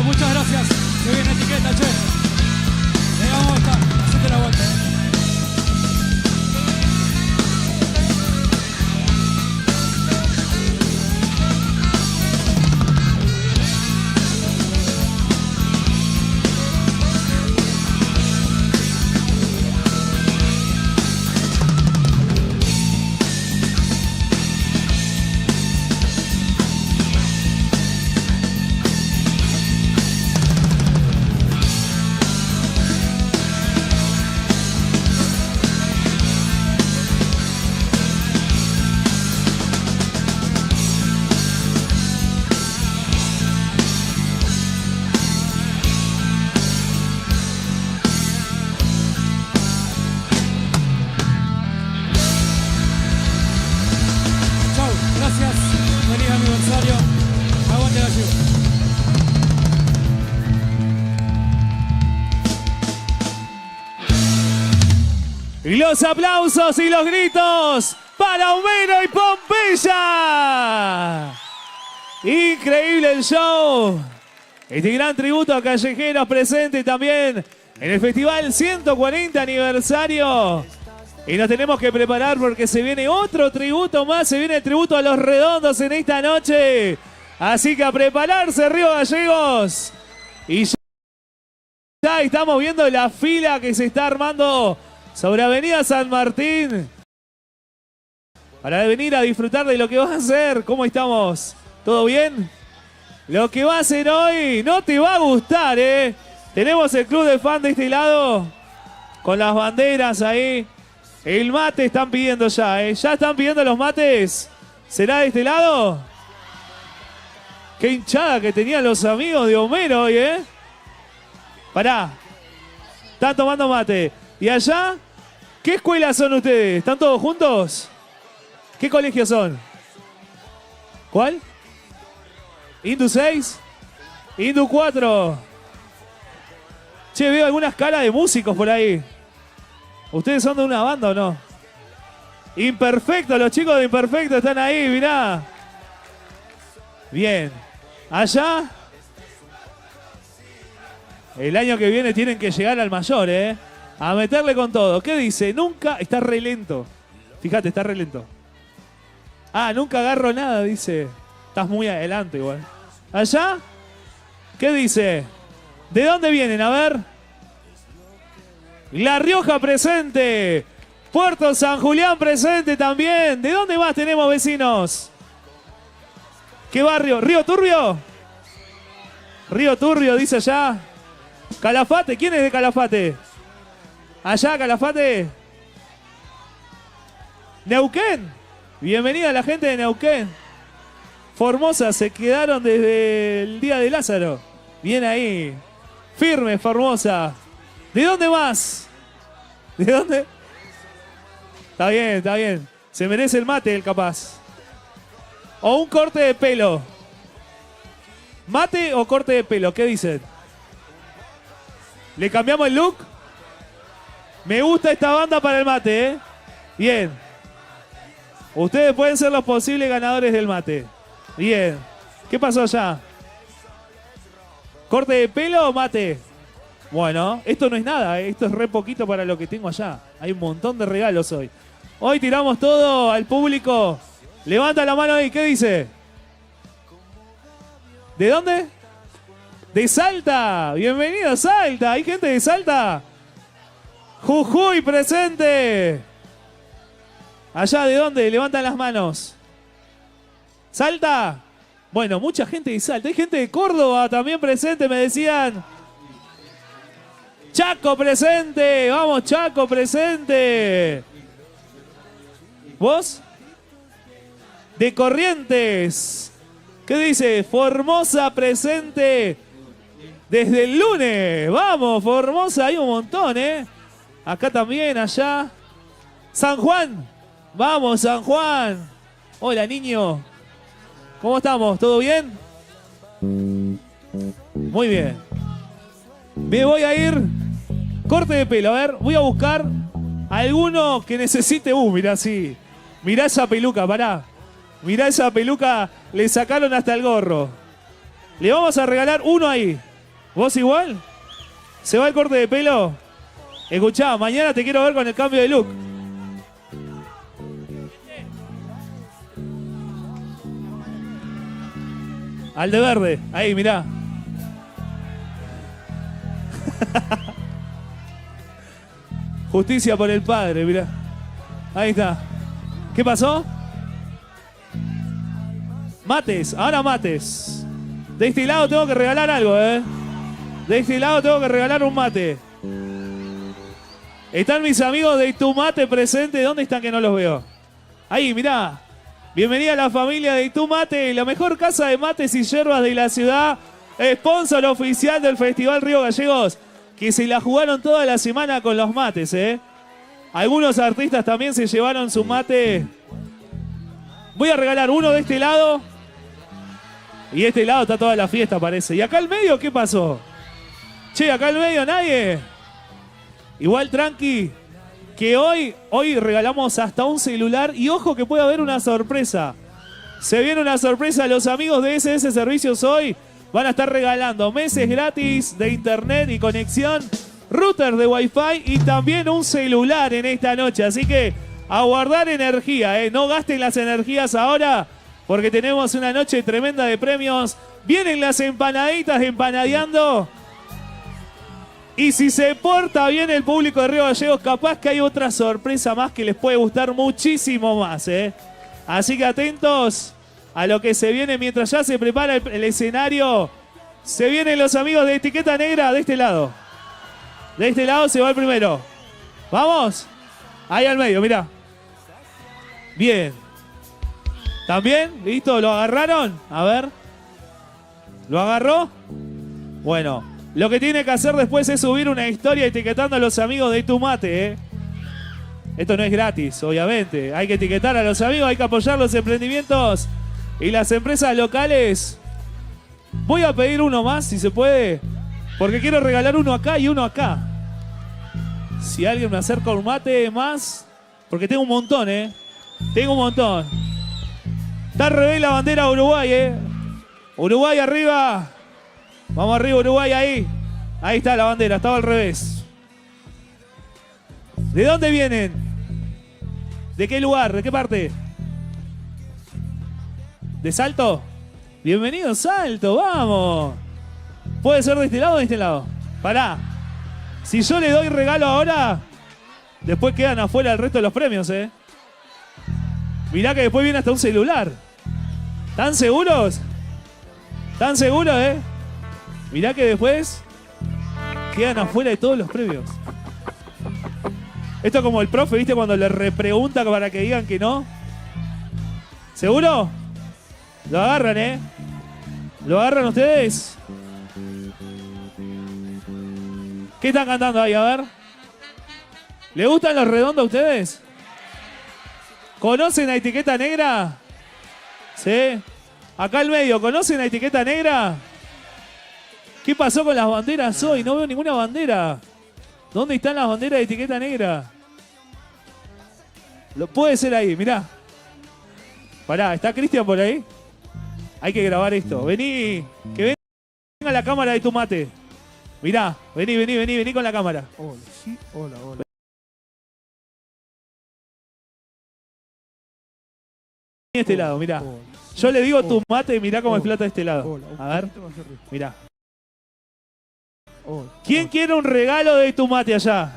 Muchas gracias. Se viene etiqueta, che. Vamos a estar. Hacete la vuelta. Y los aplausos y los gritos para Homero y Pompeya. Increíble el show. Este gran tributo a callejeros presente también en el festival 140 aniversario. Y nos tenemos que preparar porque se viene otro tributo más. Se viene el tributo a Los Redondos en esta noche. Así que a prepararse, Río Gallegos. Y ya estamos viendo la fila que se está armando sobre Avenida San Martín para venir a disfrutar de lo que va a hacer. ¿Cómo estamos? ¿Todo bien? Lo que va a hacer hoy no te va a gustar, ¿eh? Tenemos el club de fan de este lado con las banderas ahí. El mate están pidiendo ya, ¿eh? ¿Ya están pidiendo los mates? ¿Será de este lado? Qué hinchada que tenían los amigos de Homero hoy, ¿eh? Pará. Están tomando mate. ¿Y allá? ¿Qué escuelas son ustedes? ¿Están todos juntos? ¿Qué colegios son? ¿Cuál? ¿Indu 6? ¿Indu 4? Che, veo algunas caras de músicos por ahí. ¿Ustedes son de una banda o no? Imperfecto, los chicos de Imperfecto están ahí, mirá. Bien. Allá. El año que viene tienen que llegar al mayor, ¿eh? A meterle con todo. ¿Qué dice? Nunca... Está re lento. Fíjate, está re lento. Ah, nunca agarro nada, dice. Estás muy adelante igual. ¿Allá? ¿Qué dice? ¿De dónde vienen? A ver. La Rioja presente. Puerto San Julián presente también. ¿De dónde más tenemos vecinos? ¿Qué barrio? ¿Río Turbio? Río Turbio, dice allá. Calafate, ¿quién es de Calafate? Allá, Calafate. Neuquén. Bienvenida a la gente de Neuquén. Formosa, se quedaron desde el día de Lázaro. Bien ahí. Firme, Formosa. ¿De dónde más? ¿De dónde? Está bien, está bien. Se merece el mate, el capaz. O un corte de pelo. ¿Mate o corte de pelo? ¿Qué dicen? ¿Le cambiamos el look? Me gusta esta banda para el mate, ¿eh? Bien. Ustedes pueden ser los posibles ganadores del mate. Bien. ¿Qué pasó allá? ¿Corte de pelo o mate? Bueno, esto no es nada, esto es re poquito para lo que tengo allá. Hay un montón de regalos hoy. Hoy tiramos todo al público. Levanta la mano ahí, ¿qué dice? ¿De dónde? De Salta. Bienvenido a Salta. ¿Hay gente de Salta? Jujuy presente. ¿Allá de dónde? Levantan las manos. ¿Salta? Bueno, mucha gente de Salta. Hay gente de Córdoba también presente, me decían. Chaco presente. Vamos, Chaco presente. ¿Vos? De Corrientes. ¿Qué dice? Formosa presente. Desde el lunes. Vamos, Formosa. Hay un montón, ¿eh? Acá también, allá. San Juan. Vamos, San Juan. Hola, niño. ¿Cómo estamos? ¿Todo bien? Muy bien. Me voy a ir. Corte de pelo. A ver, voy a buscar alguno que necesite. Mirá, sí. Mirá esa peluca, pará. Mirá esa peluca. Le sacaron hasta el gorro. Le vamos a regalar uno ahí. ¿Vos igual? ¿Se va el corte de pelo? Escuchá, mañana te quiero ver con el cambio de look. Al de verde. Ahí, mirá. Justicia por el padre, mirá. Ahí está. ¿Qué pasó? Mates, ahora mates. De este lado tengo que regalar algo, ¿eh? De este lado tengo que regalar un mate. Están mis amigos de Itumate presentes. ¿Dónde están que no los veo? Ahí, mirá. Bienvenida a la familia de Itumate, la mejor casa de mates y yerbas de la ciudad. Sponsor oficial del Festival Río Gallegos, que se la jugaron toda la semana con los mates, ¿eh? Algunos artistas también se llevaron su mate. Voy a regalar uno de este lado. Y este lado está toda la fiesta, parece. ¿Y acá al medio qué pasó? Che, acá al medio nadie. Igual tranqui, que hoy regalamos hasta un celular. Y ojo que puede haber una sorpresa. Se viene una sorpresa. Los amigos de SS Servicios hoy van a estar regalando meses gratis de internet y conexión, router de Wi-Fi y también un celular en esta noche. Así que a guardar energía, ¿eh? No gasten las energías ahora porque tenemos una noche tremenda de premios. Vienen las empanaditas de Empanadeando. Y si se porta bien el público de Río Gallegos, capaz que hay otra sorpresa más que les puede gustar muchísimo más, ¿eh? Así que atentos a lo que se viene mientras ya se prepara el escenario. Se vienen los amigos de Etiqueta Negra de este lado. De este lado se va el primero. ¿Vamos? Ahí al medio, mirá. Bien. ¿También? ¿Listo? ¿Lo agarraron? A ver. ¿Lo agarró? Bueno. Lo que tiene que hacer después es subir una historia etiquetando a los amigos de Itumate, ¿eh? Esto no es gratis, obviamente. Hay que etiquetar a los amigos, hay que apoyar los emprendimientos y las empresas locales. Voy a pedir uno más, si se puede, porque quiero regalar uno acá y uno acá. Si alguien me acerca un mate más, porque tengo un montón, ¿eh? Tengo un montón. Está al revés la bandera de Uruguay, ¿eh? Uruguay arriba. Vamos arriba, Uruguay, ahí. Ahí está la bandera, estaba al revés. ¿De dónde vienen? ¿De qué lugar? ¿De qué parte? ¿De Salto? Bienvenido, Salto, vamos. ¿Puede ser de este lado o de este lado? Pará. Si yo le doy regalo ahora, después quedan afuera el resto de los premios, ¿eh? Mirá que después viene hasta un celular. ¿Están seguros? ¿Están seguros, eh? Mirá que después quedan afuera de todos los premios. Esto es como el profe, ¿viste? Cuando le repregunta para que digan que no. ¿Seguro? Lo agarran, ¿eh? ¿Lo agarran ustedes? ¿Qué están cantando ahí? A ver. ¿Le gustan los redondos a ustedes? ¿Conocen a Etiqueta Negra? ¿Sí? Acá al medio, ¿conocen a Etiqueta Negra? ¿Qué pasó con las banderas hoy? No veo ninguna bandera. ¿Dónde están las banderas de Etiqueta Negra? Puede ser ahí, mirá. Pará, ¿está Cristian por ahí? Hay que grabar esto. Vení, que venga la cámara de Itumate. Mirá, vení con la cámara. Hola, sí, hola. Este lado, mirá. Yo le digo tu mate y mirá cómo explota este lado. Hola, A ver, mirá. Hola. ¿Quién quiere un regalo de tu mate allá?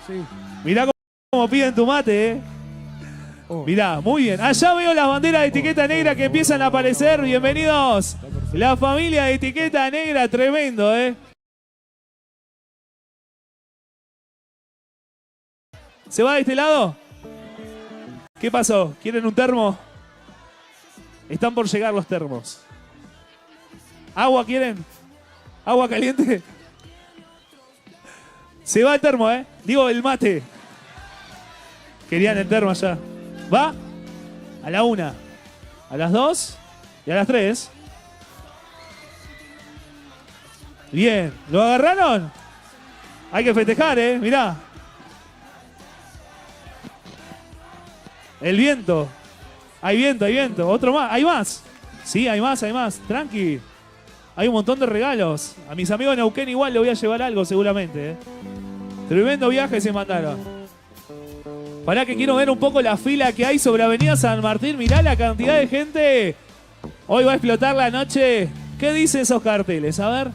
Sí. Mirá cómo piden tu mate, Mirá, muy bien. Allá veo las banderas de etiqueta negra que empiezan a aparecer. Bienvenidos. La familia de etiqueta negra, tremendo, ¿Se va de este lado? ¿Qué pasó? ¿Quieren un termo? Están por llegar los termos. ¿Agua quieren? ¿Agua caliente? Se va el termo, Digo, el mate. Querían el termo allá. ¿Va? A la 1, a las 2 y a las 3. Bien. ¿Lo agarraron? Hay que festejar, mirá. El viento. Hay viento. Otro más. Hay más. Sí, hay más. Tranqui. Hay un montón de regalos. A mis amigos de Neuquén igual le voy a llevar algo seguramente. Tremendo viaje se mandaron. Pará que quiero ver un poco la fila que hay sobre Avenida San Martín. Mirá la cantidad de gente. Hoy va a explotar la noche. ¿Qué dicen esos carteles? A ver.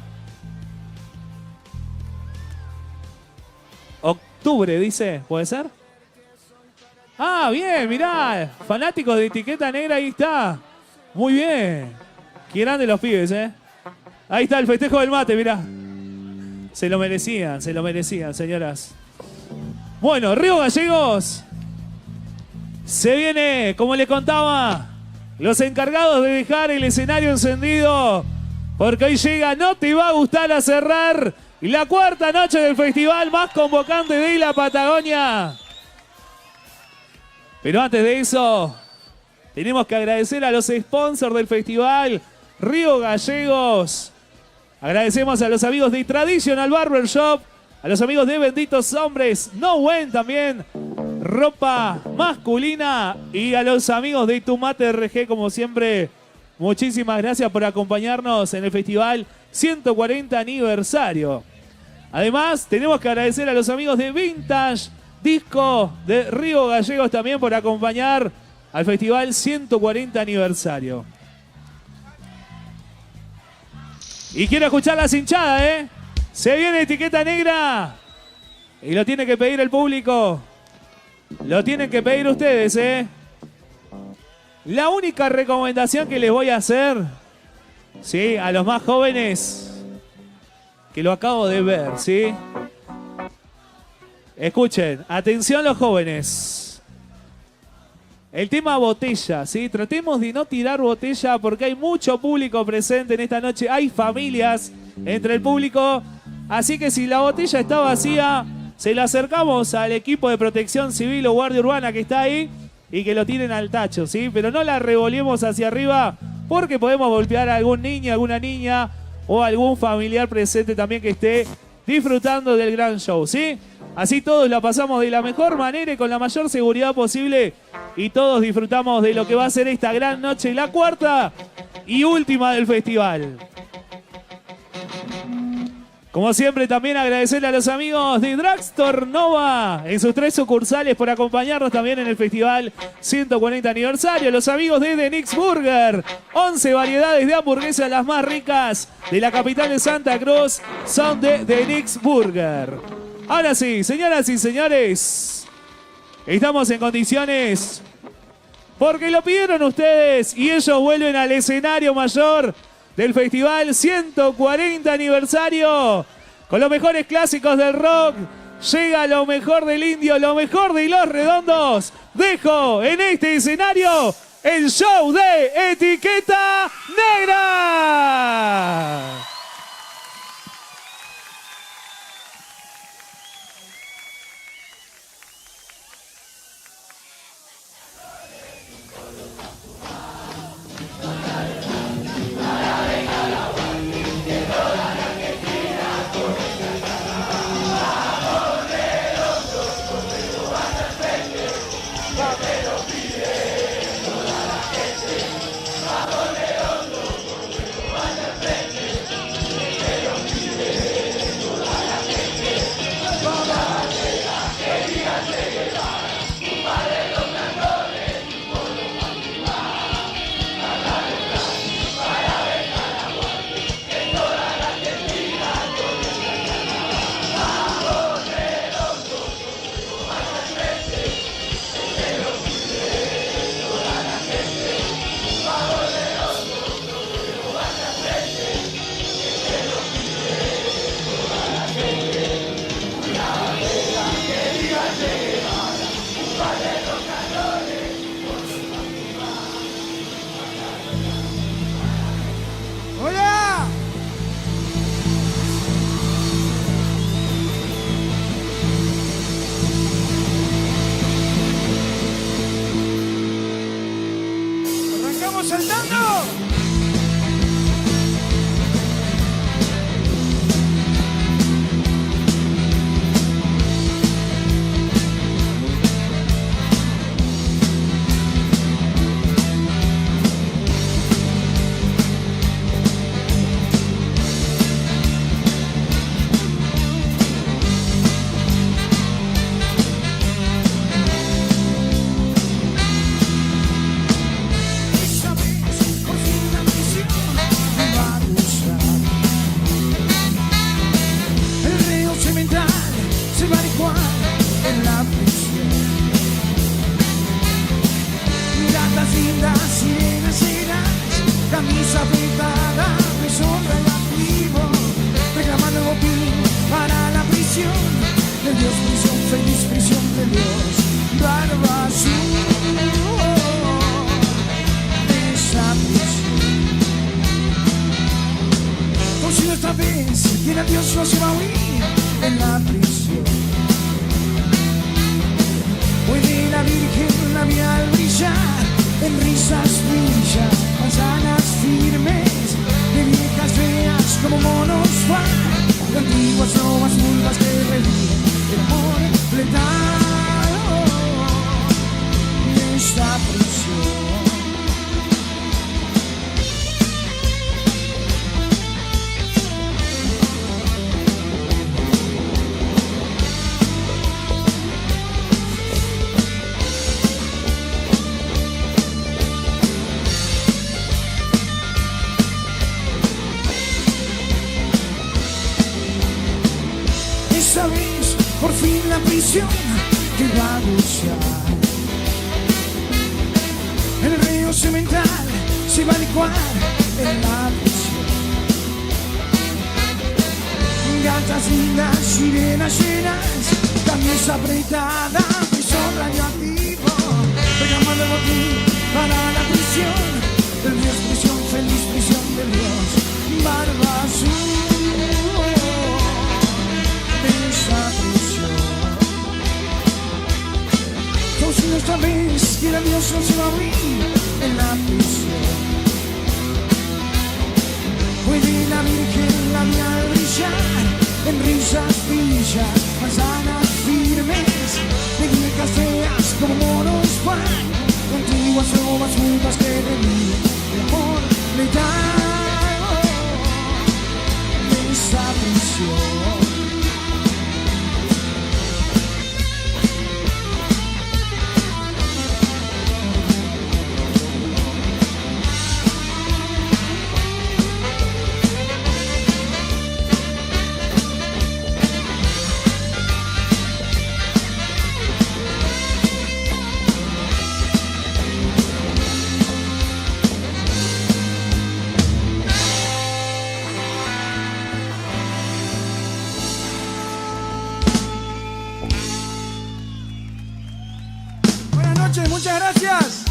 Octubre, dice. ¿Puede ser? Ah, bien, mirá. Fanáticos de etiqueta negra, ahí está. Muy bien. Qué grande los pibes, Ahí está el festejo del mate, mirá. Se lo merecían, señoras. Bueno, Río Gallegos. Se viene, como le contaba, los encargados de dejar el escenario encendido. Porque hoy llega No Te Va a Gustar a cerrar la 4ª noche del festival más convocante de la Patagonia. Pero antes de eso, tenemos que agradecer a los sponsors del festival, Río Gallegos. Agradecemos a los amigos de Traditional Barber Shop, a los amigos de Benditos Hombres, No Wen también, ropa masculina, y a los amigos de Tu Mate RG, como siempre, muchísimas gracias por acompañarnos en el festival 140 aniversario. Además, tenemos que agradecer a los amigos de Vintage Disco de Río Gallegos también por acompañar al festival 140 aniversario. Y quiero escuchar las hinchadas, Se viene etiqueta negra. Y lo tiene que pedir el público. Lo tienen que pedir ustedes, La única recomendación que les voy a hacer, sí, a los más jóvenes, que lo acabo de ver, ¿sí? Escuchen, atención los jóvenes. El tema botella, ¿sí? Tratemos de no tirar botella porque hay mucho público presente en esta noche. Hay familias entre el público. Así que si la botella está vacía, se la acercamos al equipo de protección civil o guardia urbana que está ahí y que lo tiren al tacho, ¿sí? Pero no la revolvemos hacia arriba porque podemos golpear a algún niño, alguna niña o algún familiar presente también que esté disfrutando del gran show, ¿sí? Así todos la pasamos de la mejor manera y con la mayor seguridad posible y todos disfrutamos de lo que va a ser esta gran noche, la 4ª y última del festival. Como siempre, también agradecerle a los amigos de Drugstore Nova en sus 3 sucursales por acompañarnos también en el festival 140 aniversario. Los amigos de The Nix Burger, 11 variedades de hamburguesas, las más ricas de la capital de Santa Cruz, son de The Nix Burger. Ahora sí, señoras y señores, estamos en condiciones porque lo pidieron ustedes y ellos vuelven al escenario mayor del festival 140 aniversario. Con los mejores clásicos del rock, llega lo mejor del indio, lo mejor de Los Redondos. Dejo en este escenario el show de Etiqueta Negra. vamos saltando. Muchas gracias.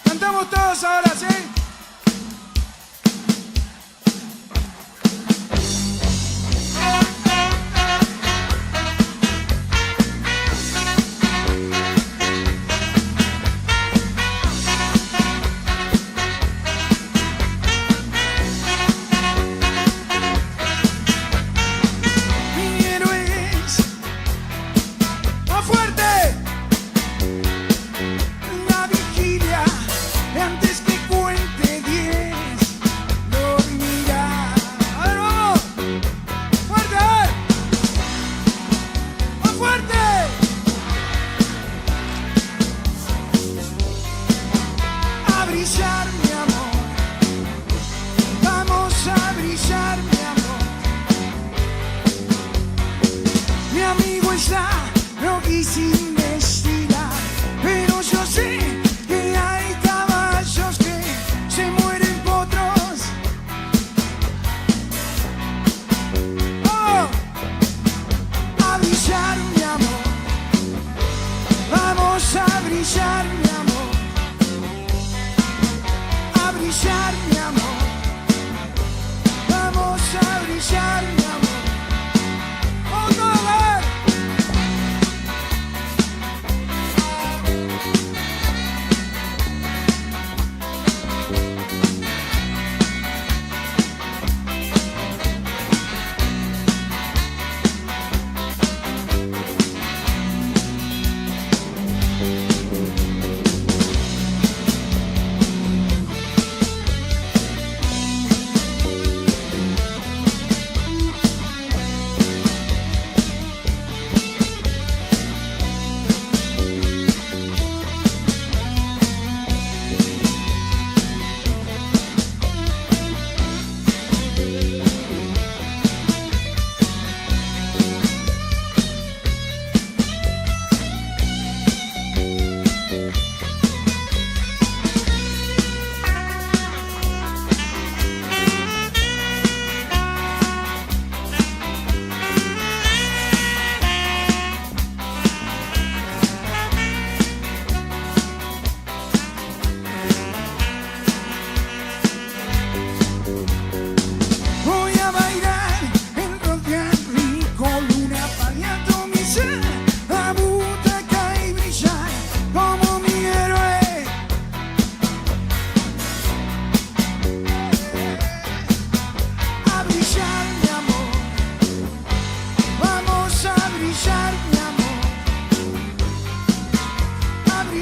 Cantamos todos ahora, ¿sí?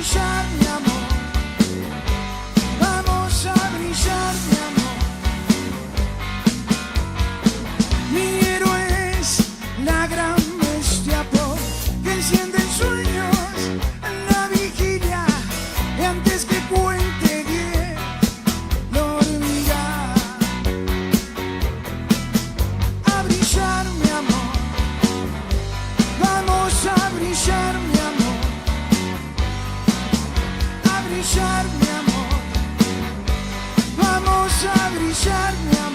brillar, mi amor. Vamos a brillar, mi amor. Mi héroe es la gran bestia pop que enciende sueños en la vigilia y antes que cuente 10 lo olvida. A brillar, mi amor. Vamos a brillar, mi amor. A brillar, mi amor. Vamos a brillar, mi amor.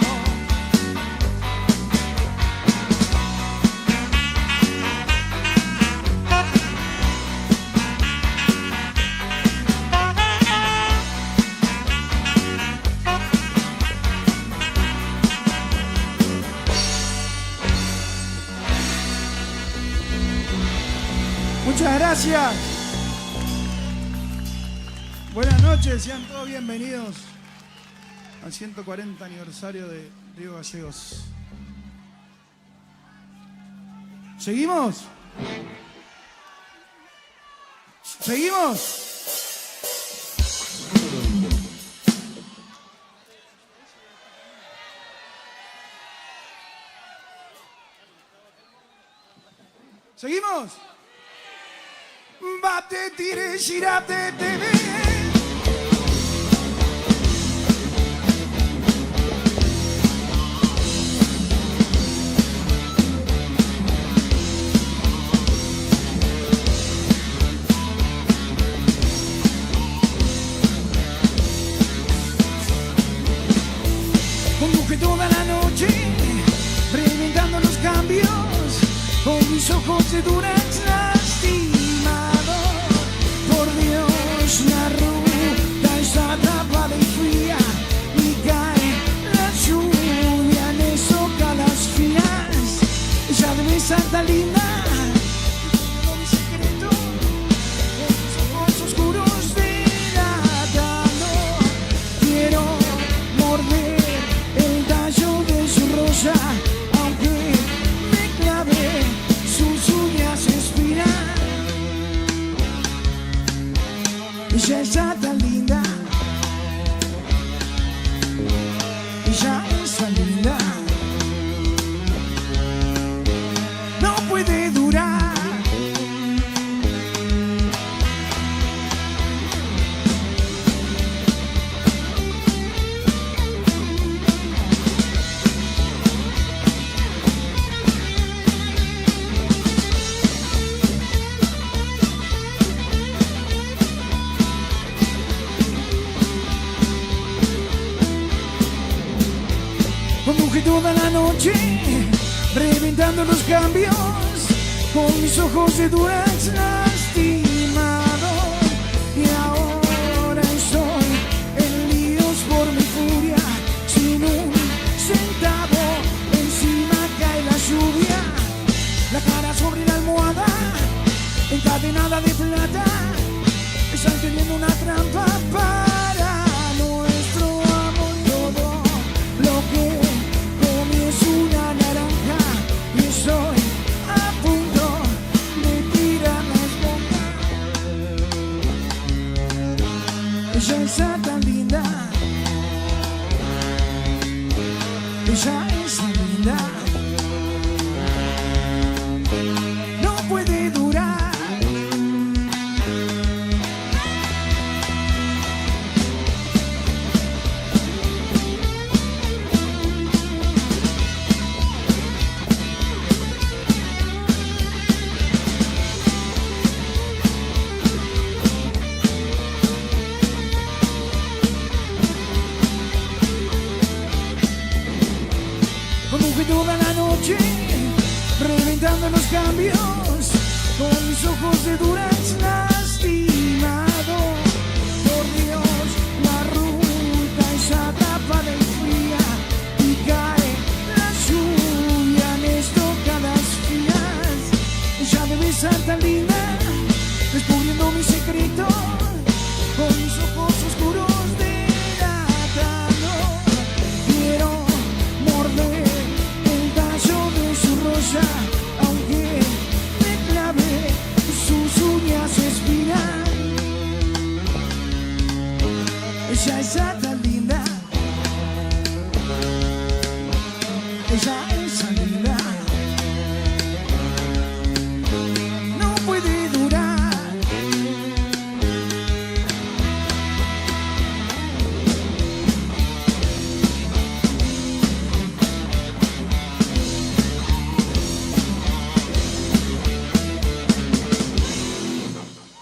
Muchas gracias. Buenas noches, sean todos bienvenidos al 140 aniversario de Río Gallegos. ¿Seguimos? ¿Seguimos? ¿Seguimos? Bate, tire, girate, te ve. Conduje toda la noche, reventando los cambios, con mis ojos de Durax lastimado. Por Dios, la ruta está atrapada y fría, y cae la lluvia, le soca las fías. Ella debe estar tan linda, todo mi secreto, con mis ojos oscuros delatando. Quiero morder el tallo de su rosa, aunque me clave sus uñas espinas. Ella está tan linda, ella es tan linda, no puede durar. Conduje toda la noche, reventando los cambios, con mis ojos de Durax lastimado. Y ahora estoy en líos por mi furia, sin un centavo, encima cae la lluvia. La cara sobre la almohada, encadenada de plata, están teniendo una trampa para nuestro amor. Todo lo que es una naranja y estoy a punto de tirar las bombas. Ella está tan linda, ella es tan linda, no puede durar. Conduje toda la noche, reventando los cambios, con mis ojos de Durax lastimado. Por Dios, la ruta es atrapada y fría, y cae la lluvia, les toca las fías. Ella debe estar tan linda, descubriendo mi secreto, con mis ojos oscuros delatando. Quiero morder el tallo de su rosa, aunque me clave sus uñas espinas. esa tan linda. Esa linda. No puede durar.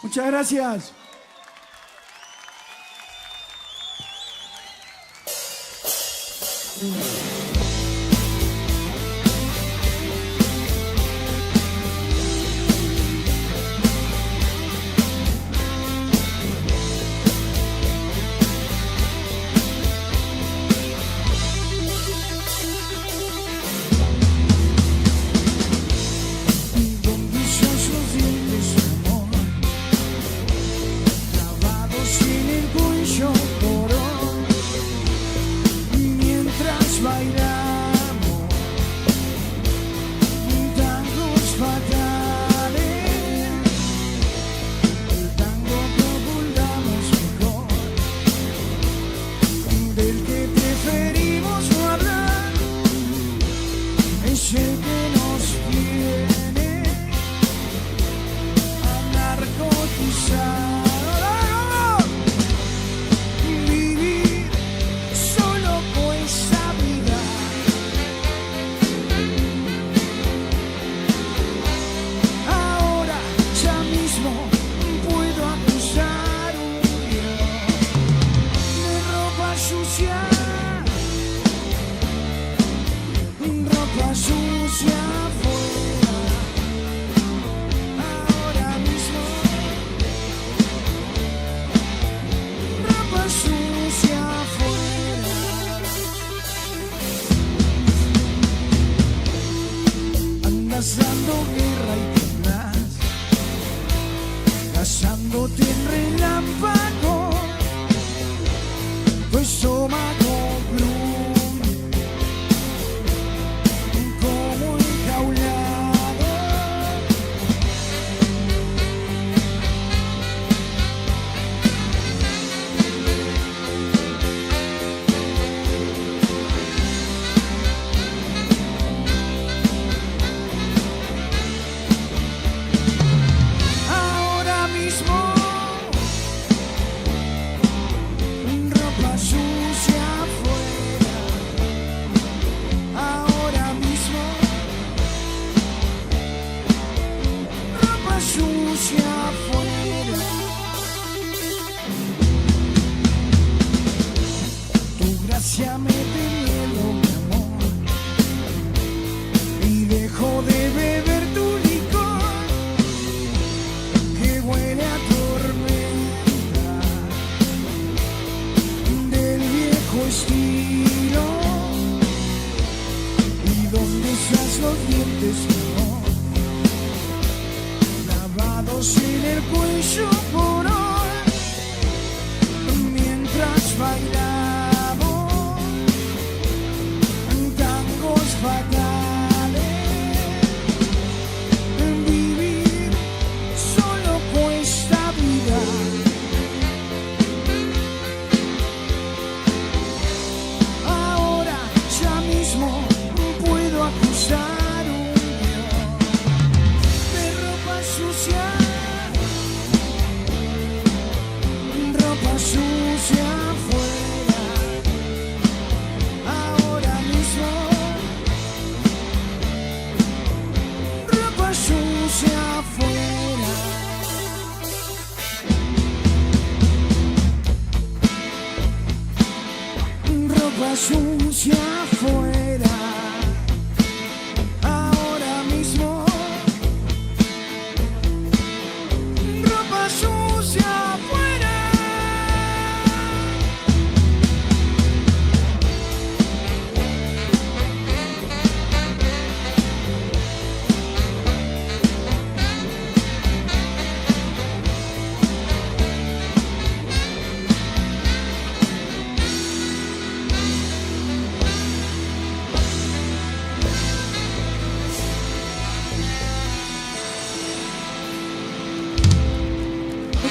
Muchas gracias.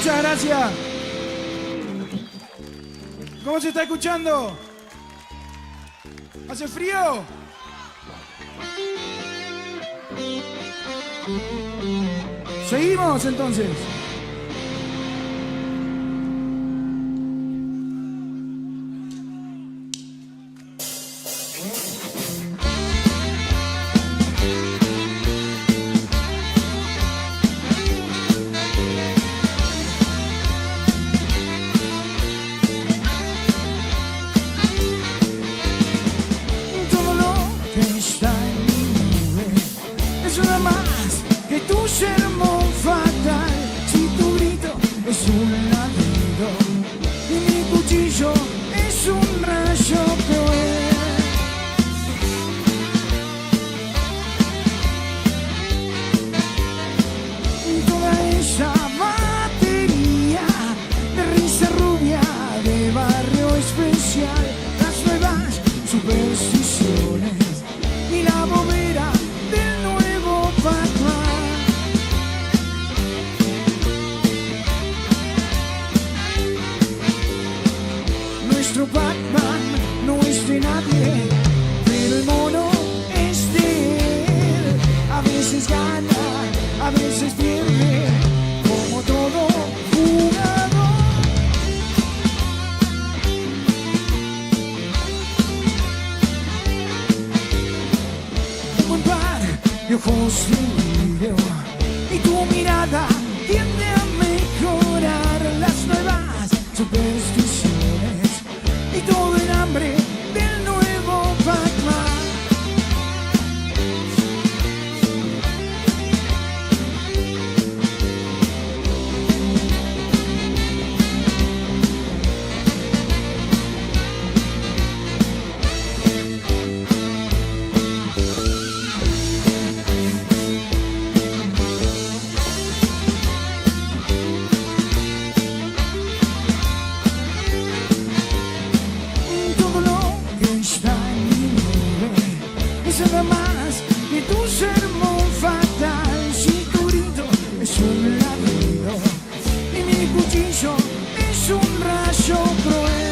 Muchas gracias. ¿Cómo se está escuchando? ¿Hace frío? Seguimos entonces. Todo lo que está en mi nube es nada más que tu sermón fatal. Si tu grito es un ladrido y mi cuchillo es un rayo cruel. Toda esa batería de risa rubia de barrio especial, las nuevas supersticiones y la bobera del nuevo Batman. Nuestro Batman no es de nadie, pero el mono es de él. A veces gana, a veces pierde, como todo jugador. Un par de ojos de vidrio y tu mirada tiende a mejorar las nuevas supersticiones y todo el hambre del nuevo Batman. Todo lo que está en mi nube es nada más que tu sermón fatal. Si tu grito es un ladrido y mi cuchillo es un rayo cruel.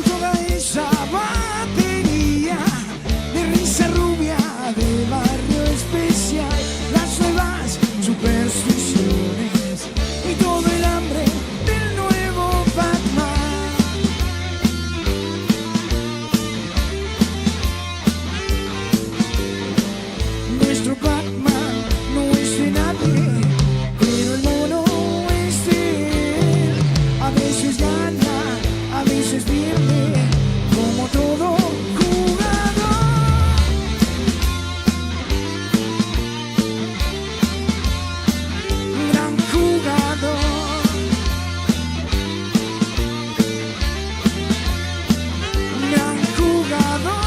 Toda esa batería de risa rubia de barrio especial, las nuevas supersticiones y todo el hambre del nuevo Batman. Nuestro Batman no es de nadie, pero el mono es de él. A veces gana, a veces pierde, como todo jugador. Gran jugador. Gran jugador.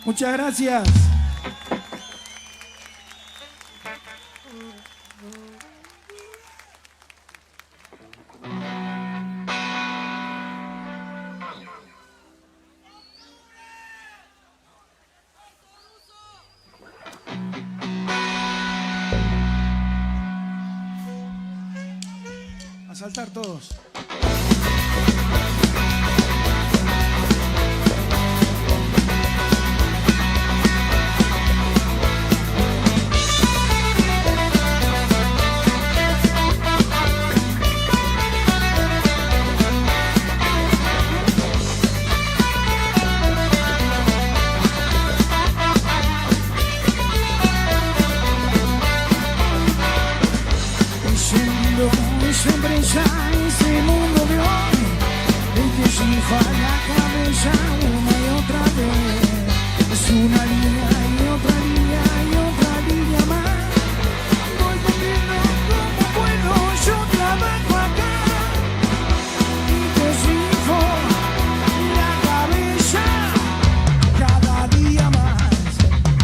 Muchas gracias. A saltar todos. Siempre en ese mundo de hoy, el que chifa la cabeza una y otra vez. Es una línea y otra línea y otra línea más. Voy corriendo como puedo, yo trabajo acá y te chifo la cabeza cada día más,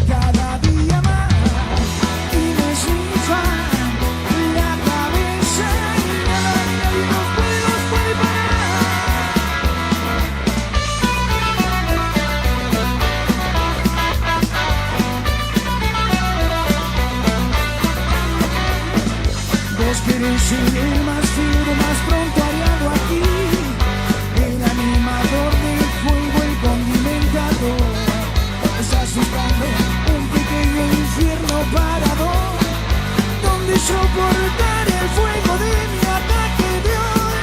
cada día más. Y me chifa Eres el más fiel, más pronto aliado aquí, el animador del fuego, el condimentador. Estás buscando un pequeño infierno para dos, donde soportar el fuego de mi ataque de hoy.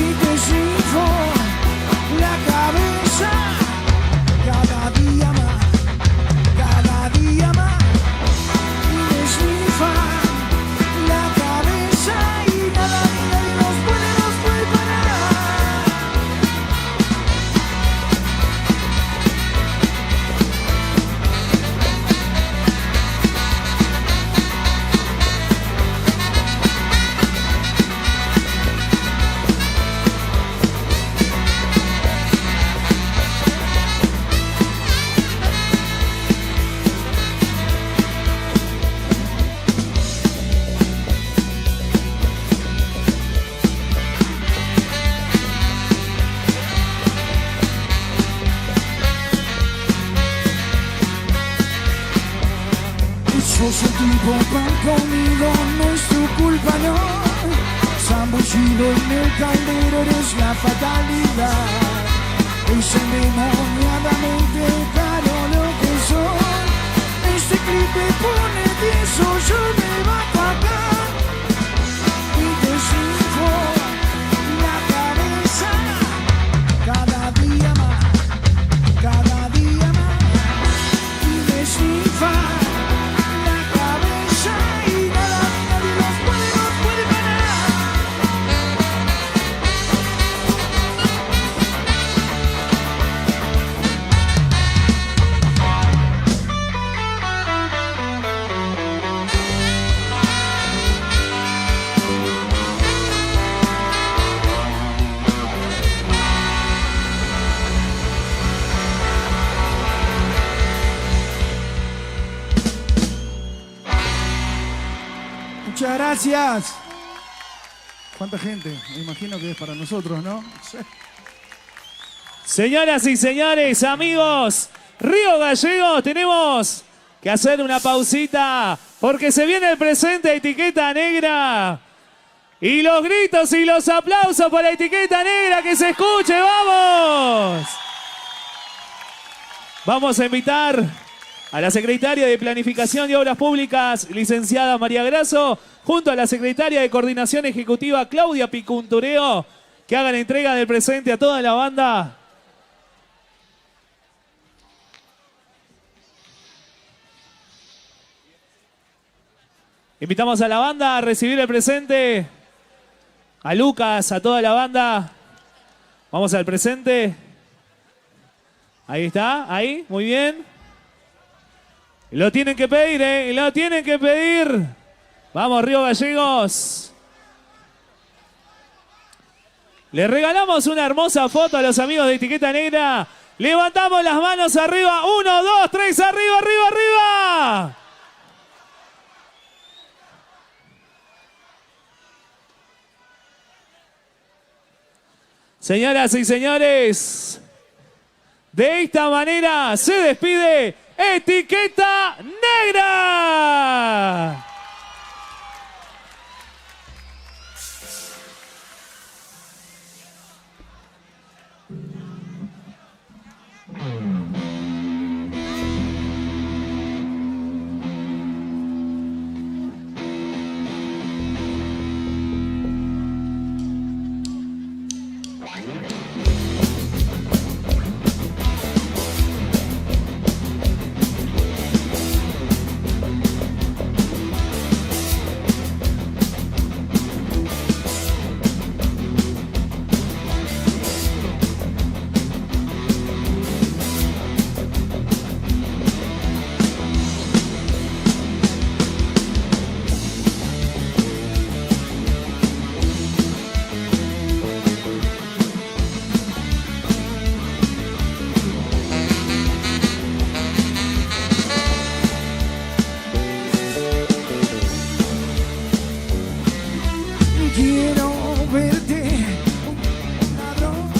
Y te sirvo la cabeza cada día más, cada día más. Y me sirva la cabeza y nada ni nadie nos puede parar. Sos el tipo pan conmigo, no es tu culpa, no. Zambullido en el caldero eres la fatalidad. Es endemoniadamente caro lo que soy. Este clip me pone tieso, yo me bajo acá. Y te sirvo la cabeza cada día más, cada día más. Y me sirva Muchas gracias. ¿Cuánta gente? Me imagino que es para nosotros, ¿no? Sí. Señoras y señores, amigos, Río Gallegos, tenemos que hacer una pausita porque se viene el presente Etiqueta Negra. Y los gritos y los aplausos para Etiqueta Negra, que se escuche, ¡vamos! Vamos a invitar a la secretaria de Planificación y Obras Públicas, licenciada María Grasso, junto a la secretaria de Coordinación Ejecutiva, Claudia Picuntureo, que hagan entrega del presente a toda la banda. Invitamos a la banda a recibir el presente, a Lucas, a toda la banda. Vamos al presente. Ahí está, ahí, muy bien. Lo tienen que pedir, lo tienen que pedir. Vamos, Río Gallegos. Le regalamos una hermosa foto a los amigos de Etiqueta Negra. Levantamos las manos arriba. 1, 2, 3, arriba, arriba, arriba. Señoras y señores, de esta manera se despide Etiqueta Negra. Quiero verte, ladrón,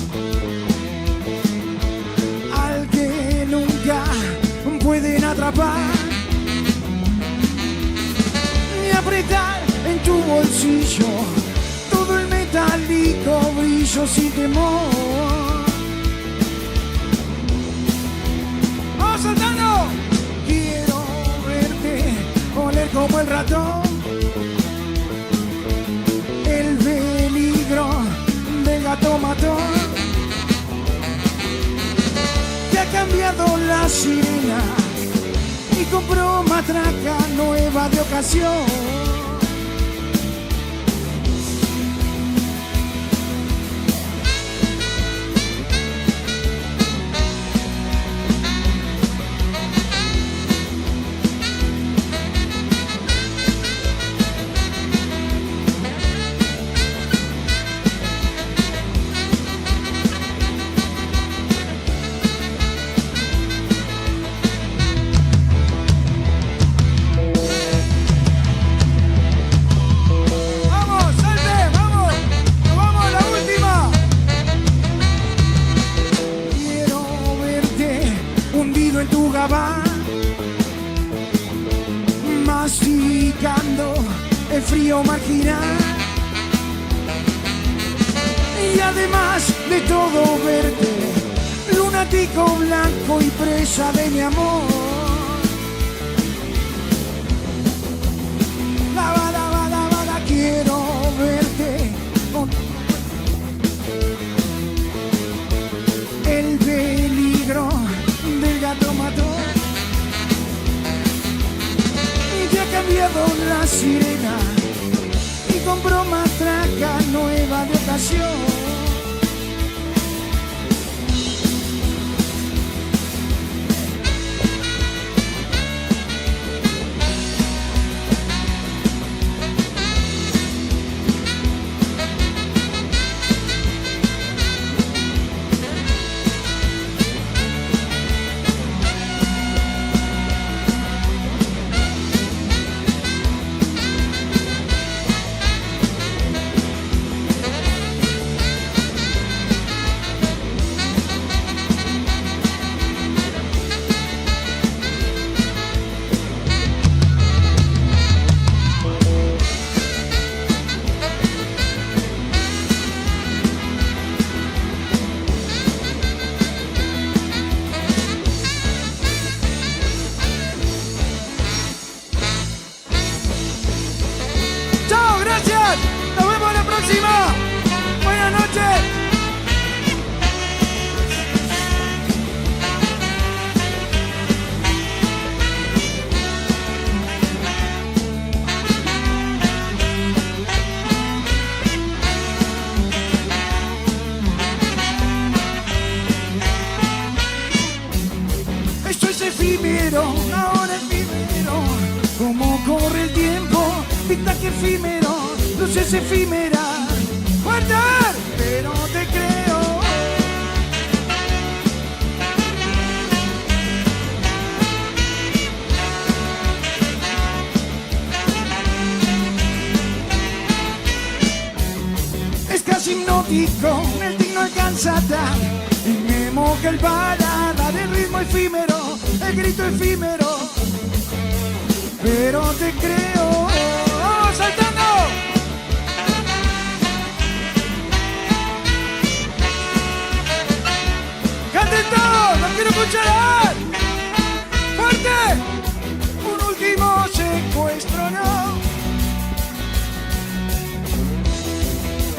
al que nunca pueden atrapar, y apretar en tu bolsillo todo el metálico brillo sin temor. ¡Vamos, Santano! Quiero verte oler como el ratón, el peligro del gato matón que ha cambiado la sirena y compró matraca nueva de ocasión. Masticando el frío marginal y además de todo verte lunático blanco y presa de mi amor. La, quiero verte con el peligro del gato matón. Ha cambiado la sirena y compró matraca nueva de ocasión. Buenas noches. Esto es efímero, ahora efímero. Como corre el tiempo, pinta que efímero, luces efímeras. Pero te creo. Es casi hipnótico, el tic no alcanza tan y me moja el paladar, el ritmo efímero, el grito efímero. Pero te creo. ¡Oh, saltando! ¡No quiero escuchar! ¡Fuerte! Un último secuestro, no.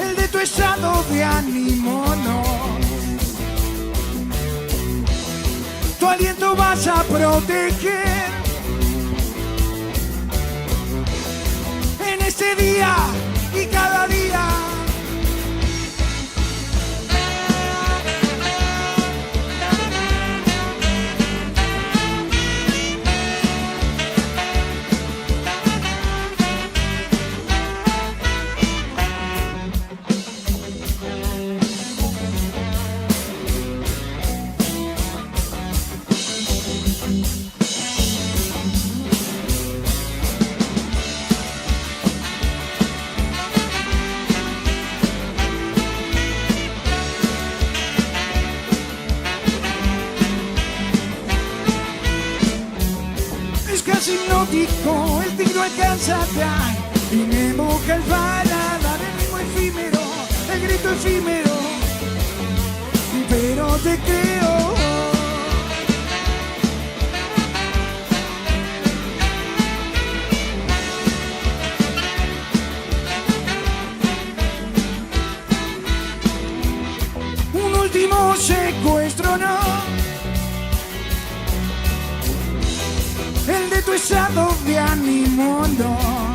El de tu estado de ánimo, no. Tu aliento vas a proteger en este día y cada día. hipnótico, el tic no alcanza y me moja el paladar, el ritmo efímero, el grito efímero, pero te creo. Un último secuestro, no, el de tu estado de ánimo, no.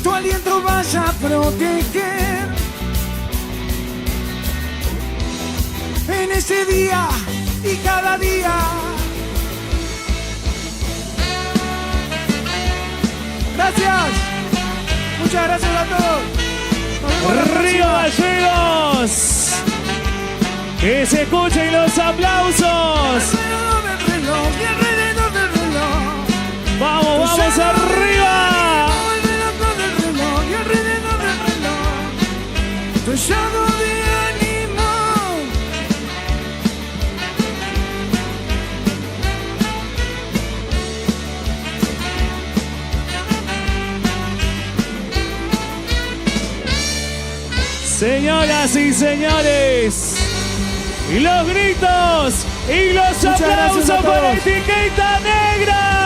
Tu aliento vas a proteger en ese día y cada día. Gracias, muchas gracias a todos. Río Gallegos, que se escuchen los aplausos. Vamos, vamos arriba. Tu estado de ánimo. Señoras y señores, y los gritos y los Muchas aplausos gracias a para todos. Etiqueta Negra.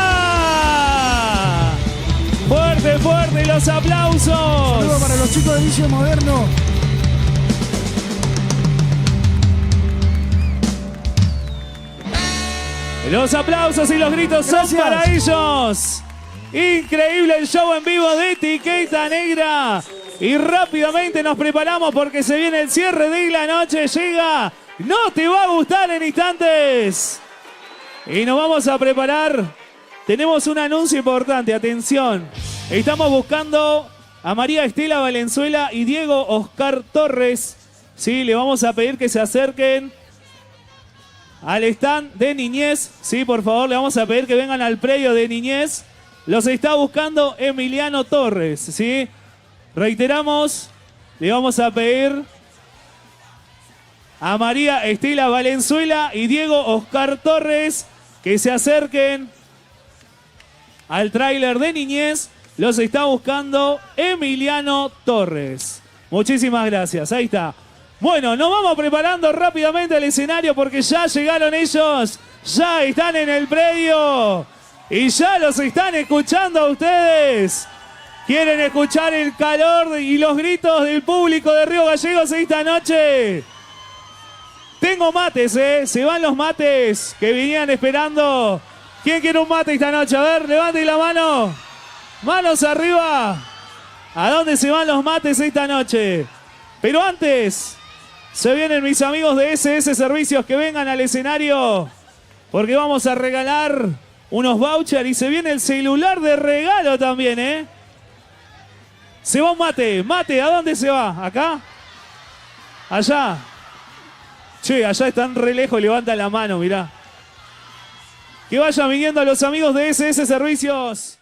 Fuerte, fuerte los aplausos. Saludos para los chicos de Vicio Moderno. Los aplausos y los gritos son Gracias. para ellos. Increíble el show en vivo de Etiqueta Negra. Y rápidamente nos preparamos porque se viene el cierre de la noche. Llega No Te Va a Gustar en instantes. Y nos vamos a preparar. Tenemos un anuncio importante, atención. Estamos buscando a María Estela Valenzuela y Diego Oscar Torres. Sí, le vamos a pedir que se acerquen al stand de Niñez. Sí, por favor, le vamos a pedir que vengan al predio de Niñez. Los está buscando Emiliano Torres, ¿sí? Reiteramos, le vamos a pedir a María Estela Valenzuela y Diego Oscar Torres que se acerquen al tráiler de Niñez. Los está buscando Emiliano Torres. Muchísimas gracias, ahí está. Bueno, nos vamos preparando rápidamente al escenario porque ya llegaron ellos, ya están en el predio y ya los están escuchando a ustedes. ¿Quieren escuchar el calor y los gritos del público de Río Gallegos esta noche? Tengo mates, se van los mates que venían esperando. ¿Quién quiere un mate esta noche? A ver, levanten la mano. Manos arriba. ¿A dónde se van los mates esta noche? Pero antes, se vienen mis amigos de SS Servicios que vengan al escenario porque vamos a regalar unos vouchers y se viene el celular de regalo también, Se va un mate. Mate, ¿a dónde se va? ¿Acá? ¿Allá? Che, allá están re lejos, levantan la mano, mirá. Que vayan viniendo los amigos de SS Servicios.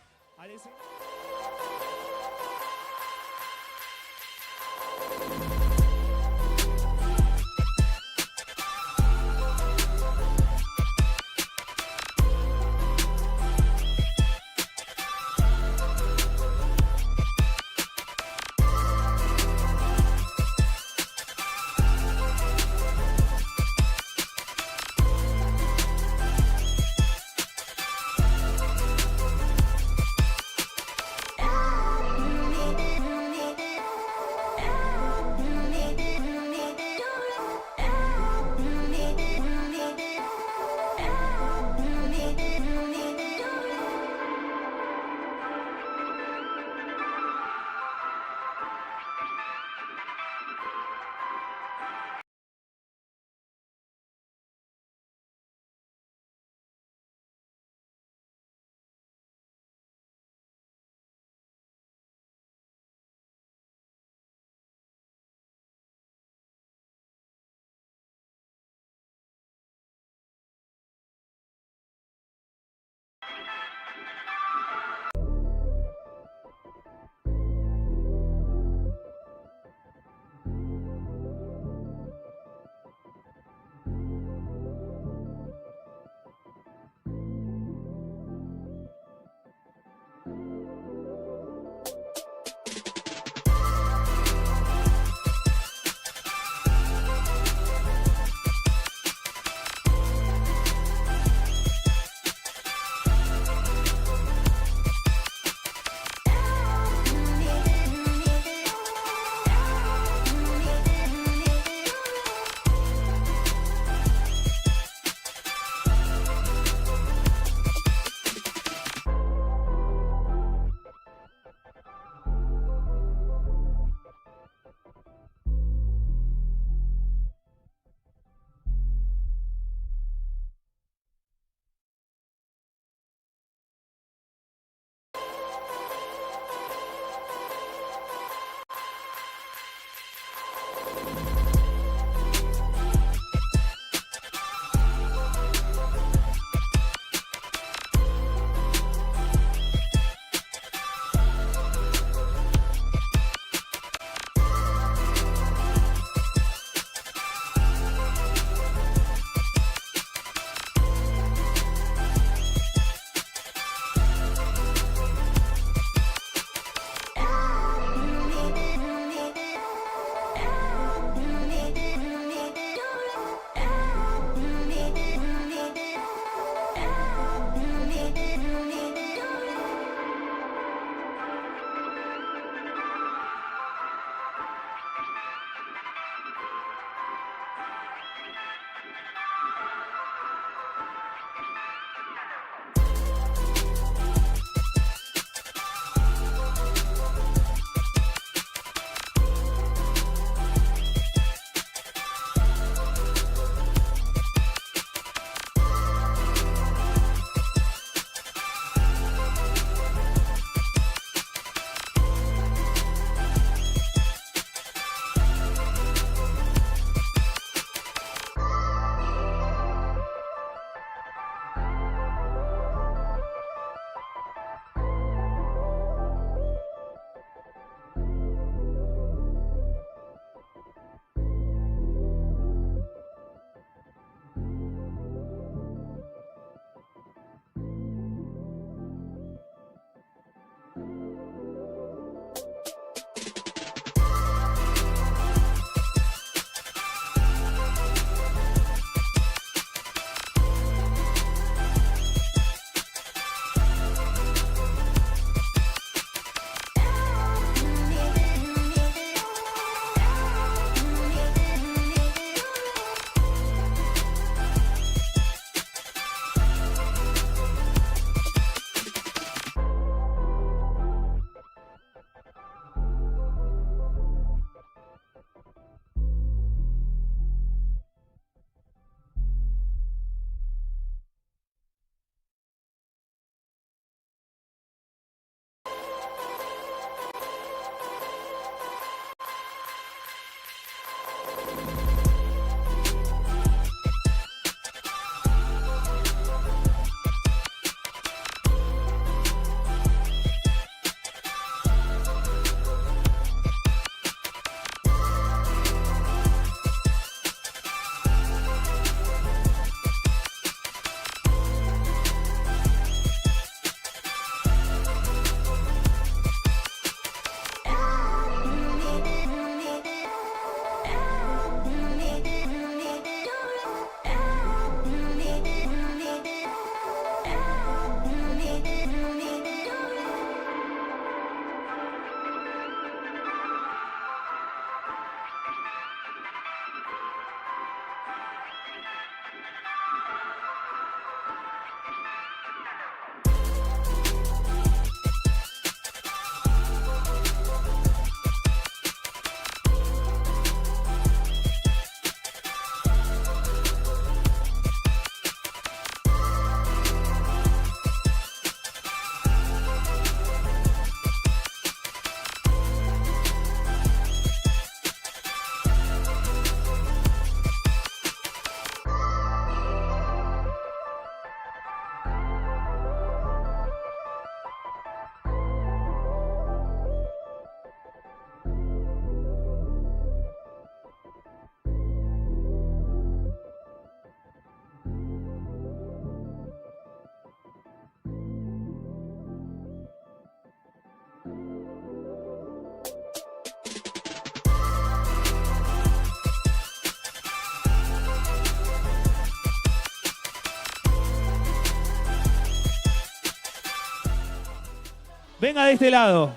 venga de este lado.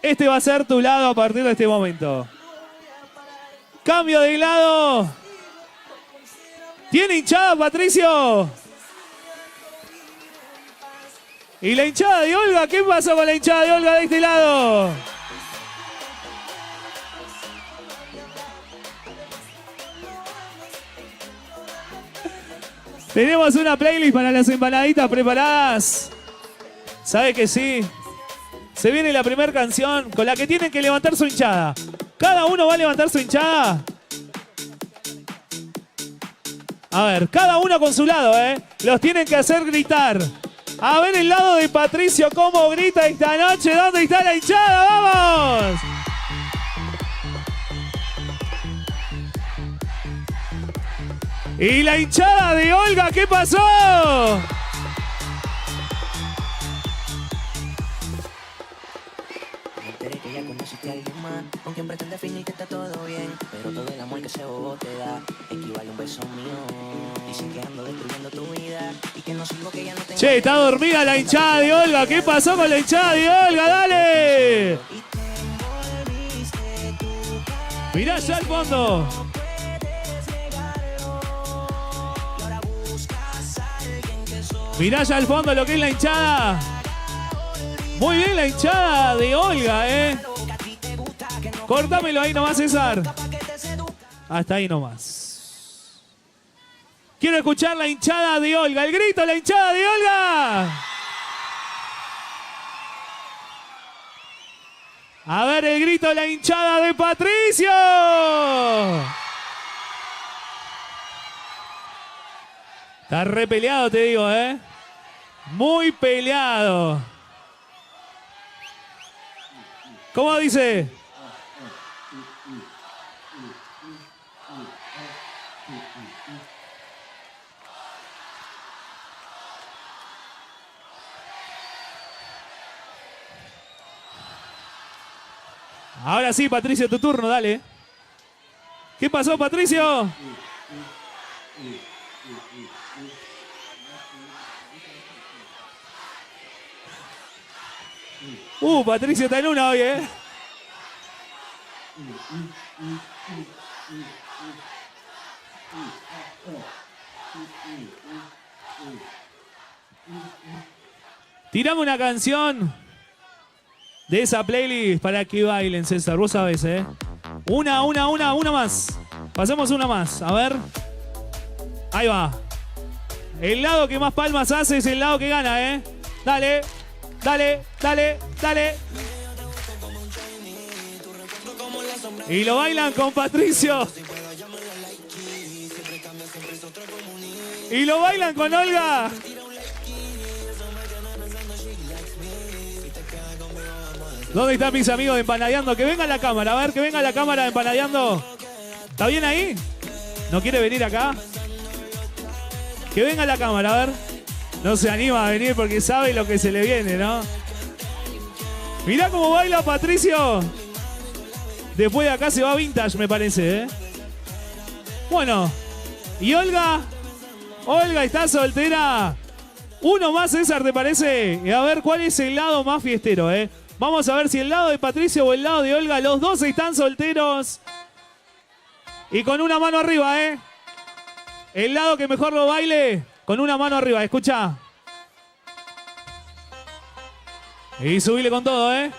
Este va a ser tu lado a partir de este momento. Cambio de lado. ¿Tiene hinchada, Patricio? ¿Y la hinchada de Olga? ¿Qué pasó con la hinchada de Olga de este lado? Tenemos una playlist para las empanaditas preparadas. ¿Sabe que sí? Se viene la primera canción con la que tienen que levantar su hinchada. ¿Cada uno va a levantar su hinchada? A ver, cada uno con su lado, ¿eh? Los tienen que hacer gritar. A ver el lado de Patricio cómo grita esta noche. ¿Dónde está la hinchada? ¡Vamos! ¿Y la hinchada de Olga qué pasó? Que ya conociste a alguien más con quien pretende fingir que está todo bien, pero todo el amor que ese bobo te da equivale a un beso mío. Dicen que ando destruyendo tu vida y que no sirvo, que ya no tengo. Che, está dormida la hinchada de Olga. ¿Qué pasó con la hinchada de Olga? ¡Dale! Mirá allá al fondo. Mirá allá al fondo lo que es la hinchada. Muy bien la hinchada de Olga, ¿eh? Cortámelo ahí nomás, César. Hasta ahí nomás. Quiero escuchar la hinchada de Olga. El grito, la hinchada de Olga. A ver el grito, la hinchada de Patricio. Está re peleado, te digo, ¿eh? Muy peleado. ¿Cómo dice? Ahora sí, Patricio, tu turno, dale. ¿Qué pasó, Patricio? Patricio está en una hoy, ¿eh? Tirame una canción de esa playlist para que bailen, César. Vos sabés, ¿eh? Una más. Pasemos una más. A ver. Ahí va. El lado que más palmas hace es el lado que gana, ¿eh? Dale. Dale, dale, dale. Y lo bailan con Patricio. Y lo bailan con Olga. ¿Dónde están mis amigos de Empanadeando? Que venga la cámara, a ver, que venga la cámara de Empanadeando. ¿Está bien ahí? ¿No quiere venir acá? Que venga la cámara, a ver. No se anima a venir porque sabe lo que se le viene, ¿no? Mirá cómo baila Patricio. Después de acá se va Vintage, me parece, ¿eh? Bueno. ¿Y Olga? Olga está soltera. Uno más, César, ¿te parece? Y a ver cuál es el lado más fiestero, ¿eh? Vamos a ver si el lado de Patricio o el lado de Olga. Los dos están solteros. Y con una mano arriba, ¿eh? El lado que mejor lo baile, con una mano arriba. Escucha. Y subile con todo, ¿eh?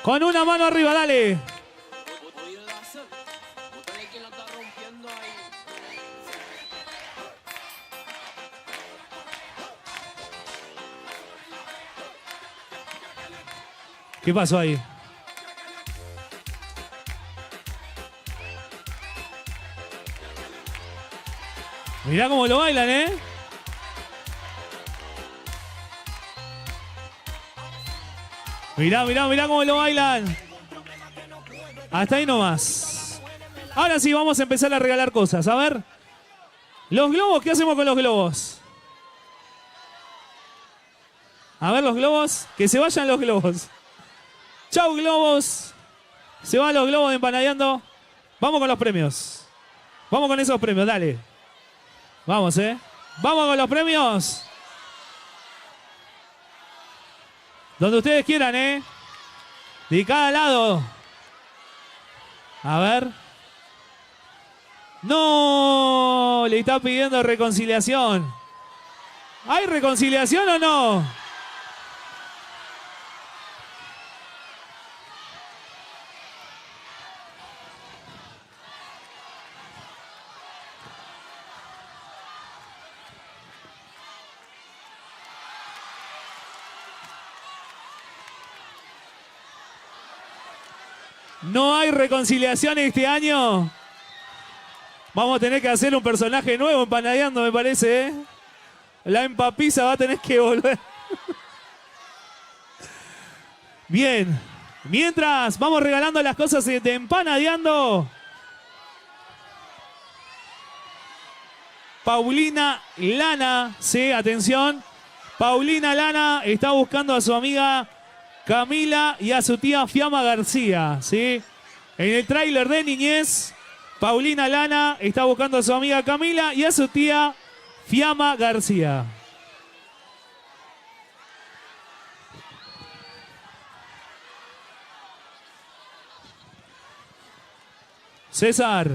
Con una mano arriba, dale. ¿Qué pasó ahí? Mirá cómo lo bailan, ¿eh? Mirá cómo lo bailan. Hasta ahí nomás. Ahora sí, vamos a empezar a regalar cosas. A ver. Los globos, ¿qué hacemos con los globos? A ver los globos. Que se vayan los globos. Chau, globos. Se van los globos de Empanadeando. Vamos con los premios. Vamos con esos premios, dale. Vamos, Vamos con los premios. Donde ustedes quieran, ¿eh? De cada lado. A ver. ¡No! Le está pidiendo reconciliación. ¿Hay reconciliación o no? ¿No hay reconciliación este año? Vamos a tener que hacer un personaje nuevo empanadeando, me parece, ¿eh? La empapiza va a tener que volver. Bien. Mientras vamos regalando las cosas de empanadeando. Paulina Lana, sí, atención. Paulina Lana está buscando a su amiga Camila y a su tía Fiamma García, ¿sí? En el tráiler de Niñez, Paulina Lana está buscando a su amiga Camila y a su tía Fiamma García. César,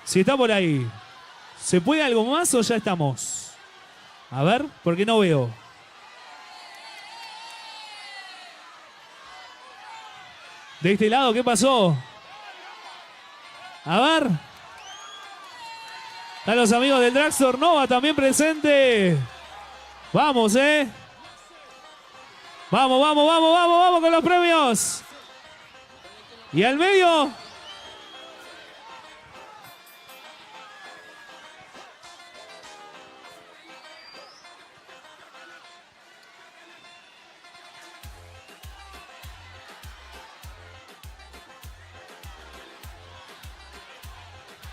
si está por ahí, ¿se puede algo más o ya estamos? A ver, porque no veo. De este lado, ¿qué pasó? A ver. Están los amigos del Dragstore Nova también presentes. Vamos, ¿eh? Vamos, vamos, vamos, vamos, vamos con los premios. Y al medio.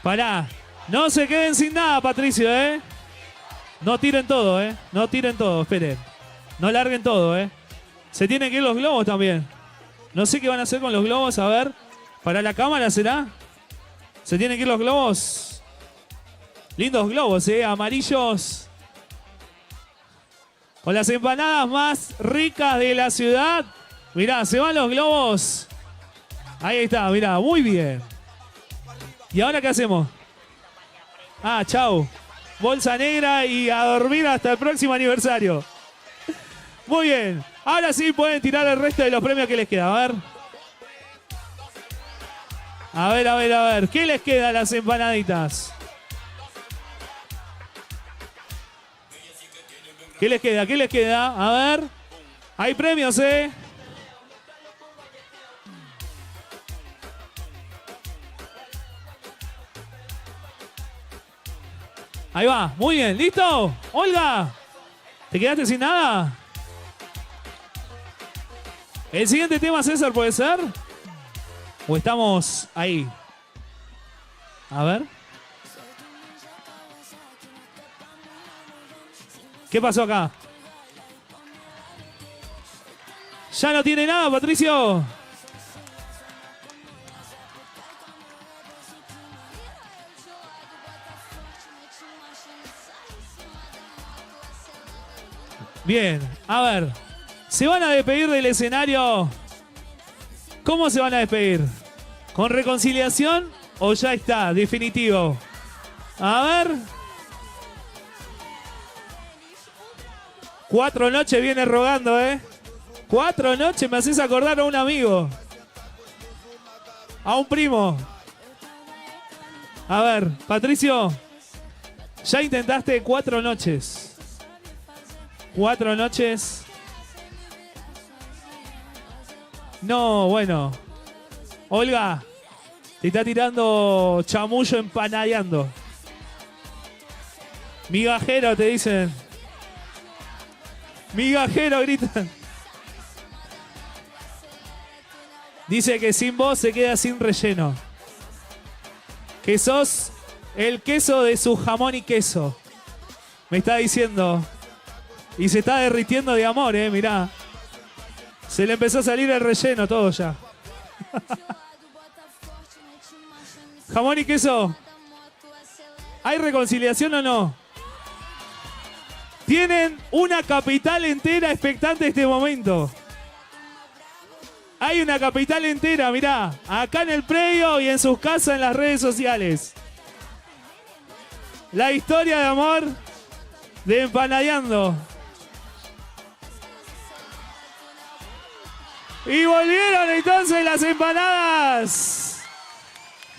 Pará, no se queden sin nada, Patricio, ¿eh? No tiren todo, ¿eh? No tiren todo, esperen. No larguen todo, ¿eh? Se tienen que ir los globos también. No sé qué van a hacer con los globos, a ver. ¿Para la cámara será? ¿Se tienen que ir los globos? Lindos globos, ¿eh? Amarillos. Con las empanadas más ricas de la ciudad. Mirá, se van los globos. Ahí está, mirá, muy bien. ¿Y ahora qué hacemos? Ah, chau. Bolsa negra y a dormir hasta el próximo aniversario. Muy bien. Ahora sí pueden tirar el resto de los premios que les queda. A ver. A ver, a ver, a ver. ¿Qué les queda a las empanaditas? ¿Qué les queda? ¿Qué les queda? A ver. Hay premios, ¿eh? Ahí va, muy bien, ¿listo? Olga, ¿te quedaste sin nada? ¿El siguiente tema, César, puede ser? ¿O estamos ahí? A ver. ¿Qué pasó acá? ¿Ya no tiene nada, Patricio? Bien, a ver, ¿se van a despedir del escenario? ¿Cómo se van a despedir? ¿Con reconciliación o ya está, definitivo? A ver. 4 noches viene rogando, ¿eh? 4 noches me haces acordar a un amigo. A un primo. A ver, Patricio, ya intentaste 4 noches. 4 noches. No, bueno. Olga, te está tirando chamullo empanadeando. Migajero, te dicen. Migajero, gritan. Dice que sin vos se queda sin relleno. Que sos el queso de su jamón y queso. Me está diciendo. Y se está derritiendo de amor, mirá. Se le empezó a salir el relleno todo ya. Jamón y queso. ¿Hay reconciliación o no? Tienen una capital entera expectante este momento. Hay una capital entera, mirá, acá en el predio y en sus casas en las redes sociales. La historia de amor de Empanadeando. Y volvieron entonces las empanadas.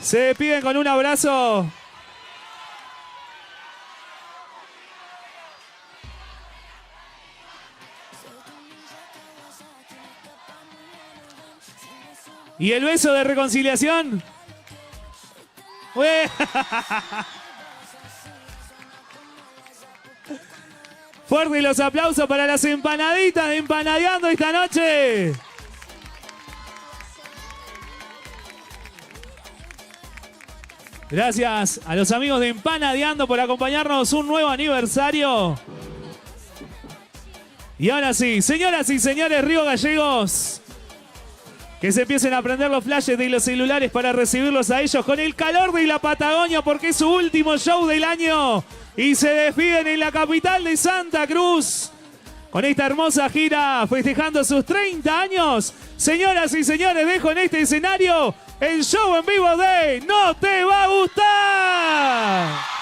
Se despiden con un abrazo. ¿Y el beso de reconciliación? Fuerte los aplausos para las empanaditas de Empanadeando esta noche. Gracias a los amigos de Empanadeando por acompañarnos un nuevo aniversario. Y ahora sí, señoras y señores Río Gallegos, que se empiecen a prender los flashes de los celulares para recibirlos a ellos con el calor de la Patagonia porque es su último show del año y se despiden en la capital de Santa Cruz con esta hermosa gira festejando sus 30 años. Señoras y señores, dejo en este escenario el show en vivo de No Te Va a Gustar.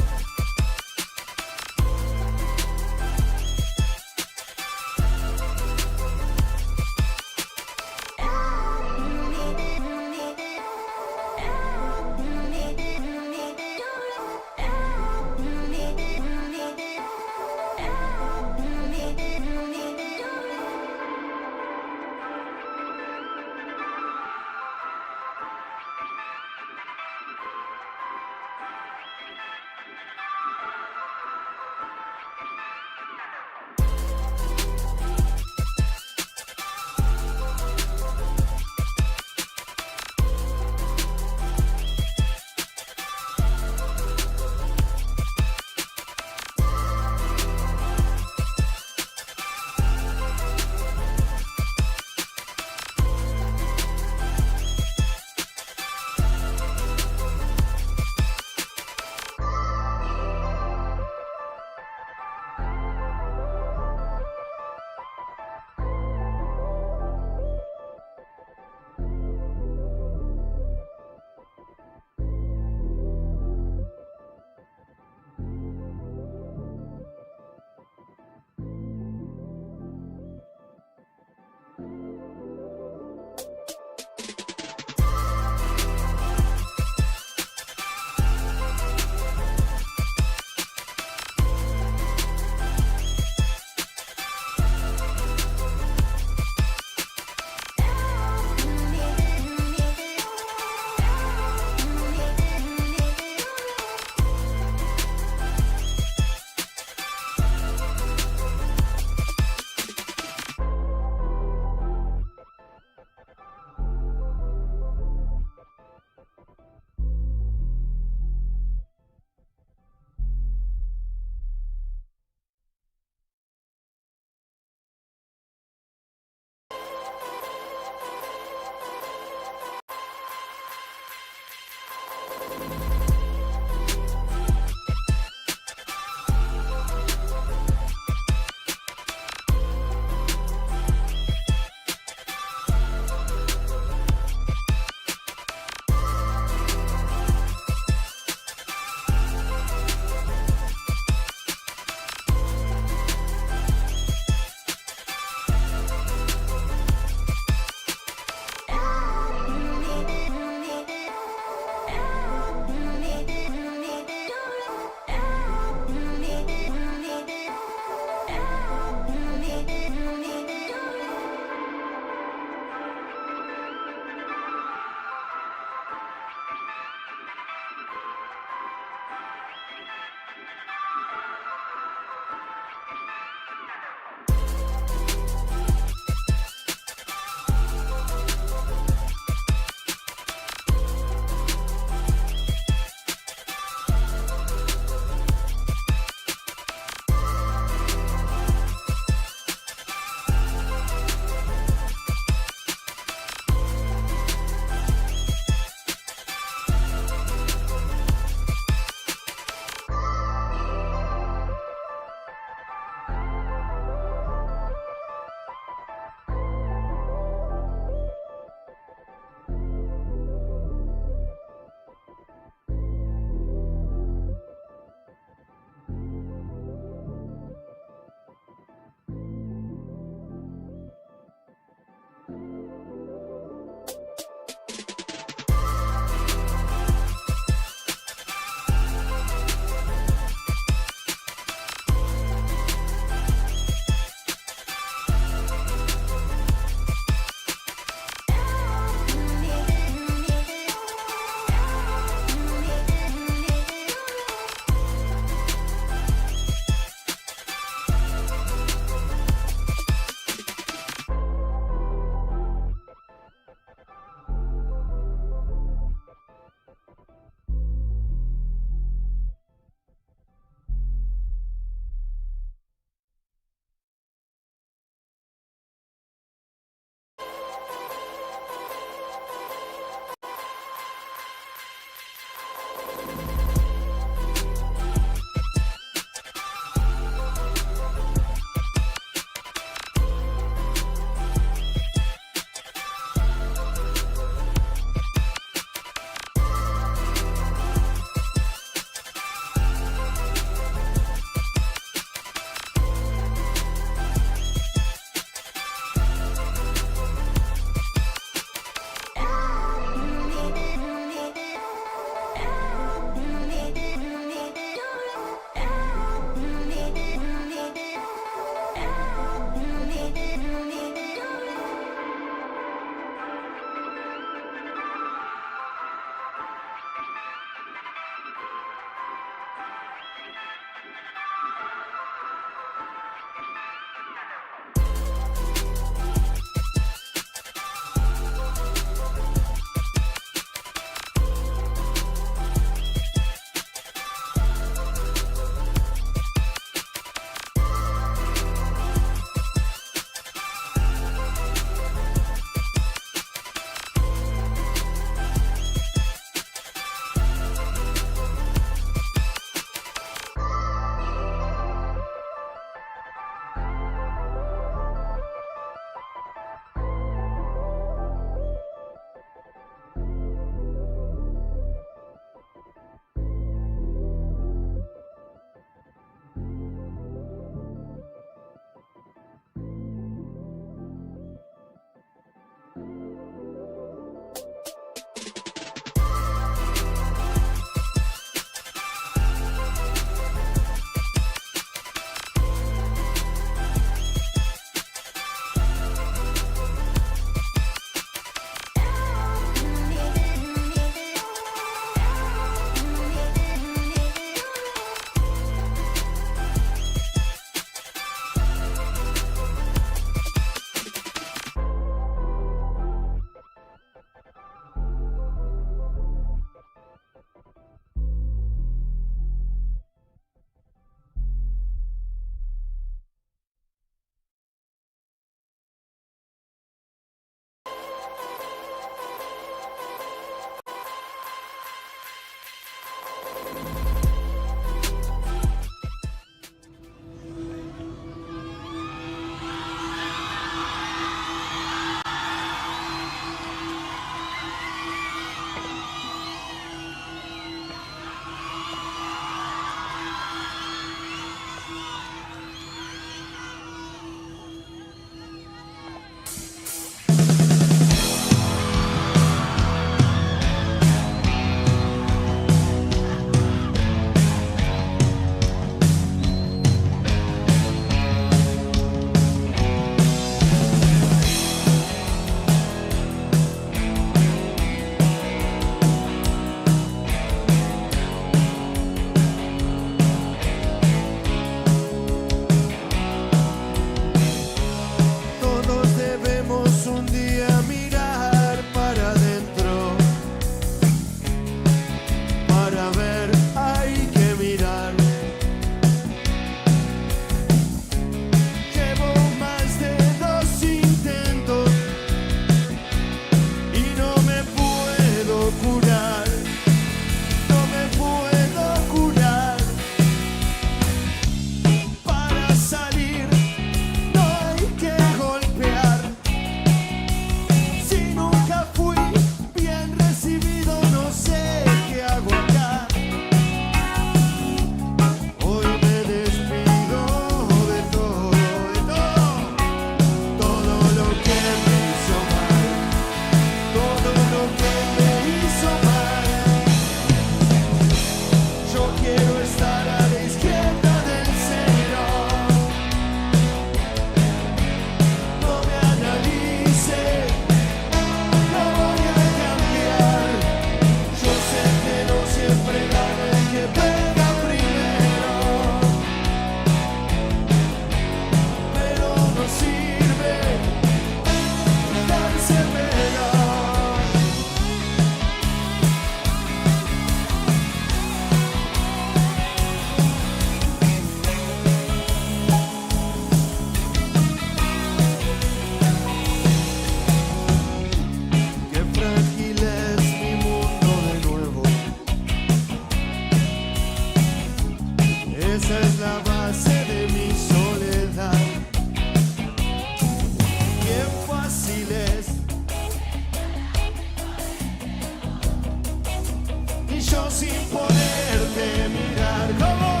sueño sin poderte mirar, como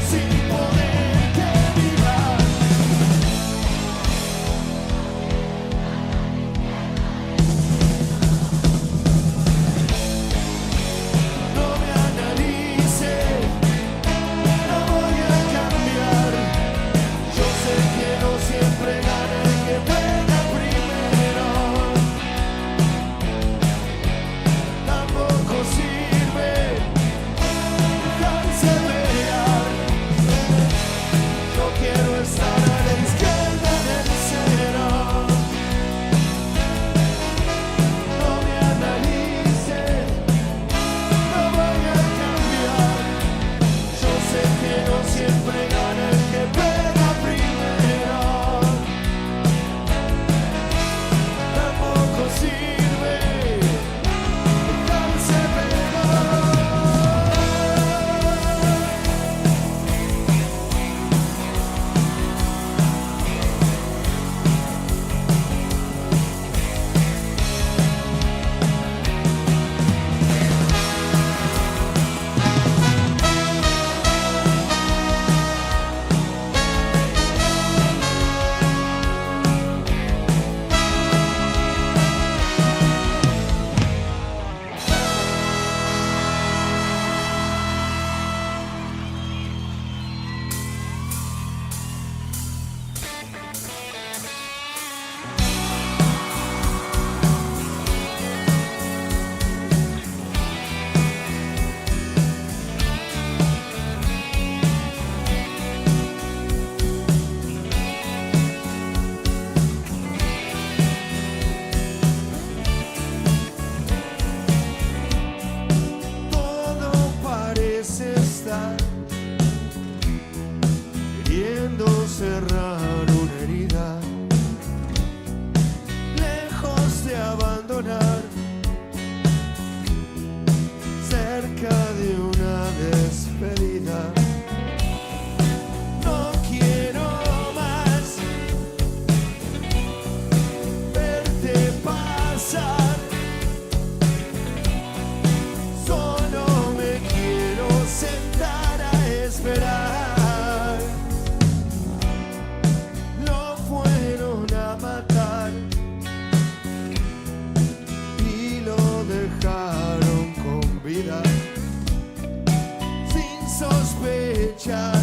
sin poderte mirar. No me analice, no voy a cambiar. Yo sé que no siempre gana el que pega primero. Tampoco sirve dejarse pelear. Yo quiero estar a la izquierda del cero. No me analice, no voy a cambiar. Yo sé que no siempre gana el que pega primero. Tampoco sirve dejarse pegar. Todo parece estar queriendo cerrar una herida, lejos de abandonar, cerca de una despedida. No quiero más verte pasar. Solo me quiero sentar a esperar. Lo fueron a matar y lo dejaron con vida, sin sospechar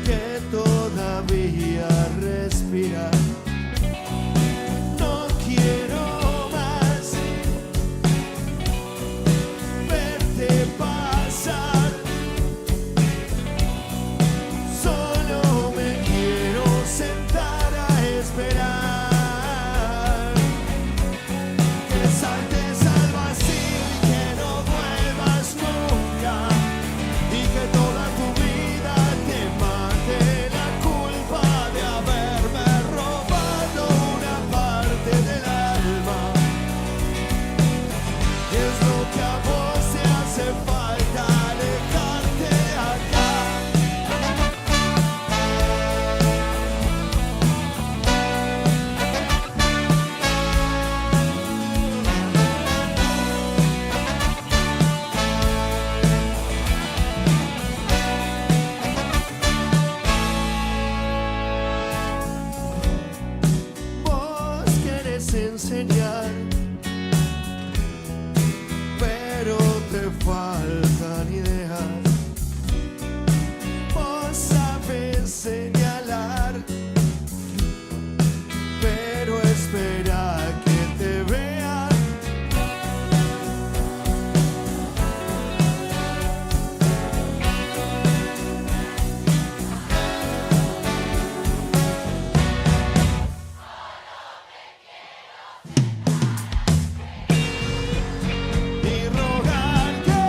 que todavía respira. No quiero más verte pasar. Solo me quiero sentar a esperar. Que saltes al vacío y que no vuelvas nunca. Y que toda tu vida te mate la culpa de haberme robado una parte del alma. Y es lo que a vos te hace falta, alejarte acá. Vos querés enseñar, pero te faltan ideas. Vos sabes señalar, pero espera que te vean. Y rogar que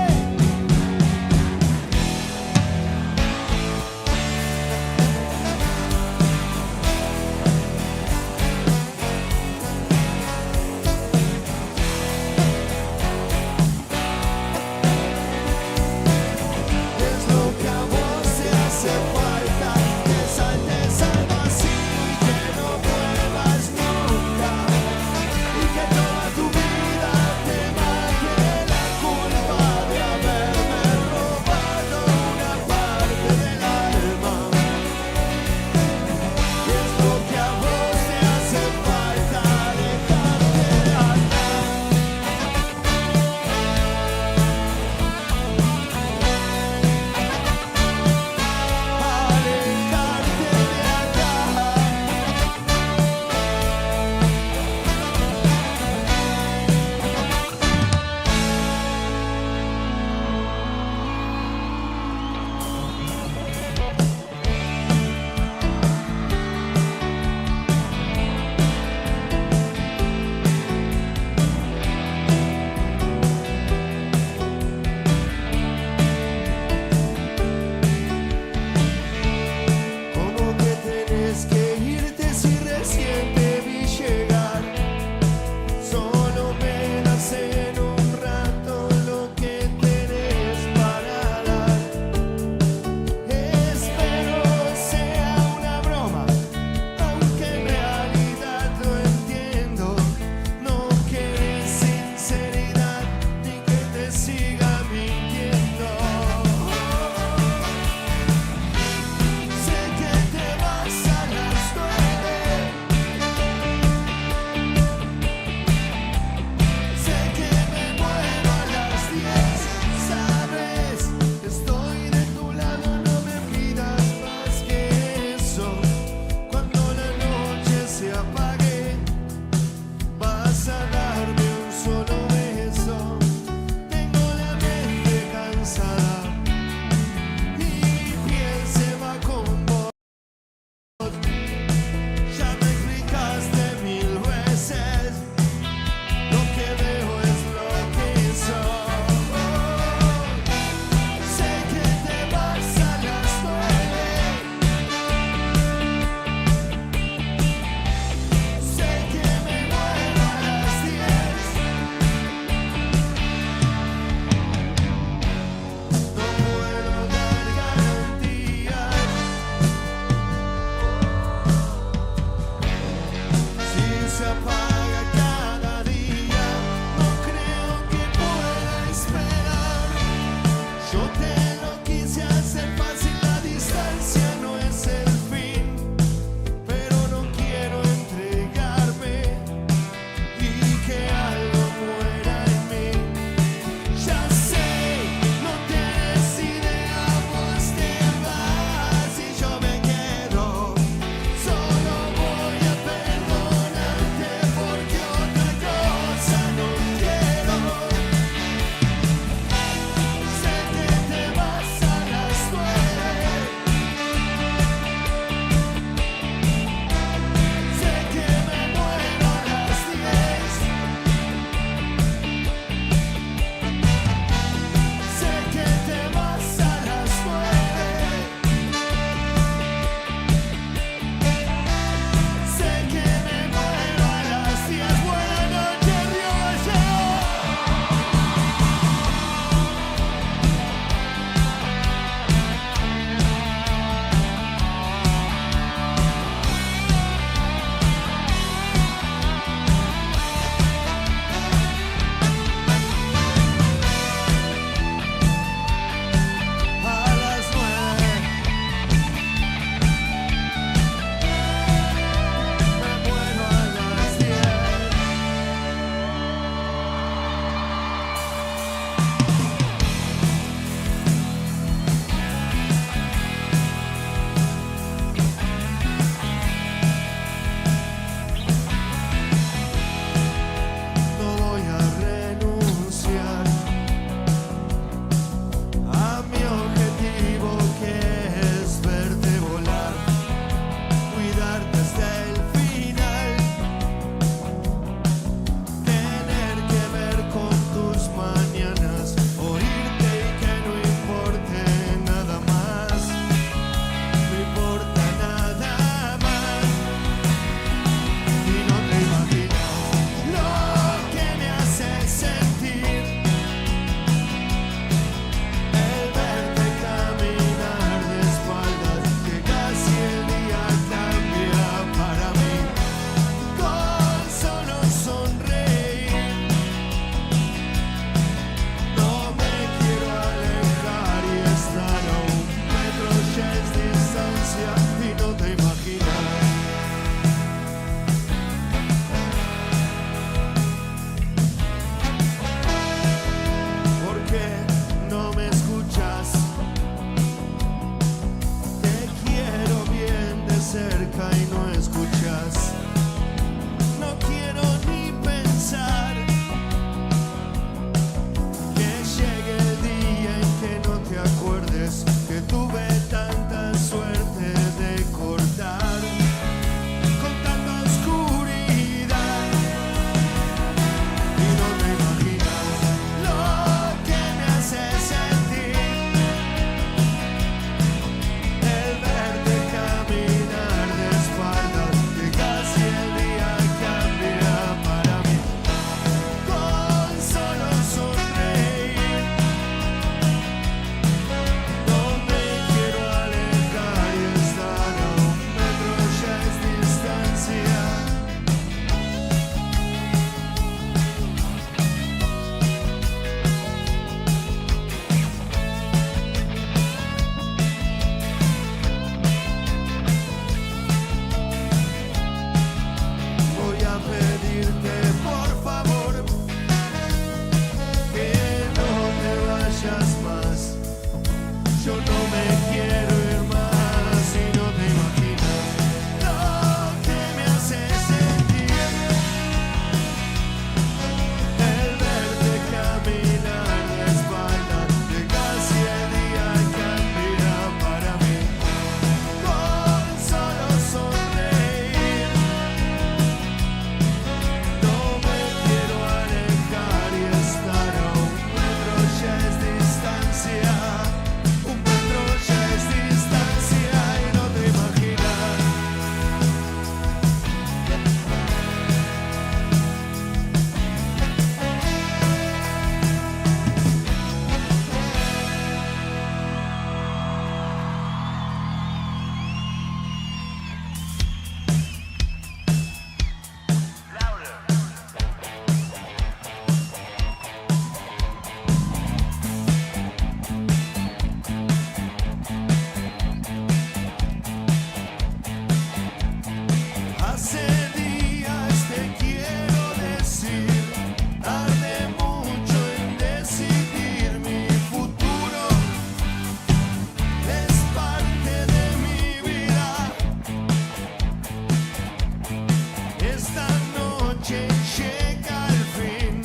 llega el fin.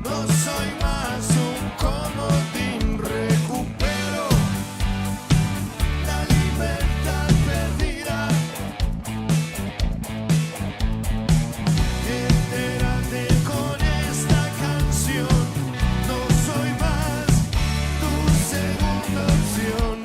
No soy más un comodín, recupero la libertad perdida. Entérate con esta canción, no soy más tu segunda opción.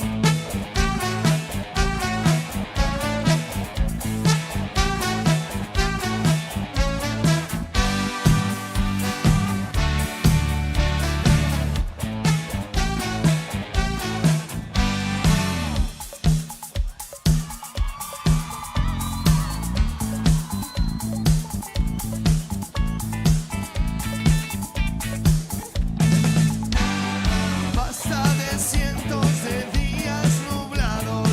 Basta de cientos de días nublados,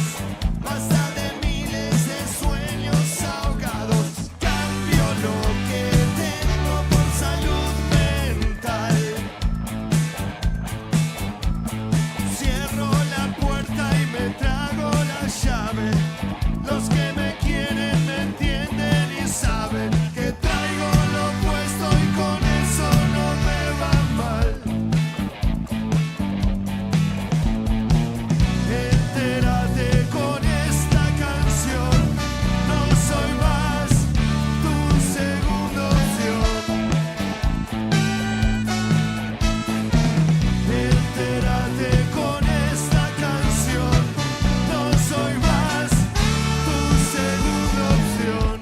basta de miles de sueños ahogados. Cambio lo que tengo por salud mental. Cierro la puerta y me trago la llave. Los que me quieren me entienden y saben que traigo lo puesto y con eso no me va mal. Entérate con esta canción, no soy más tu segunda opción. Entérate con esta canción, no soy más tu segunda opción.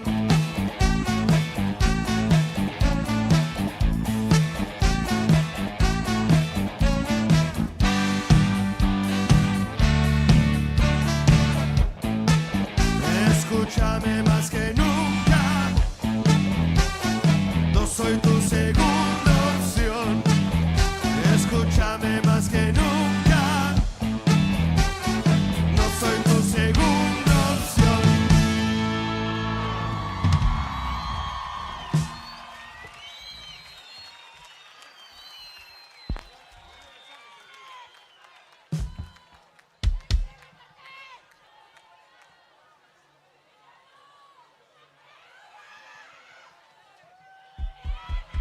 Escúchame más que nunca, no soy tu segunda opción. Escúchame más que nunca, no soy tu segunda opción.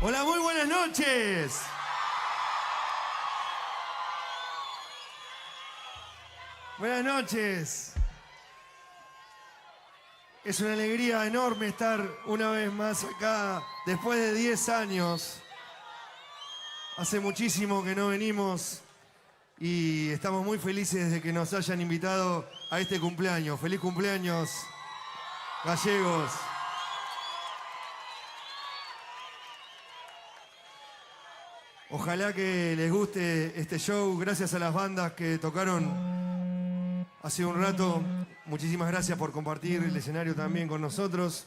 Hola, muy buenas noches. Buenas noches. Es una alegría enorme estar una vez más acá después de 10 años. Hace muchísimo que no venimos y estamos muy felices de que nos hayan invitado a este cumpleaños. ¡Feliz cumpleaños, gallegos! Ojalá que les guste este show. Gracias a las bandas que tocaron hace un rato. Muchísimas gracias por compartir el escenario también con nosotros.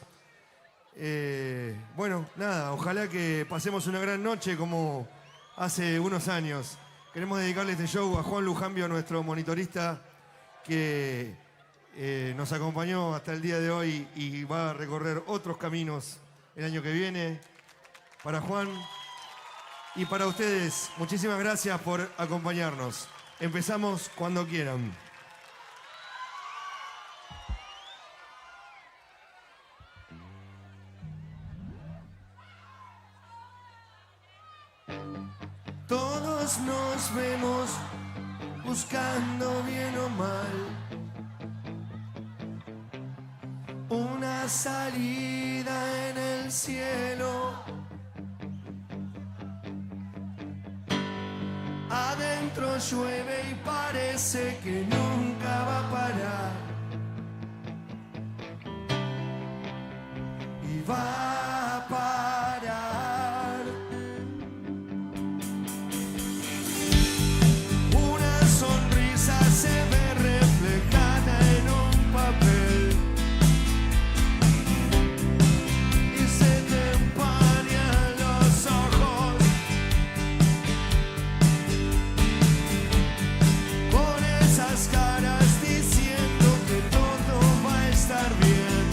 Bueno, nada, ojalá que pasemos una gran noche como hace unos años. Queremos dedicarle este show a Juan Lujambio, nuestro monitorista, que nos acompañó hasta el día de hoy y va a recorrer otros caminos el año que viene. Para Juan y para ustedes, muchísimas gracias por acompañarnos. Empezamos cuando quieran. Todos nos vemos buscando bien o mal una salida en el cielo. Adentro llueve y parece que nunca va a parar. Y va a parar. Una sonrisa se ve reflejada en un papel y se te empañan los ojos. Con esas caras diciendo que todo va a estar bien.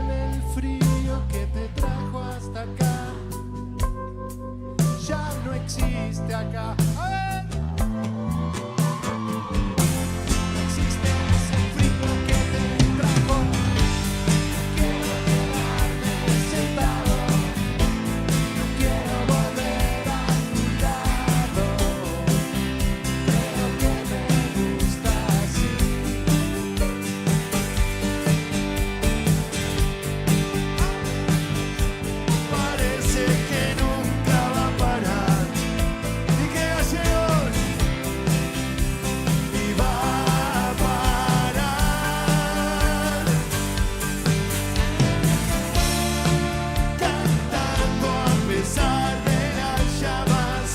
duele el frío que te trajo hasta acá. Ya no existe acá. A ver. No existe ese frío que te trajo. Quiero quedarme sentado. No quiero volver a tu lado. Creo que me gusta así. Parece que nunca va a parar. Y que gallegos y va a parar. Cantando a pesar de las llamas.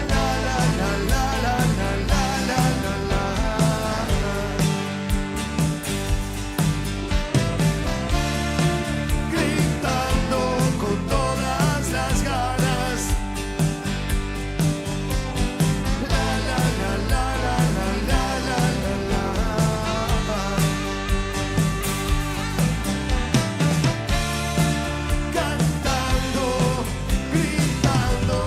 La la la la la la la la la la. Gritando con todas las ganas. La la la la la la la la la la. Cantando, gritando.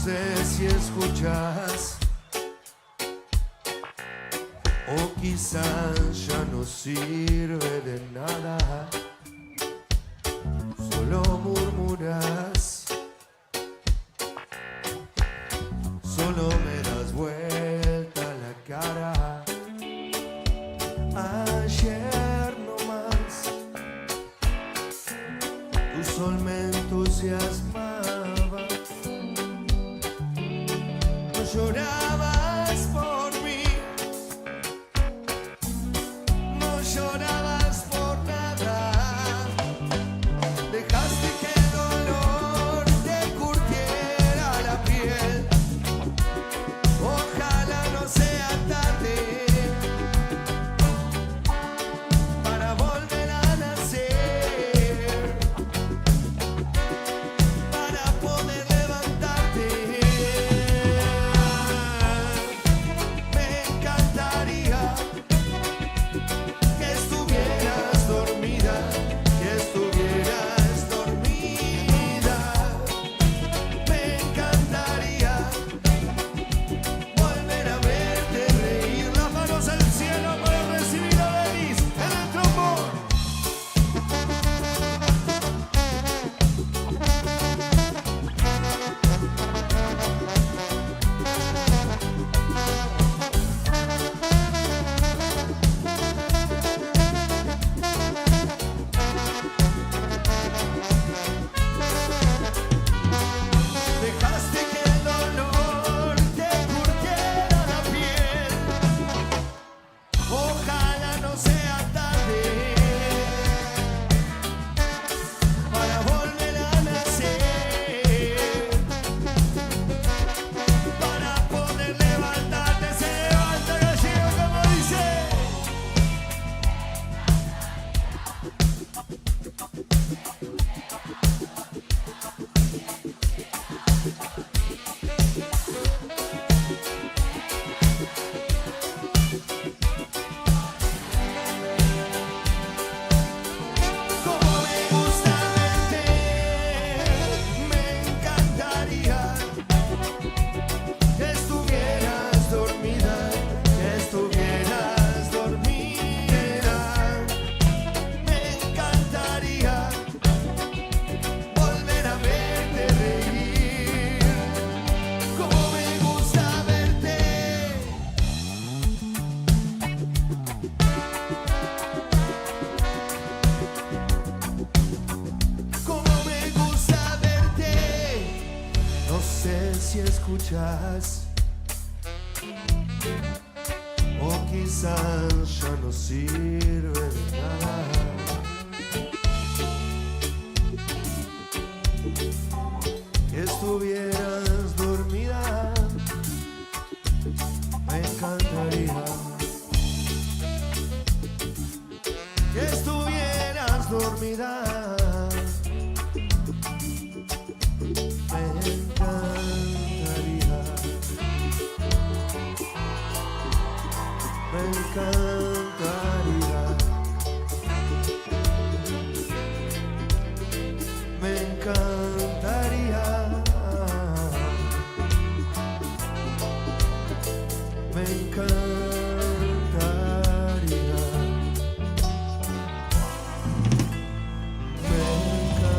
Sé si escuchas o quizás ya no sirve de nada. Solo murmuras, solo me das vuelta la cara. Ayer no más, tu sol me entusiasmaba. No llorabas por mí, no llorabas por nada. Dejaste que el dolor o quizás ya no sirve de nada. Que estuvieras dormida, me encantaría. Que estuvieras dormida, me encantaría. Me encantaría. Me encantaría. Me encantaría. Me encantaría.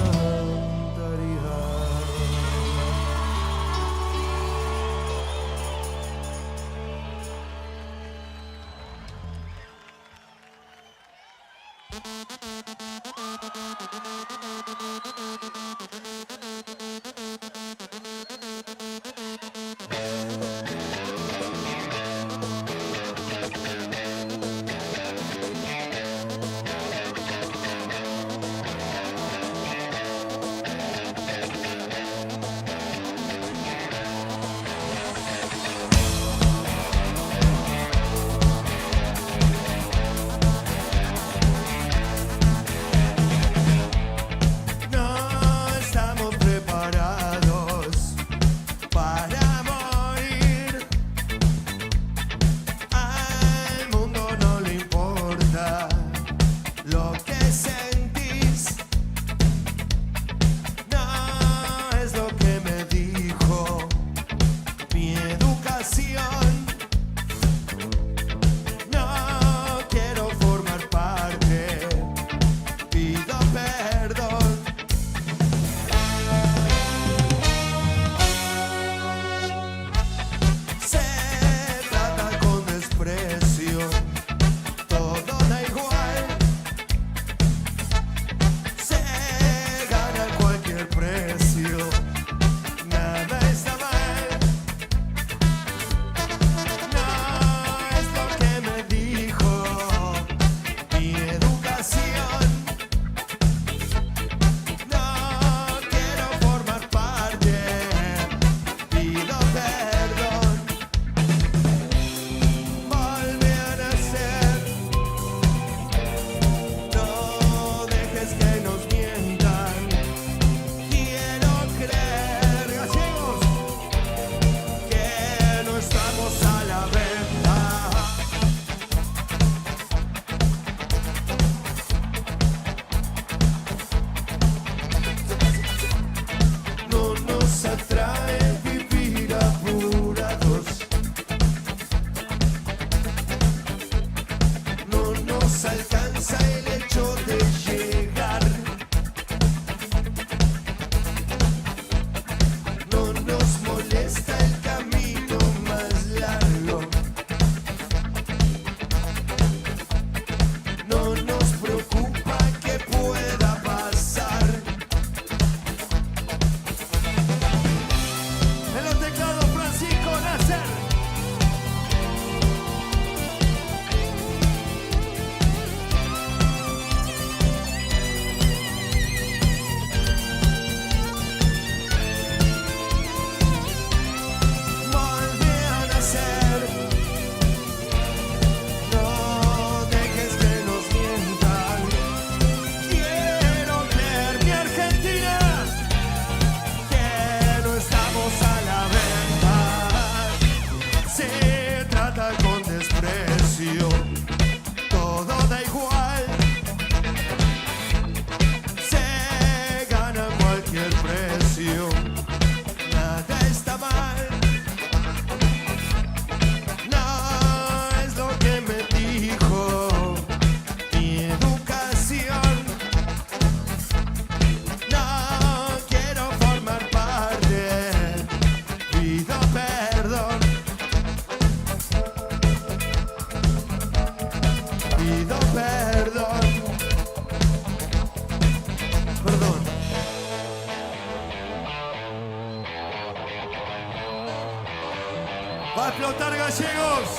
Omar Gallegos.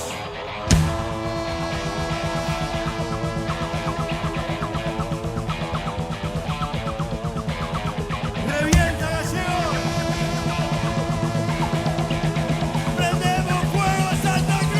Revienta Gallegos. Prendemos fuego a Santa Cruz.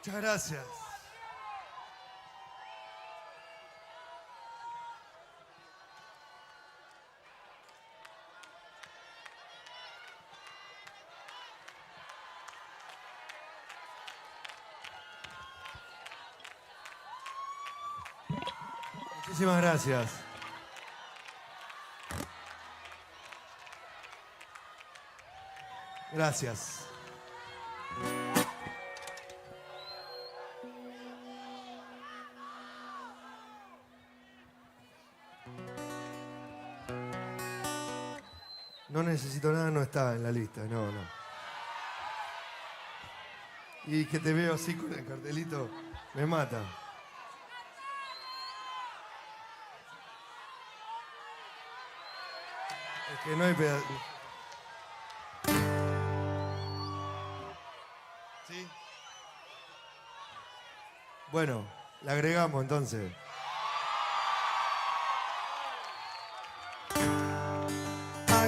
Muchas gracias. Muchísimas gracias. Gracias. No necesito nada, no está en la lista, no. Y que te veo así con el cartelito, me mata. Es que no hay pedazo. ¿Sí? Bueno, la agregamos entonces.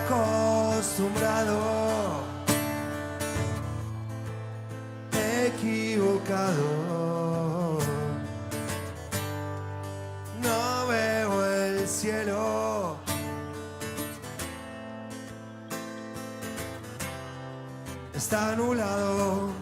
Acostumbrado, equivocado, no veo el cielo, está nublado.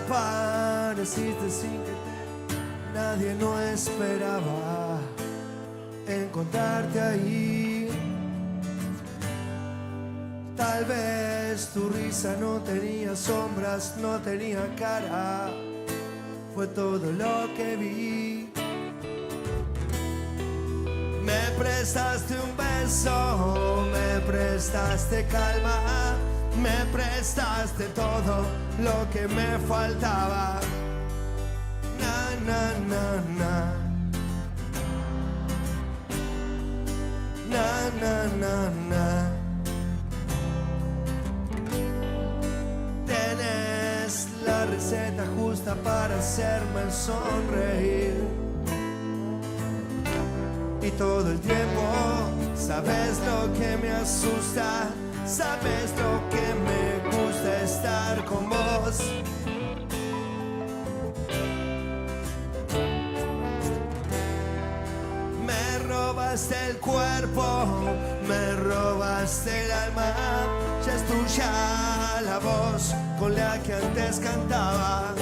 Apareciste sin que nadie no esperaba encontrarte ahí. Tal vez tu risa no tenía sombras, no tenía cara, fue todo lo que vi. Me prestaste un beso, me prestaste calma, me prestaste todo lo que me faltaba. Na, na, na, na. Na, na, na, na. Tenés la receta justa para hacerme sonreír. Y todo el tiempo sabes lo que me asusta. Sabes lo que me gusta estar con vos. Me robaste el cuerpo, me robaste el alma. Ya es tuya la voz con la que antes cantaba.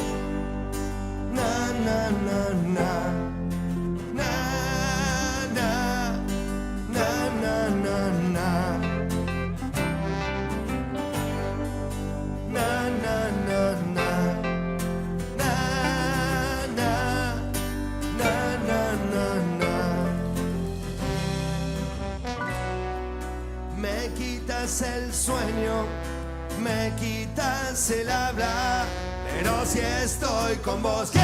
Na, na, na, na. Na, na, na, na, na, na. Na, na, na, na. Na, na, na, na, na, na. Me quitas el sueño, me quitas el habla, pero si estoy con vos, ¿qué?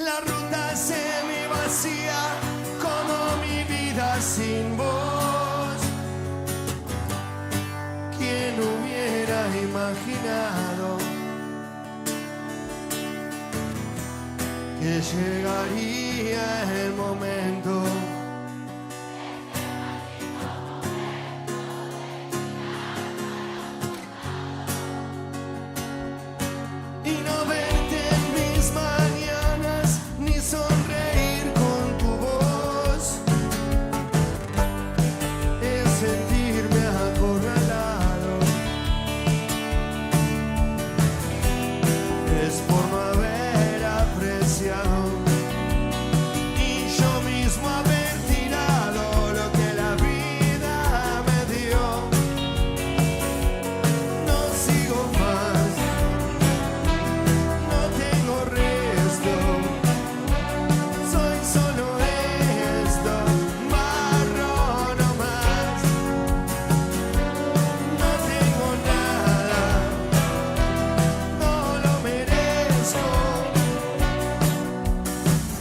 La ruta semi-vacía como mi vida sin vos. ¿Quién hubiera imaginado que llegaría el momento? Y no verte en mis mañanas, ni sonreír con tu voz, es sentirme acorralado, es por no haber apreciado y yo mismo haber tirado lo que la vida me dio. No sigo más, no tengo resto, soy solo esto, marrón no más. No tengo nada, no lo merezco.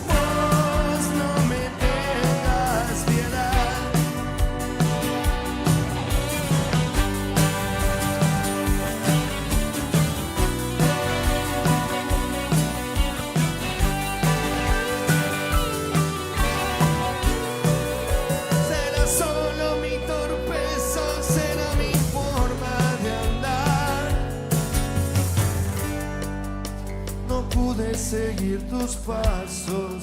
Vos no me tengas piedad. Será solo mi torpeza, será mi forma de andar. No pude seguir tus pasos,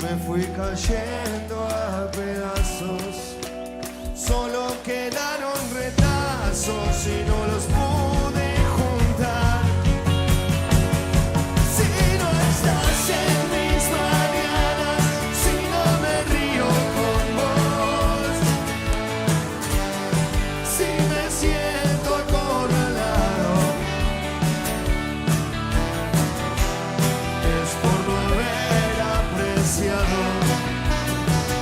me fui cayendo a pedazos. Solo quedaron retazos y no los pude juntar. Si no estás en mis mañanas, si no me río con vos, si me siento acorralado, es por no haber apreciado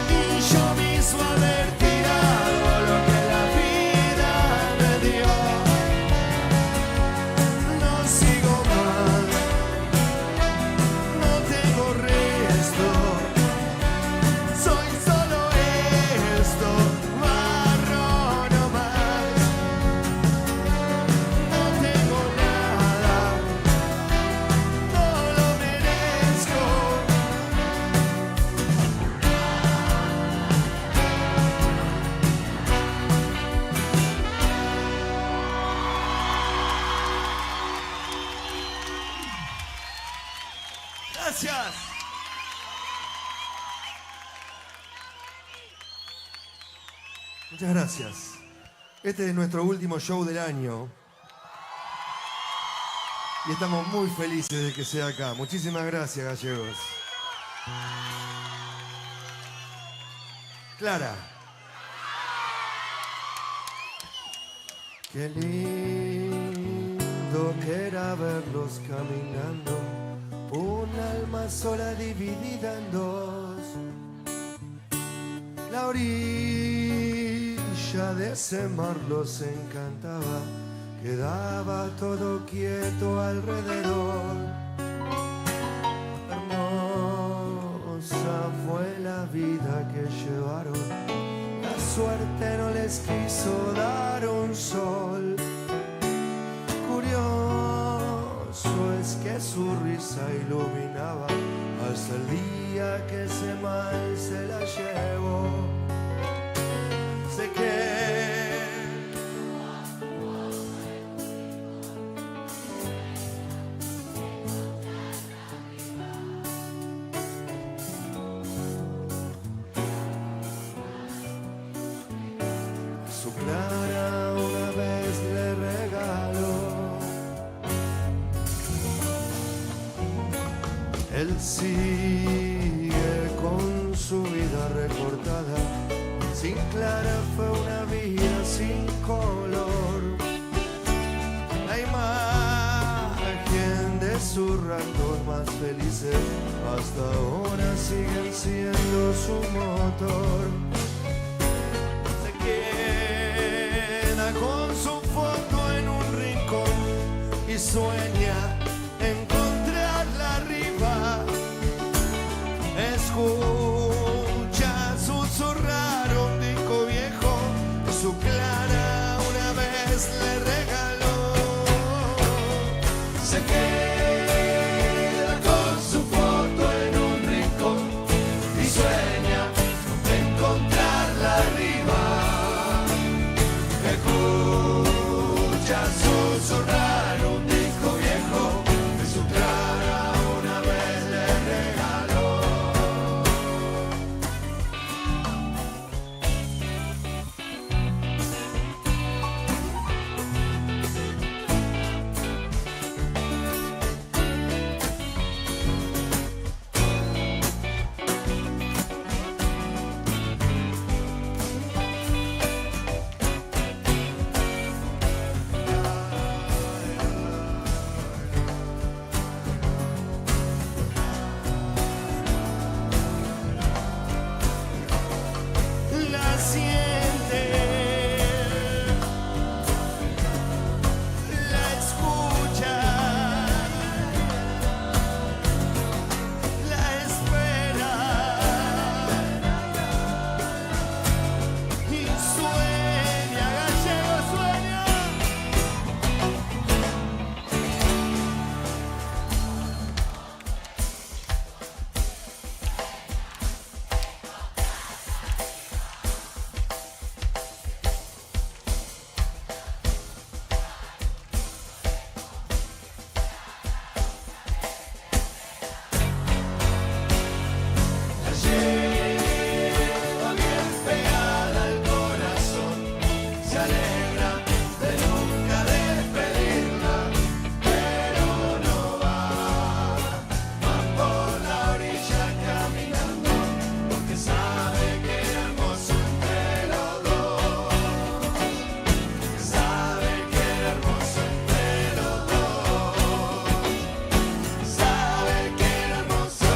y yo mismo haber tirado lo que la vida me dio. No sigo más, no tengo resto, soy solo esto, marrón no más. No tengo nada, no lo merezco. Gracias. Muchas gracias. Este es nuestro último show del año. Y estamos muy felices de que sea acá. Muchísimas gracias, gallegos. Clara. Qué lindo que era verlos caminando, un alma sola dividida en dos. La orilla de ese mar los encantaba, quedaba todo quieto alrededor. Hermosa fue la vida que llevaron, la suerte no les quiso dar un sol. Curioso es que su risa iluminaba hasta el día que ese mal se la llevó. Sé que su Clara una vez le regaló. Él sigue con su vida recortada. Sin Clara fue una vida sin color. La imagen de sus ratos más felices hasta ahora siguen siendo su motor. Se queda con su foto en un rincón y sueña en siente, la escucha, la espera y sueña, gallego, sueña. Lleva bien pegada al corazón, se alegra de nunca despedirla, pero no va por la orilla caminando, porque sabe que era hermoso entre los dos, sabe que era hermoso entre los dos, sabe que era hermoso.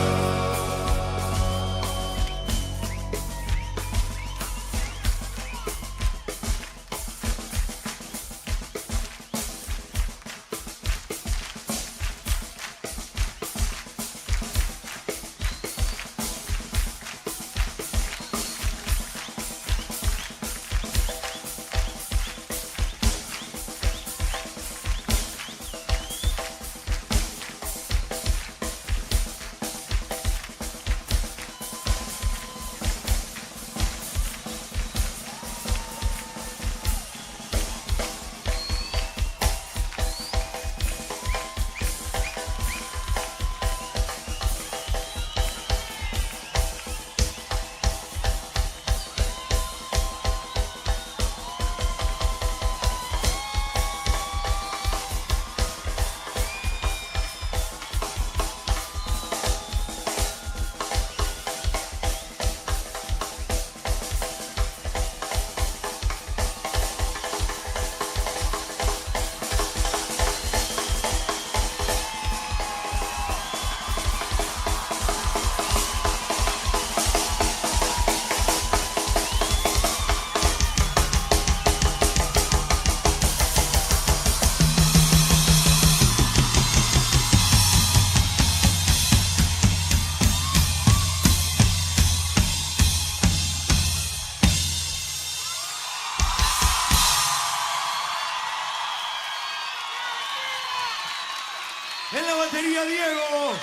En la batería, Diego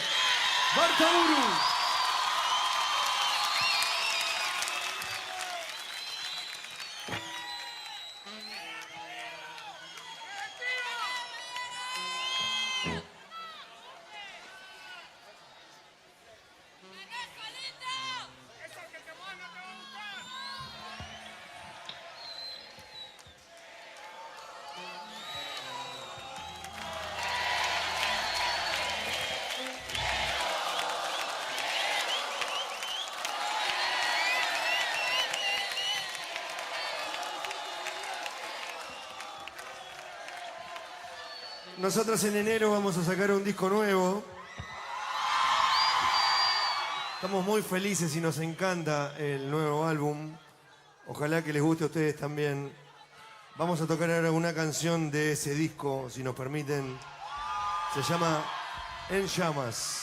Bartaburu. Nosotros en enero vamos a sacar un disco nuevo. Estamos muy felices y nos encanta el nuevo álbum. Ojalá que les guste a ustedes también. Vamos a tocar ahora una canción de ese disco, si nos permiten. Se llama En Llamas.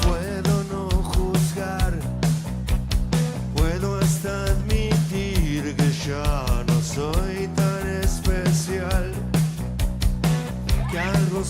Puedo no juzgar, puedo hasta admitir que ya no soy tan especial, que algo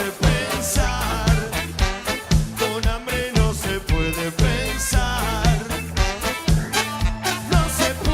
puede pensar, con hambre no se puede pensar, no se puede.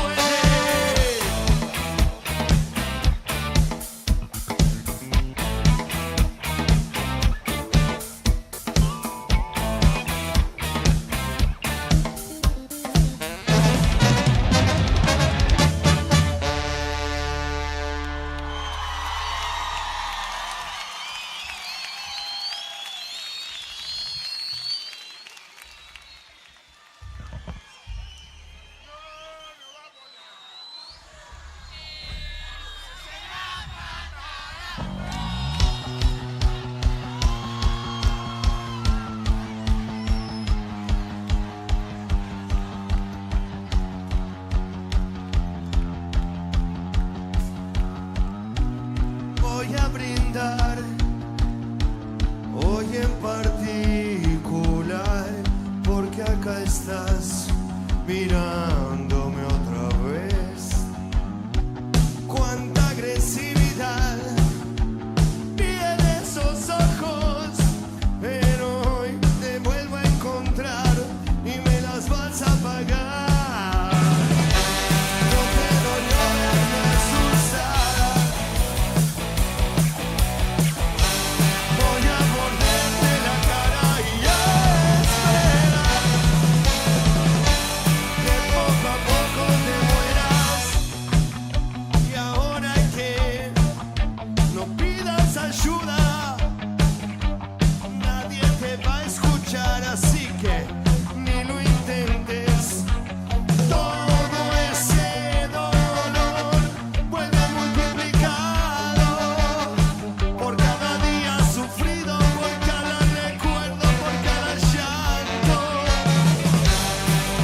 Voy a brindar hoy en particular, porque acá estás mirándome otra vez. Cuánta agresividad tiene esos ojos, pero hoy te vuelvo a encontrar y me las vas a pagar. No quiero llorarme asustada. Voy a morderte la cara y a esperar que poco a poco te mueras. Y ahora que no pidas ayuda, nadie te va a escuchar, así que ni lo intentes. Todo ese dolor vuelve multiplicado por cada día sufrido, por cada recuerdo, por cada llanto.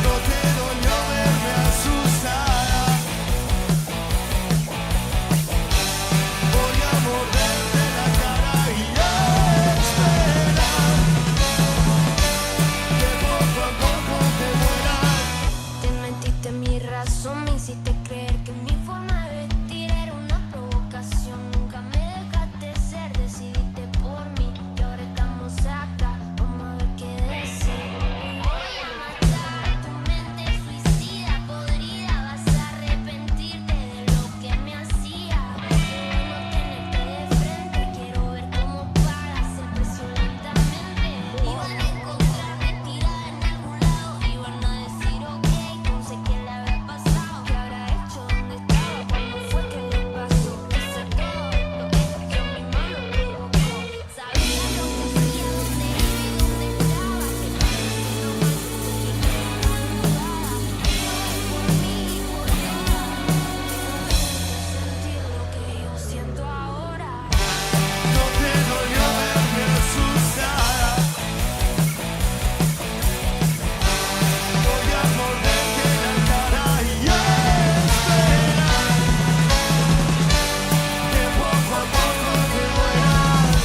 No te dolió verme asustada. Voy a morderte la cara y a esperar que poco a poco te mueras. Te metiste en mi razón, me hiciste creer que mi forma de vestir era una provocación. Nunca me dejaste ser, decidiste por mí y ahora estamos acá. Vamos a ver qué decir. Voy a matar tu mente suicida, podrida. Vas a arrepentirte de lo que me hacía. Quiero no tenerte de frente, quiero ver cómo pagas el precio lentamente. Iban a encontrarme tirada en algún lado, iban a decir ok, no sé qué le habrá pasado, qué habrá hecho, dónde estaba, cuándo fue que le pasó. Hice todo lo que mi mano provocó. Sabía lo que hacía, dónde iba y dónde estaba, que no me hicieron mal, por mí y por nada. Sentir lo que yo siento ahora. No te dolió verme asustada. Voy a morderte la cara y a esperar que poco a poco te mueras.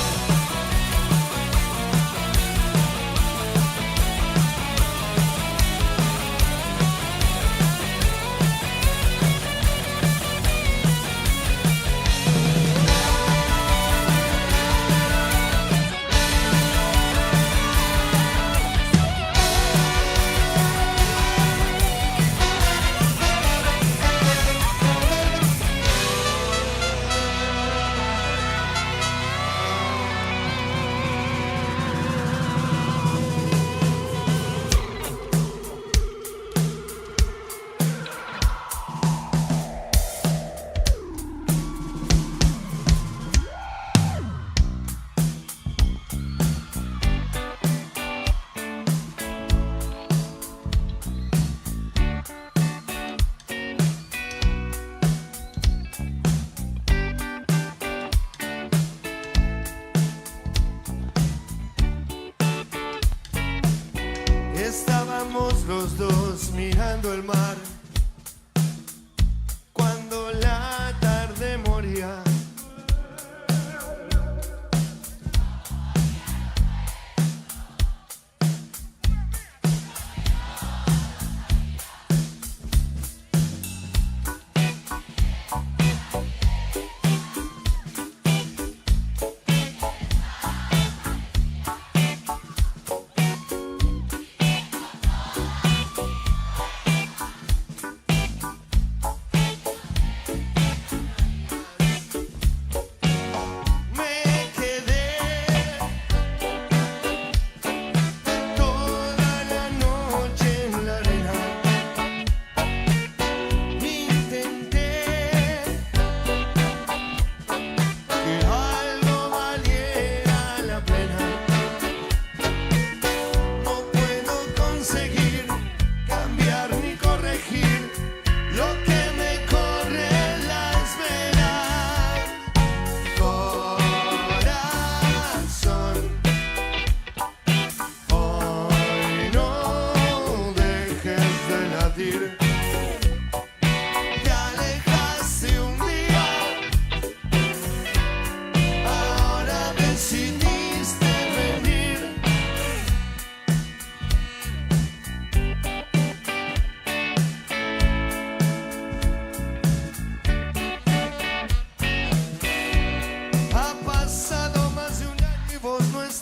Estábamos los dos mirando el mar cuando la tarde moría.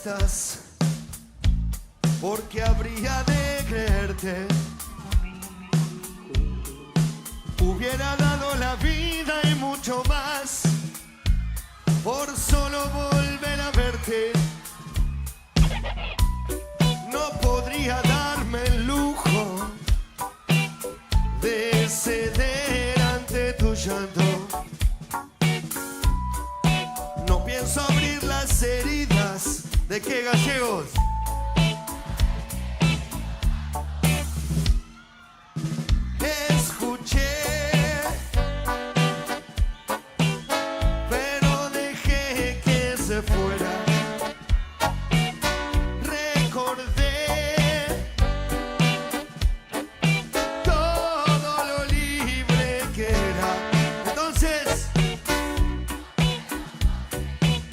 estás, porque habría de creerte. Hubiera dado la vida y mucho más por solo volver a verte. No podría darme el lujo de ceder ante tu llanto. No pienso abrir las heridas. ¿De qué, gallegos? Escuché, pero dejé que se fuera. Recordé todo lo libre que era. Entonces,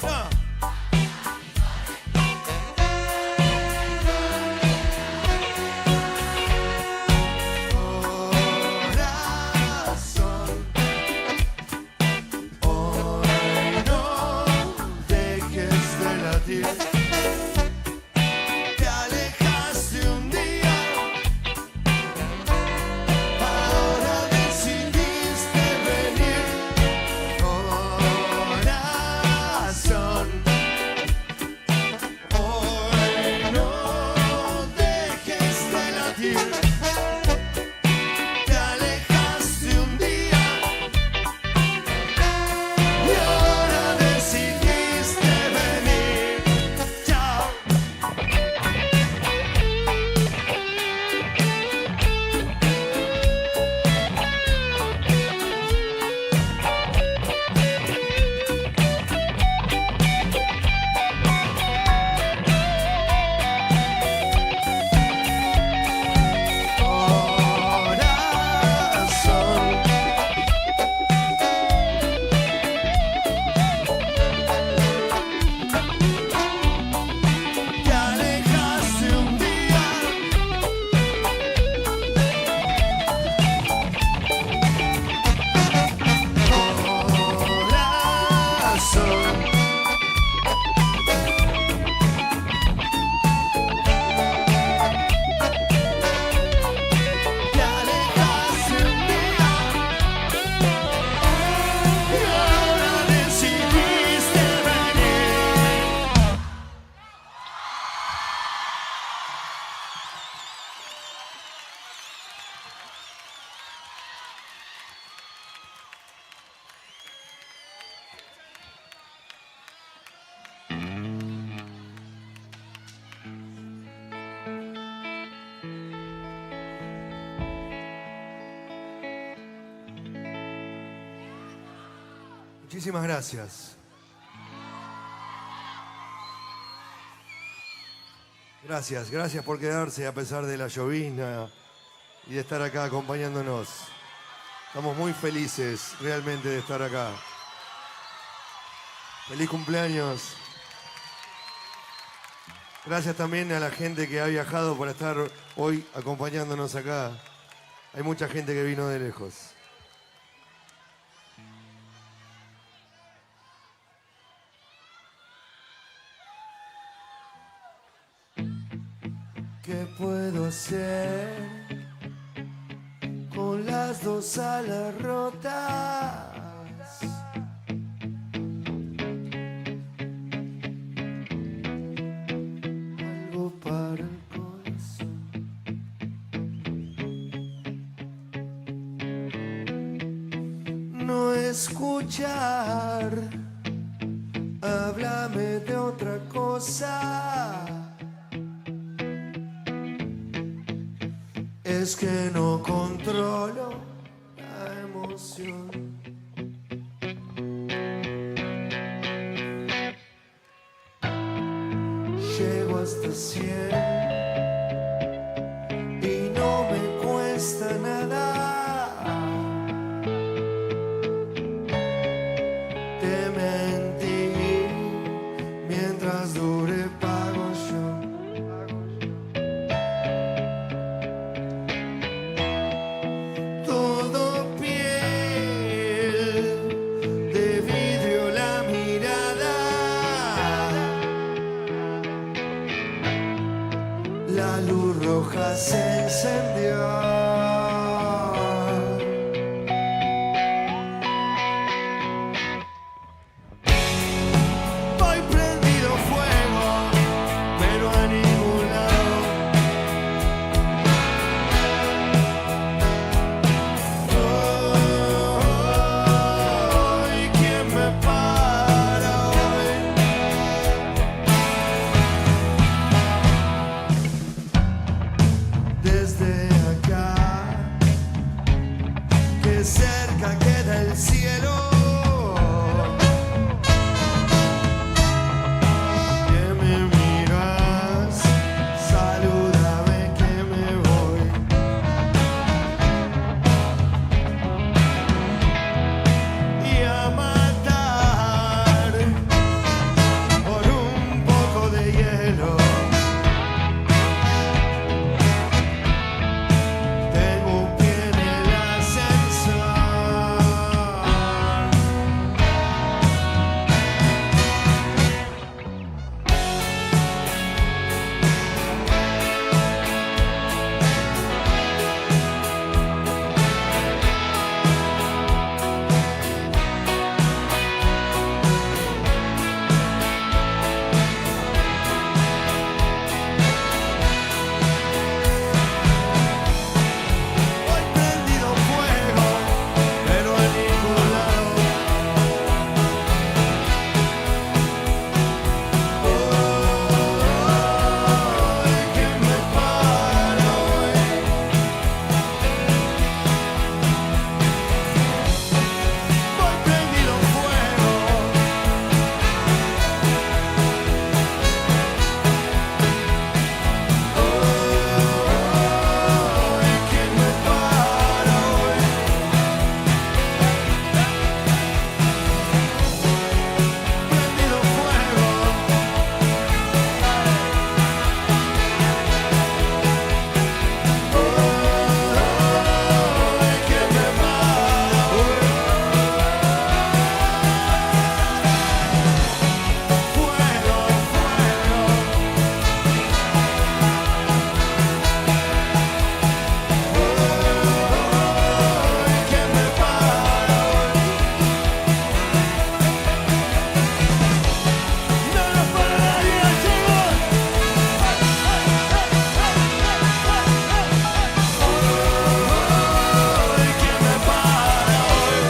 no. Te alejaste un día, ahora decidiste venir. Corazón, hoy no dejes de latir. Te alejaste un día y ahora decidiste venir. Chao. Corazón, te alejaste un día, corazón, te alejaste un día y ahora decidiste venir. Muchísimas gracias. Gracias por quedarse a pesar de la llovizna y de estar acá acompañándonos. Estamos muy felices realmente de estar acá. Feliz cumpleaños. Gracias también a la gente que ha viajado por estar hoy acompañándonos acá. Hay mucha gente que vino de lejos. ¿Qué puedo hacer con las dos alas rotas? Algo para el corazón. No escuchar, háblame de otra cosa. Es que no controlo la emoción. Llego hasta 100 y no me cuesta nada. Te mentí, mientras dure pago yo. Todo piel de vidrio la mirada. luz roja se encendió. Voy prendido fuego, pero a ningún lado. ¿Y quién me para hoy? Desde acá, que cerca queda el cielo. Que me miras, salúdame que me voy. Y a matar por un poco de hielo. Tengo un pie en el ascensor. Voy prendido fuego, pero a ningún lado. ¿Quién me para hoy? Voy prendido fuego. ¿Quién me para hoy? Prendido fuego. ¿Quién me para hoy? Fuego, fuego. ¿Quién me para hoy? No nos para nadie, chicos. ¿Quién me para hoy?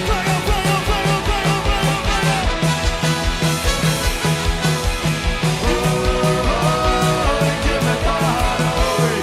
Fuego, fuego, fuego, fuego, fuego, fuego. ¿Quién me para hoy? ¿Quién me para hoy?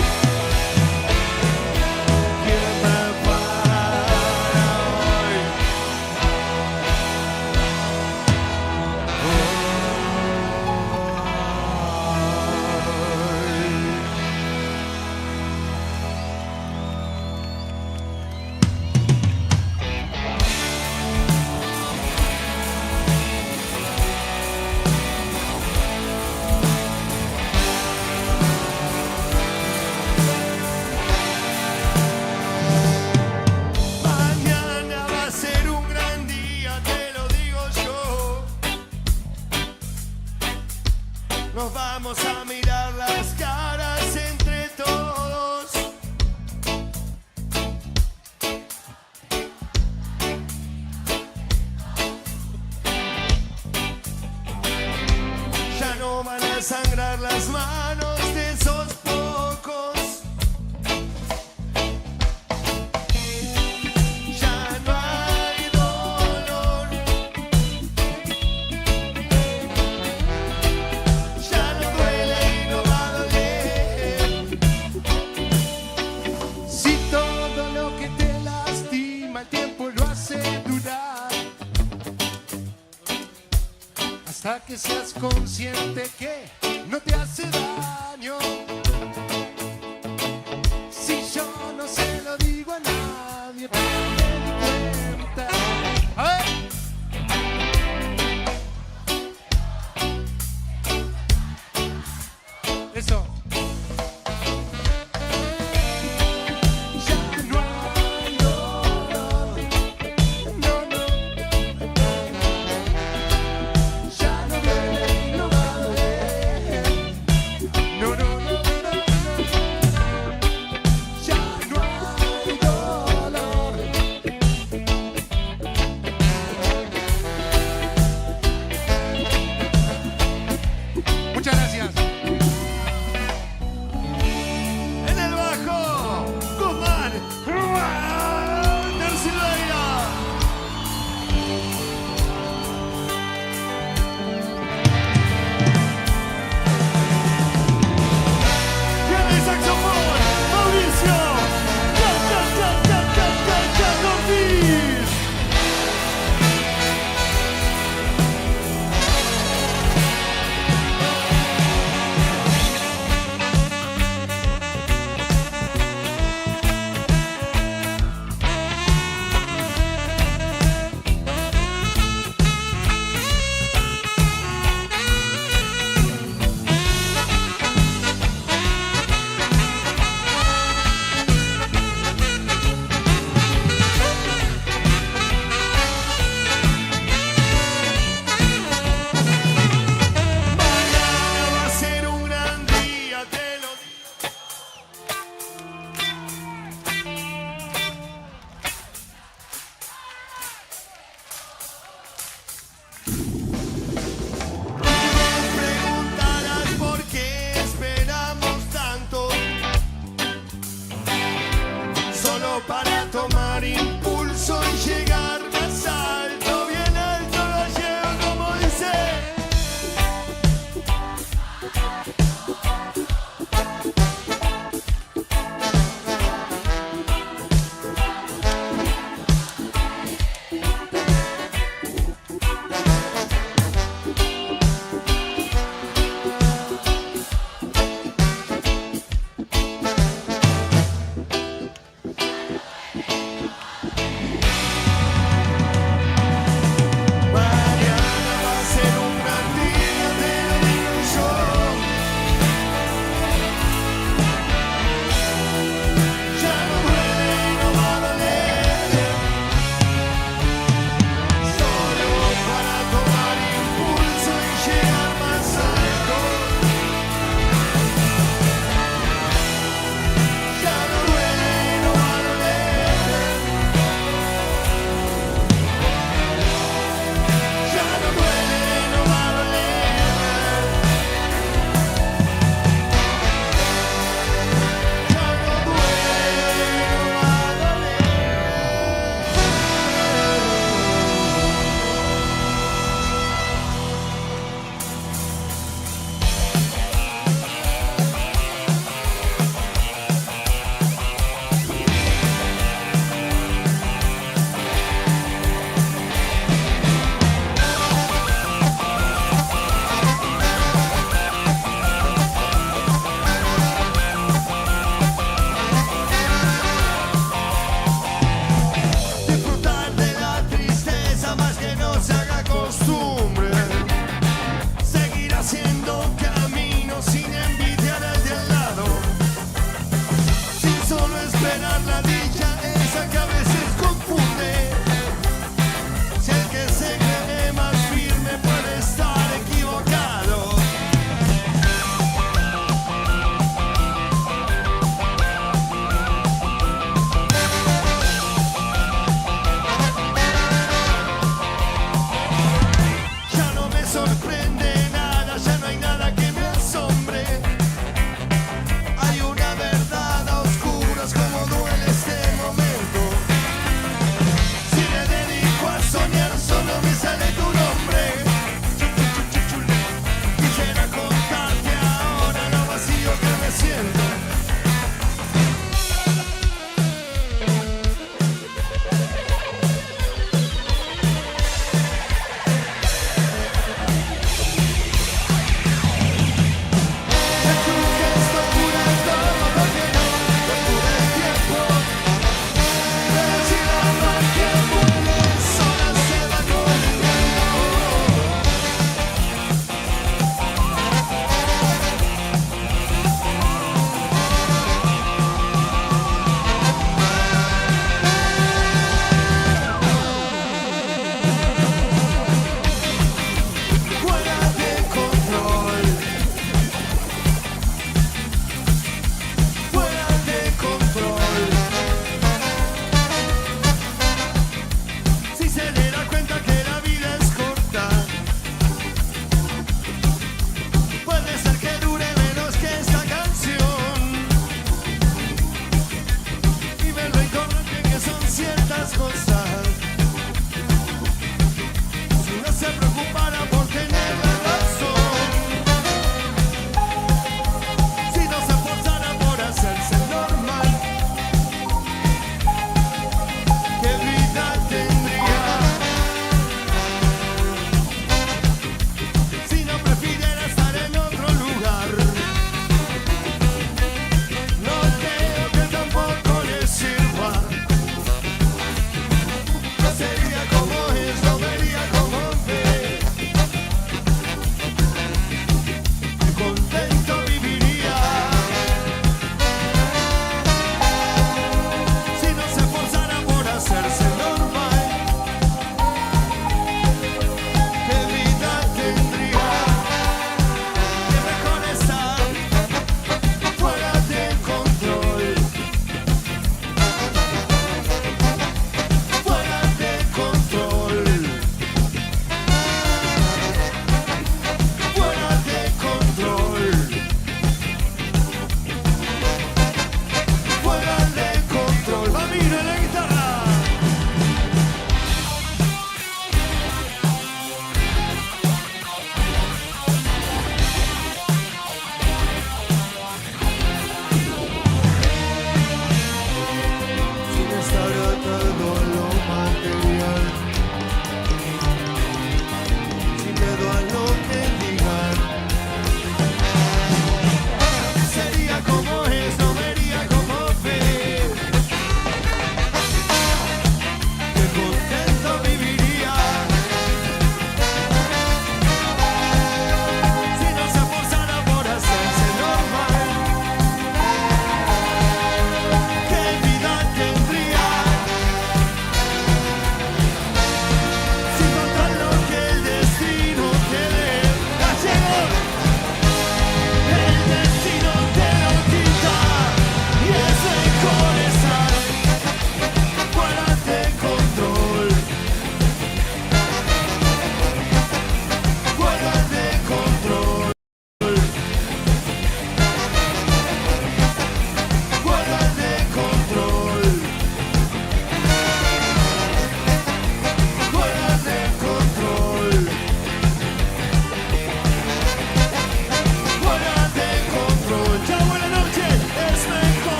Mañana va a ser un gran día, te lo digo yo. Nos vamos a mirar las caras entre todos. Ya no van a sangrar las manos de esos pocos. Ya no hay dolor. Ya no duele y no va a doler. Si todo lo que te lastima el tiempo lo hace durar, hasta que seas consciente que no te hace daño. Si yo no se lo digo a nadie, pero me di cuenta. Eso. Ya no hay dolor. No, no. Ya no duele y no va a doler.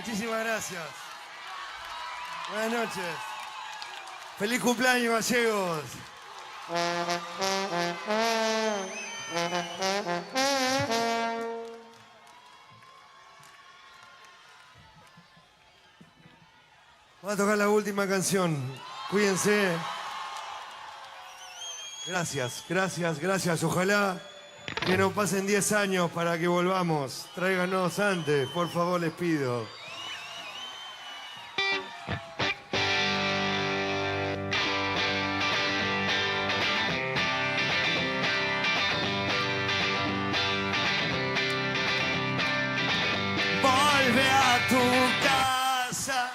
Muchísimas gracias. Buenas noches. Feliz cumpleaños, gallegos. Vamos a tocar la última canción. Cuídense. Gracias, gracias, gracias. Ojalá que no pasen 10 años para que volvamos. Tráiganos antes, por favor, les pido. Vuelve a tu casa.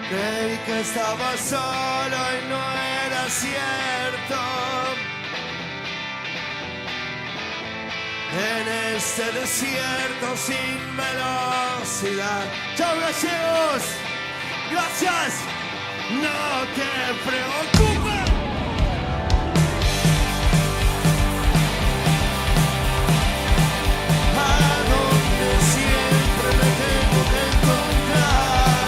Creí que estaba solo y no era cierto. En este desierto sin velocidad. ¡Chao, gallegos! ¡Gracias! No te preocupes. A donde siempre me tengo que encontrar.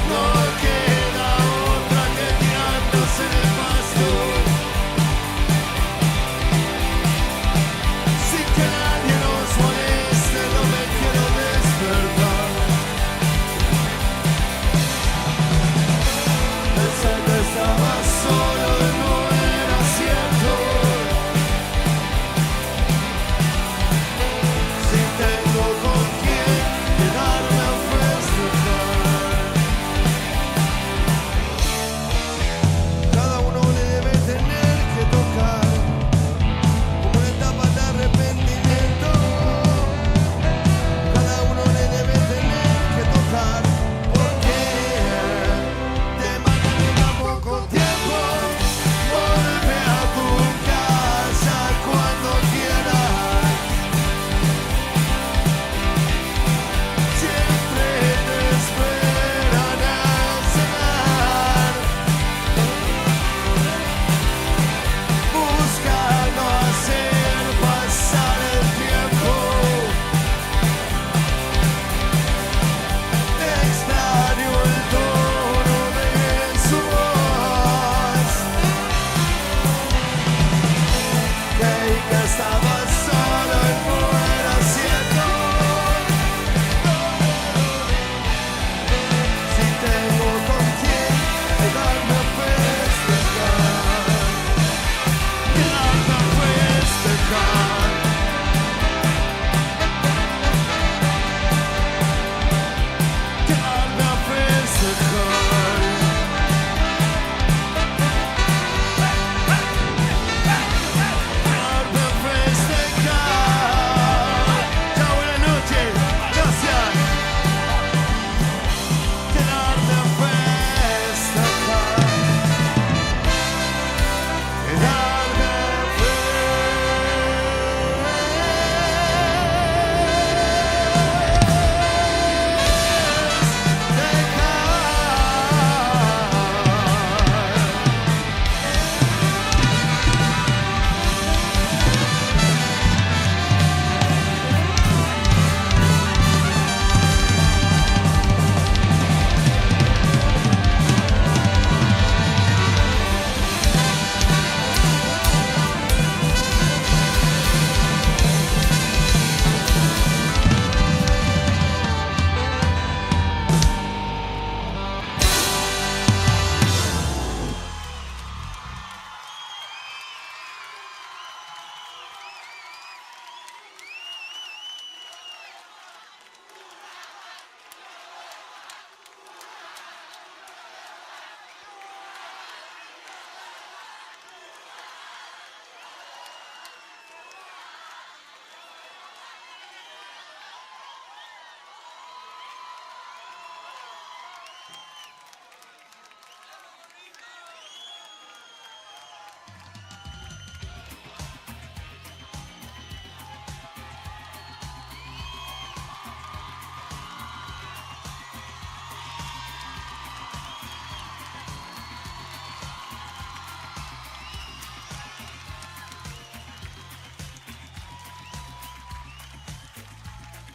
No queda otra que tirarnos en el pasto. Sin que nadie nos moleste, no me quiero despertar.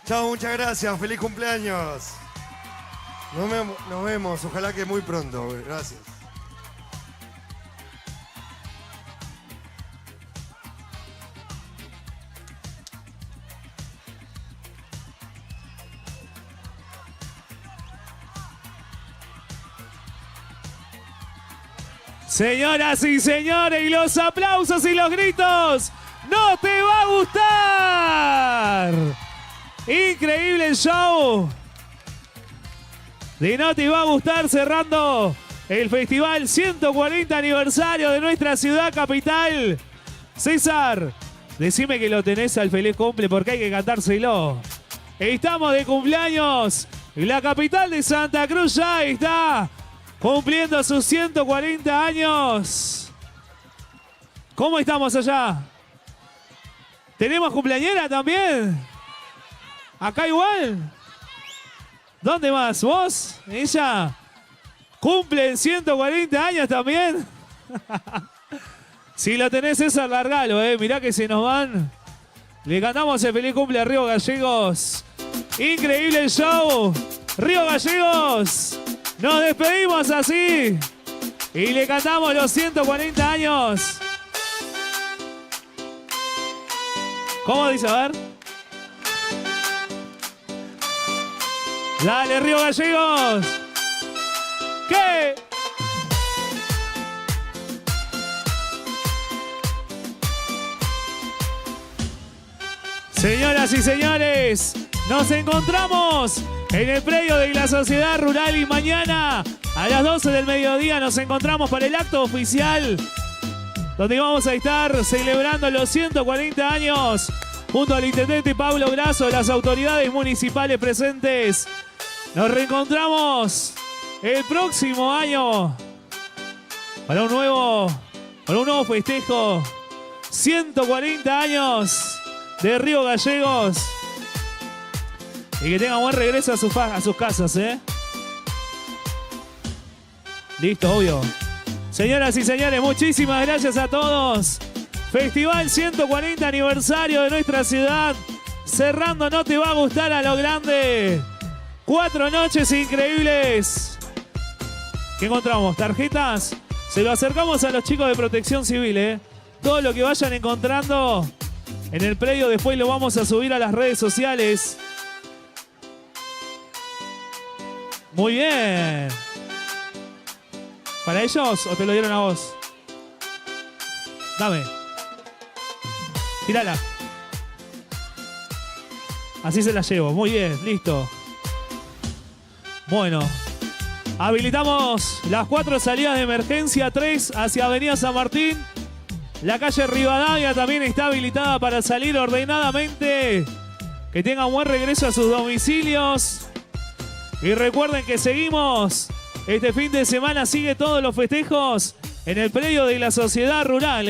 Chao, muchas gracias. Feliz cumpleaños. Nos vemos. Ojalá que muy pronto. Gracias. Señoras y señores, y los aplausos y los gritos, ¡no te va a gustar! Increíble el show de No te va a gustar, cerrando el festival 140 aniversario de nuestra ciudad capital. César, decime que lo tenés al feliz cumple porque hay que cantárselo. Estamos de cumpleaños. La capital de Santa Cruz ya está cumpliendo sus 140 años. ¿Cómo estamos allá? ¿Tenemos cumpleañera también? ¿Acá igual? ¿Dónde más? ¿Vos? ¿Ella? ¿Cumplen 140 años también? Si lo tenés, César, largalo, mirá que se nos van. Le cantamos el feliz cumple a Río Gallegos. Increíble el show. Río Gallegos. Nos despedimos así. Y le cantamos los 140 años. ¿Cómo dice? A ver. Dale, Río Gallegos. ¿Qué? Señoras y señores, nos encontramos en el predio de la Sociedad Rural y mañana a las 12 del mediodía nos encontramos para el acto oficial donde vamos a estar celebrando los 140 años junto al intendente Pablo Grasso, las autoridades municipales presentes. Nos reencontramos el próximo año para un nuevo festejo. 140 años de Río Gallegos. Y que tengan buen regreso a sus casas, Listo, obvio. Señoras y señores, muchísimas gracias a todos. Festival 140 aniversario de nuestra ciudad. Cerrando No te va a gustar a lo grande. 4 noches increíbles. ¿Qué encontramos? ¿Tarjetas? Se lo acercamos a los chicos de Protección Civil, Todo lo que vayan encontrando en el predio después lo vamos a subir a las redes sociales. Muy bien. ¿Para ellos o te lo dieron a vos? Dame. Tírala. Así se la llevo. Muy bien, listo. Bueno. Habilitamos las 4 salidas de emergencia, 3 hacia Avenida San Martín. La calle Rivadavia también está habilitada para salir ordenadamente. Que tengan buen regreso a sus domicilios. Y recuerden que seguimos. Este fin de semana sigue todos los festejos en el predio de la Sociedad Rural,